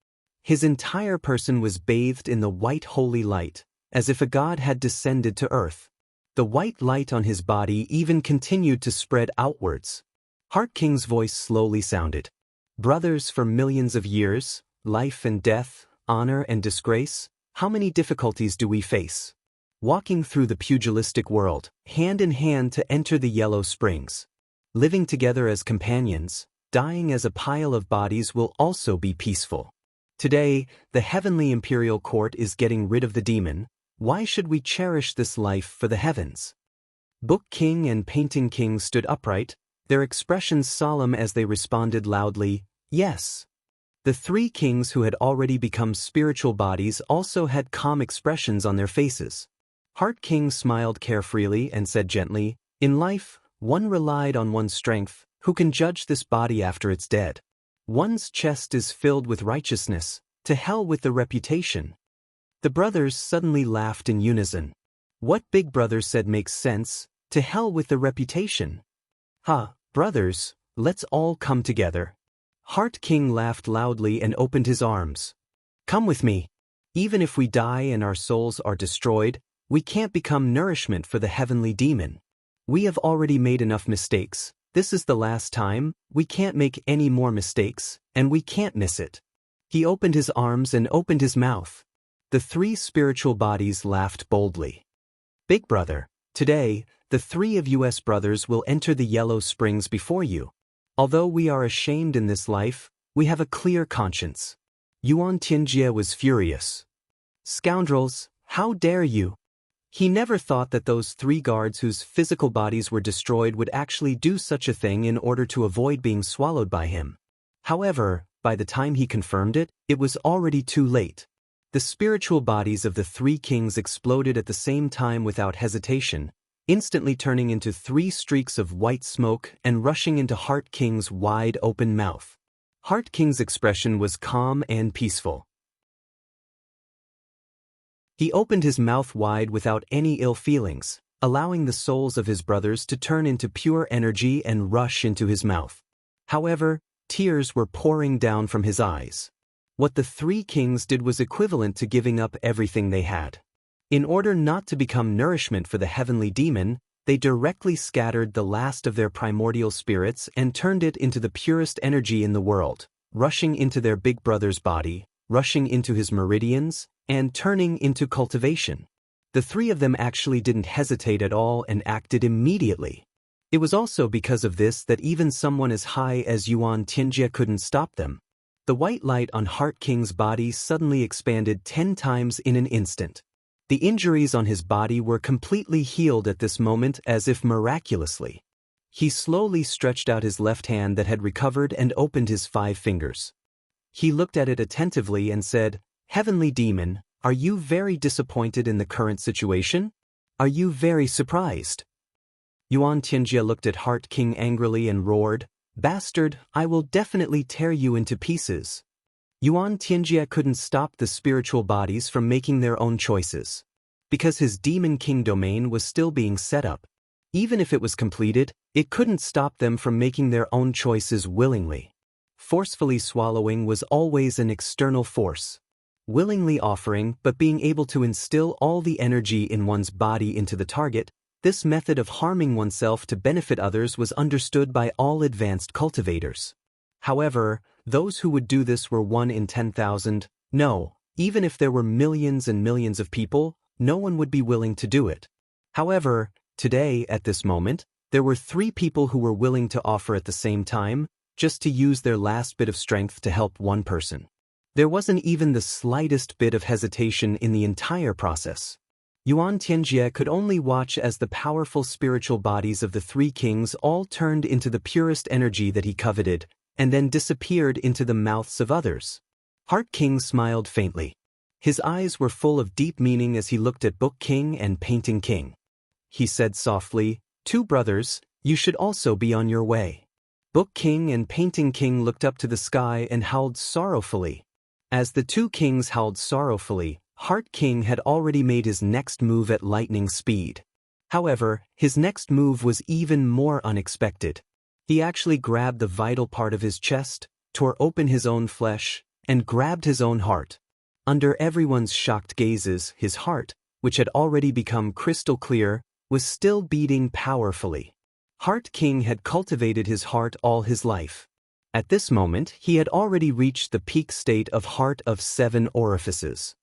His entire person was bathed in the white holy light, as if a god had descended to earth. The white light on his body even continued to spread outwards. Heart King's voice slowly sounded. Brothers for millions of years, life and death, honor and disgrace, how many difficulties do we face? Walking through the pugilistic world, hand in hand to enter the Yellow Springs. Living together as companions, dying as a pile of bodies will also be peaceful. Today, the heavenly imperial court is getting rid of the demon. Why should we cherish this life for the heavens? Book King and Painting King stood upright, their expressions solemn as they responded loudly, yes. The 3 kings who had already become spiritual bodies also had calm expressions on their faces. Heart King smiled carefreely and said gently, in life, one relied on one's strength. Who can judge this body after it's dead? One's chest is filled with righteousness, to hell with the reputation. The brothers suddenly laughed in unison. What Big Brother said makes sense, to hell with the reputation. Brothers, let's all come together. Heart King laughed loudly and opened his arms. Come with me. Even if we die and our souls are destroyed, we can't become nourishment for the heavenly demon. We have already made enough mistakes. This is the last time, we can't make any more mistakes, and we can't miss it. He opened his arms and opened his mouth. The 3 spiritual bodies laughed boldly. Big Brother, today, the 3 of us brothers will enter the Yellow Springs before you. Although we are ashamed in this life, we have a clear conscience. Yuan Tianjia was furious. Scoundrels, how dare you? He never thought that those 3 guards whose physical bodies were destroyed would actually do such a thing in order to avoid being swallowed by him. However, by the time he confirmed it, it was already too late. The spiritual bodies of the 3 kings exploded at the same time without hesitation, instantly turning into 3 streaks of white smoke and rushing into Heart King's wide-open mouth. Heart King's expression was calm and peaceful. He opened his mouth wide without any ill feelings, allowing the souls of his brothers to turn into pure energy and rush into his mouth. However, tears were pouring down from his eyes. What the 3 kings did was equivalent to giving up everything they had. In order not to become nourishment for the heavenly demon, they directly scattered the last of their primordial spirits and turned it into the purest energy in the world, rushing into their big brother's body, rushing into his meridians, and turning into cultivation. The 3 of them actually didn't hesitate at all and acted immediately. It was also because of this that even someone as high as Yuan Tianjia couldn't stop them. The white light on Heart King's body suddenly expanded 10 times in an instant. The injuries on his body were completely healed at this moment as if miraculously. He slowly stretched out his left hand that had recovered and opened his 5 fingers. He looked at it attentively and said, Heavenly Demon, are you very disappointed in the current situation? Are you very surprised? Yuan Tianjia looked at Heart King angrily and roared, "Bastard, I will definitely tear you into pieces." Yuan Tianjie couldn't stop the spiritual bodies from making their own choices. Because his Demon King domain was still being set up. Even if it was completed, it couldn't stop them from making their own choices willingly. Forcefully swallowing was always an external force. Willingly offering but being able to instill all the energy in one's body into the target, this method of harming oneself to benefit others was understood by all advanced cultivators. However, those who would do this were 1 in 10,000. No, even if there were millions and millions of people, no one would be willing to do it. However, today, at this moment, there were 3 people who were willing to offer at the same time, just to use their last bit of strength to help one person. There wasn't even the slightest bit of hesitation in the entire process. Yuan Tianjie could only watch as the powerful spiritual bodies of the 3 kings all turned into the purest energy that he coveted, and then disappeared into the mouths of others. Heart King smiled faintly. His eyes were full of deep meaning as he looked at Book King and Painting King. He said softly, "2 brothers, you should also be on your way." Book King and Painting King looked up to the sky and howled sorrowfully. As the 2 kings howled sorrowfully, Heart King had already made his next move at lightning speed. However, his next move was even more unexpected. He actually grabbed the vital part of his chest, tore open his own flesh, and grabbed his own heart. Under everyone's shocked gazes, his heart, which had already become crystal clear, was still beating powerfully. Heart King had cultivated his heart all his life. At this moment, he had already reached the peak state of heart of 7 orifices.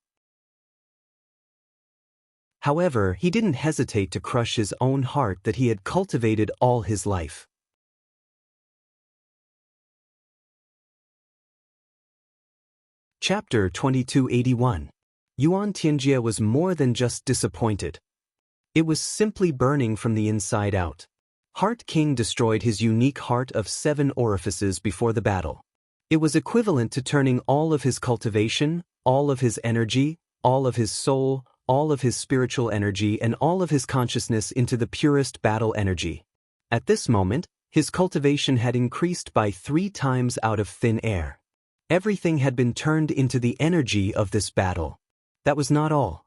However, he didn't hesitate to crush his own heart that he had cultivated all his life. Chapter 2281. Yuan Tianjie was more than just disappointed. It was simply burning from the inside out. Heart King destroyed his unique heart of 7 orifices before the battle. It was equivalent to turning all of his cultivation, all of his energy, all of his soul, all of his spiritual energy and all of his consciousness into the purest battle energy. At this moment, his cultivation had increased by 3 times out of thin air. Everything had been turned into the energy of this battle. That was not all.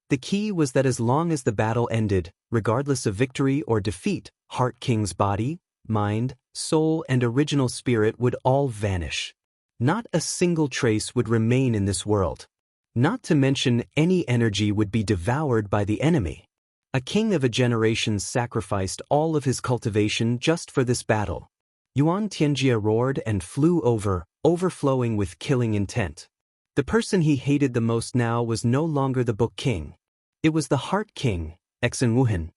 The key was that as long as the battle ended, regardless of victory or defeat, Heart King's body, mind, soul, and original spirit would all vanish. Not a single trace would remain in this world. Not to mention any energy would be devoured by the enemy. A king of a generation sacrificed all of his cultivation just for this battle. Yuan Tianjie roared and flew over, overflowing with killing intent. The person he hated the most now was no longer the Book King. It was the Heart King, Wuhan.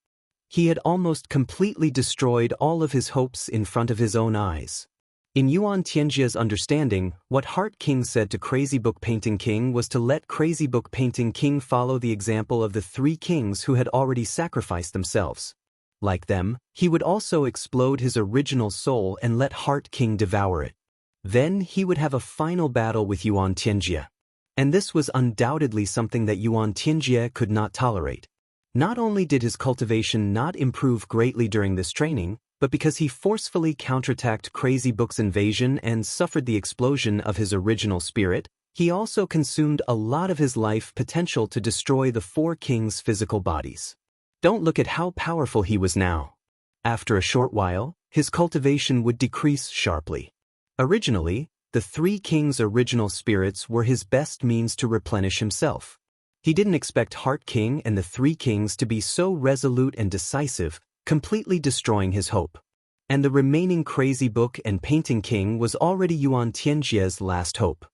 He had almost completely destroyed all of his hopes in front of his own eyes. In Yuan Tianjie's understanding, what Heart King said to Crazy Book Painting King was to let Crazy Book Painting King follow the example of the 3 kings who had already sacrificed themselves. Like them, he would also explode his original soul and let Heart King devour it. Then he would have a final battle with Yuan Tianjie. And this was undoubtedly something that Yuan Tianjie could not tolerate. Not only did his cultivation not improve greatly during this training, but because he forcefully counterattacked Crazy Book's invasion and suffered the explosion of his original spirit, he also consumed a lot of his life potential to destroy the 4 kings' physical bodies. Don't look at how powerful he was now. After a short while, his cultivation would decrease sharply. Originally, the 3 kings' original spirits were his best means to replenish himself. He didn't expect Heart King and the 3 kings to be so resolute and decisive, completely destroying his hope. And the remaining Crazy Book and Painting King was already Yuan Tianjie's last hope.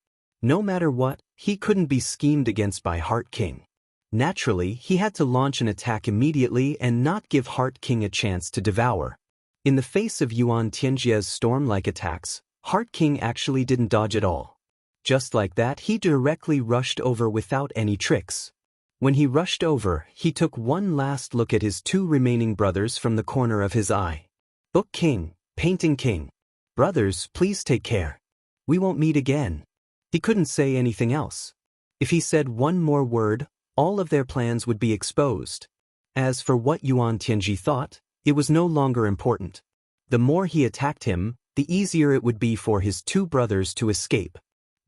No matter what, he couldn't be schemed against by Heart King. Naturally, he had to launch an attack immediately and not give Heart King a chance to devour. In the face of Yuan Tianjie's storm-like attacks, Heart King actually didn't dodge at all. Just like that, he directly rushed over without any tricks. When he rushed over, he took one last look at his 2 remaining brothers from the corner of his eye. Book King, Painting King. Brothers, please take care. We won't meet again. He couldn't say anything else. If he said one more word, all of their plans would be exposed. As for what Yuan Tianjie thought, it was no longer important. The more he attacked him, the easier it would be for his two brothers to escape.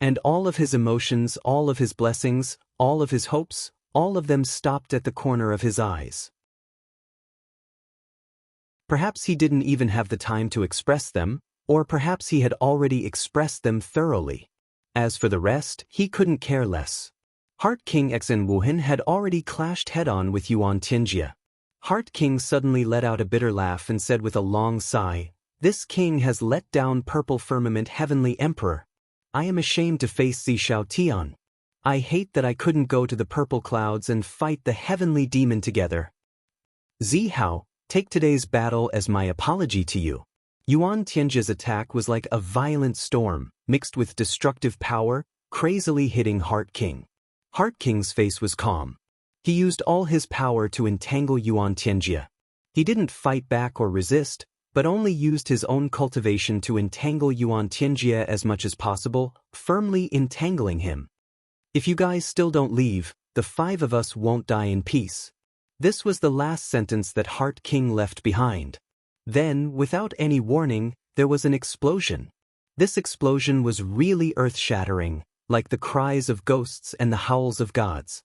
And all of his emotions, all of his blessings, all of his hopes, all of them stopped at the corner of his eyes. Perhaps he didn't even have the time to express them, or perhaps he had already expressed them thoroughly. As for the rest, he couldn't care less. Heart King Xen Wuhan had already clashed head-on with Yuan Tianjie. Heart King suddenly let out a bitter laugh and said with a long sigh, "This king has let down purple firmament heavenly emperor. I am ashamed to face Zi Tian. I hate that I couldn't go to the purple clouds and fight the heavenly demon together. Zi Hao, take today's battle as my apology to you." Yuan Tianjie's attack was like a violent storm, mixed with destructive power, crazily hitting Heart King. Heart King's face was calm. He used all his power to entangle Yuan Tianjie. He didn't fight back or resist, but only used his own cultivation to entangle Yuan Tianjie as much as possible, firmly entangling him. "If you guys still don't leave, the 5 of us won't die in peace." This was the last sentence that Heart King left behind. Then, without any warning, there was an explosion. This explosion was really earth-shattering, like the cries of ghosts and the howls of gods.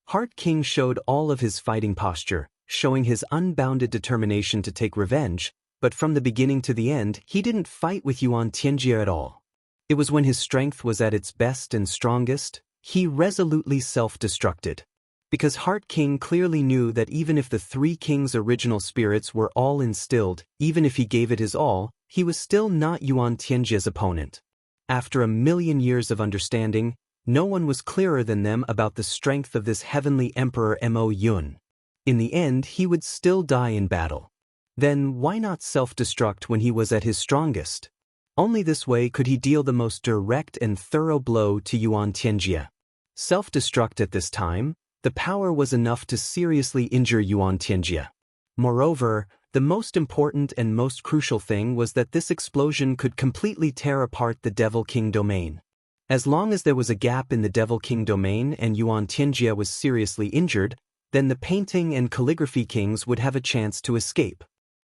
Heart King showed all of his fighting posture, showing his unbounded determination to take revenge, but from the beginning to the end, he didn't fight with Yuan Tianjie at all. It was when his strength was at its best and strongest, he resolutely self-destructed. Because Heart King clearly knew that even if the 3 kings' original spirits were all instilled, even if he gave it his all, he was still not Yuan Tianjie's opponent. After a million years of understanding, no one was clearer than them about the strength of this heavenly emperor Mo Yun. In the end, he would still die in battle. Then why not self-destruct when he was at his strongest? Only this way could he deal the most direct and thorough blow to Yuan Tianjie. Self-destruct at this time, the power was enough to seriously injure Yuan Tianjie. Moreover, the most important and most crucial thing was that this explosion could completely tear apart the Devil King domain. As long as there was a gap in the Devil King domain and Yuan Tianjie was seriously injured, then the Painting and Calligraphy Kings would have a chance to escape.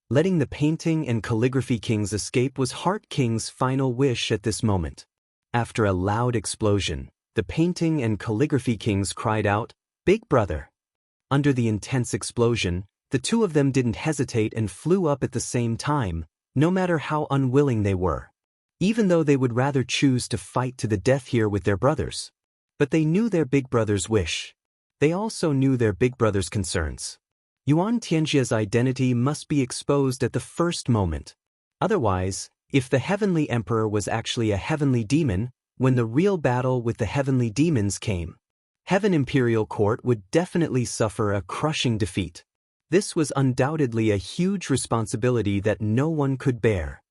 Letting the Painting and Calligraphy Kings escape was Heart King's final wish at this moment. After a loud explosion, the Painting and Calligraphy Kings cried out, "Big brother!" Under the intense explosion, the 2 of them didn't hesitate and flew up at the same time, no matter how unwilling they were. Even though they would rather choose to fight to the death here with their brothers. But they knew their big brother's wish. They also knew their big brother's concerns. Yuan Tianjie's identity must be exposed at the first moment. Otherwise, if the heavenly emperor was actually a heavenly demon, when the real battle with the heavenly demons came, Heaven Imperial Court would definitely suffer a crushing defeat. This was undoubtedly a huge responsibility that no one could bear.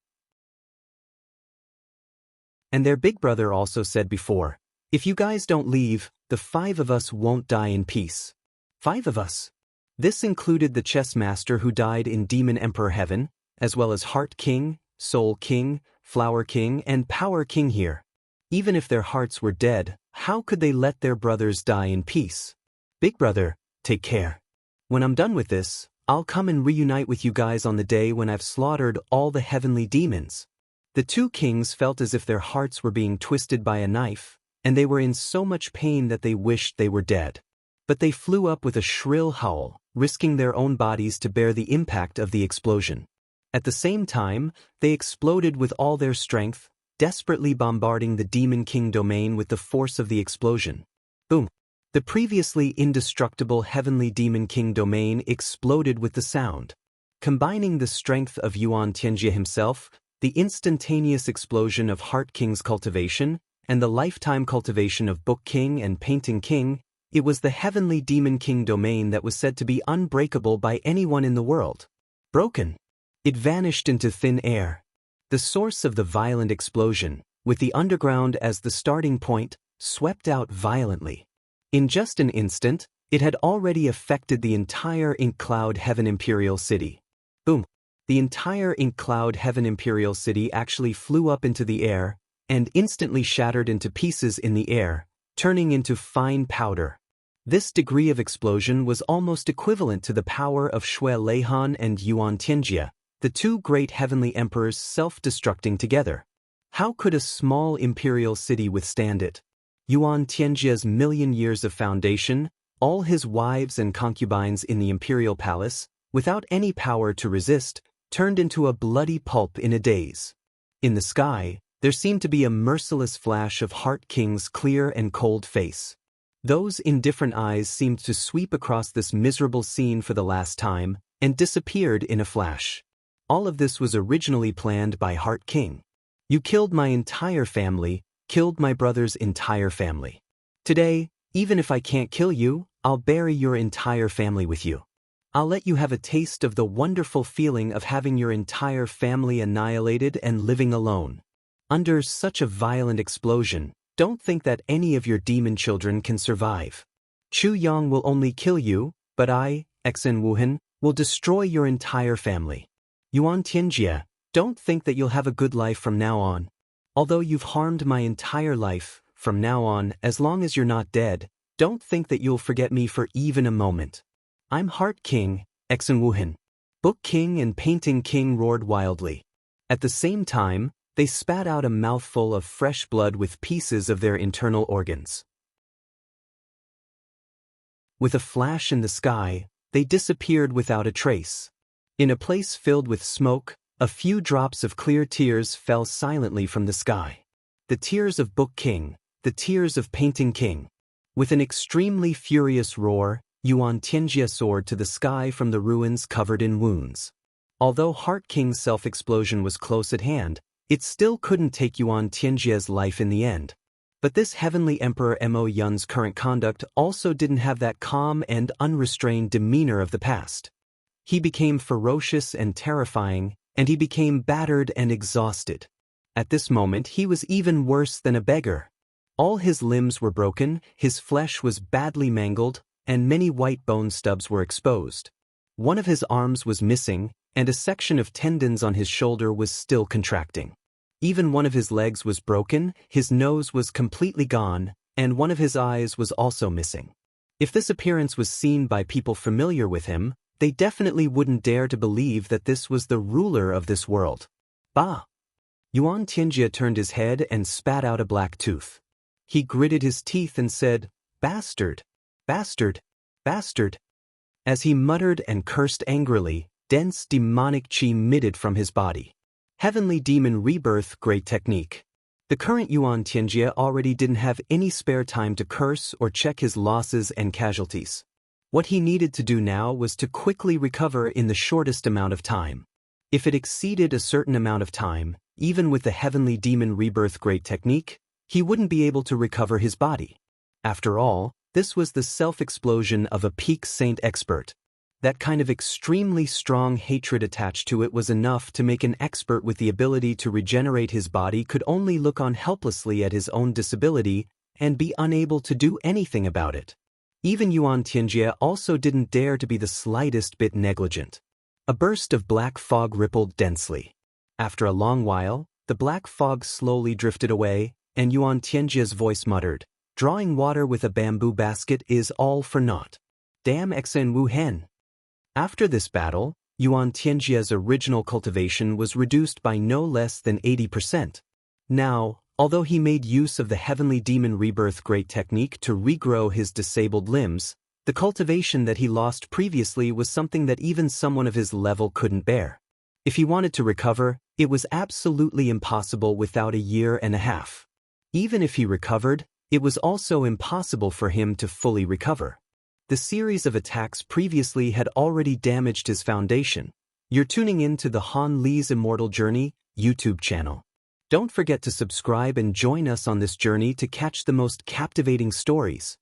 And their big brother also said before, "If you guys don't leave, the 5 of us won't die in peace." 5 of us. This included the chess master who died in Demon Emperor Heaven, as well as Heart King, Soul King, Flower King, and Power King here. Even if their hearts were dead, how could they let their brothers die in peace? "Big brother, take care. When I'm done with this, I'll come and reunite with you guys on the day when I've slaughtered all the heavenly demons." The 2 kings felt as if their hearts were being twisted by a knife, and they were in so much pain that they wished they were dead. But they flew up with a shrill howl, risking their own bodies to bear the impact of the explosion. At the same time, they exploded with all their strength, desperately bombarding the Demon King domain with the force of the explosion. Boom! The previously indestructible Heavenly Demon King domain exploded with the sound. Combining the strength of Yuan Tianjie himself, the instantaneous explosion of Heart King's cultivation, and the lifetime cultivation of Book King and Painting King, it was the Heavenly Demon King domain that was said to be unbreakable by anyone in the world. Broken. It vanished into thin air. The source of the violent explosion, with the underground as the starting point, swept out violently. In just an instant, it had already affected the entire Ink Cloud Heaven Imperial City. Boom! The entire Ink Cloud Heaven Imperial City actually flew up into the air, and instantly shattered into pieces in the air, turning into fine powder. This degree of explosion was almost equivalent to the power of Shui Leihan and Yuan Tianjie, the two great heavenly emperors self-destructing together. How could a small imperial city withstand it? Yuan Tianjia's million years of foundation, all his wives and concubines in the imperial palace, without any power to resist, turned into a bloody pulp in a daze. In the sky, there seemed to be a merciless flash of Heart King's clear and cold face. Those indifferent eyes seemed to sweep across this miserable scene for the last time, and disappeared in a flash. All of this was originally planned by Heart King. You killed my entire family, killed my brother's entire family. Today, even if I can't kill you, I'll bury your entire family with you. I'll let you have a taste of the wonderful feeling of having your entire family annihilated and living alone. Under such a violent explosion, don't think that any of your demon children can survive. Chu Yang will only kill you, but I, Xen Wuhan, will destroy your entire family. Yuan Tianjia, don't think that you'll have a good life from now on. Although you've harmed my entire life, from now on, as long as you're not dead, don't think that you'll forget me for even a moment. I'm Heart King, Xen Wuhan. Book King and Painting King roared wildly. At the same time, they spat out a mouthful of fresh blood with pieces of their internal organs. With a flash in the sky, they disappeared without a trace. In a place filled with smoke, a few drops of clear tears fell silently from the sky. The tears of Book King, the tears of Painting King. With an extremely furious roar, Yuan Tianjia soared to the sky from the ruins covered in wounds. Although Heart King's self-explosion was close at hand, it still couldn't take Yuan Tianjia's life in the end. But this heavenly Emperor Mo Yun's current conduct also didn't have that calm and unrestrained demeanor of the past. He became ferocious and terrifying, and he became battered and exhausted. At this moment he was even worse than a beggar. All his limbs were broken, his flesh was badly mangled, and many white bone stubs were exposed. One of his arms was missing, and a section of tendons on his shoulder was still contracting. Even one of his legs was broken, his nose was completely gone, and one of his eyes was also missing. If this appearance was seen by people familiar with him, they definitely wouldn't dare to believe that this was the ruler of this world. Bah! Yuan Tianjia turned his head and spat out a black tooth. He gritted his teeth and said, "Bastard! Bastard! Bastard!" As he muttered and cursed angrily, dense demonic qi emitted from his body. Heavenly Demon Rebirth Great Technique. The current Yuan Tianjia already didn't have any spare time to curse or check his losses and casualties. What he needed to do now was to quickly recover in the shortest amount of time. If it exceeded a certain amount of time, even with the Heavenly Demon Rebirth Great Technique, he wouldn't be able to recover his body. After all, this was the self-explosion of a peak saint expert. That kind of extremely strong hatred attached to it was enough to make an expert with the ability to regenerate his body could only look on helplessly at his own disability and be unable to do anything about it. Even Yuan Tianjia also didn't dare to be the slightest bit negligent. A burst of black fog rippled densely. After a long while, the black fog slowly drifted away, and Yuan Tianjia's voice muttered, "Drawing water with a bamboo basket is all for naught. Damn Xen Wuhan." After this battle, Yuan Tianjia's original cultivation was reduced by no less than 80%. Now, although he made use of the Heavenly Demon Rebirth Great Technique to regrow his disabled limbs, the cultivation that he lost previously was something that even someone of his level couldn't bear. If he wanted to recover, it was absolutely impossible without a year and a half. Even if he recovered, it was also impossible for him to fully recover. The series of attacks previously had already damaged his foundation. You're tuning in to the Han Li's Immortal Journey YouTube channel. Don't forget to subscribe and join us on this journey to catch the most captivating stories.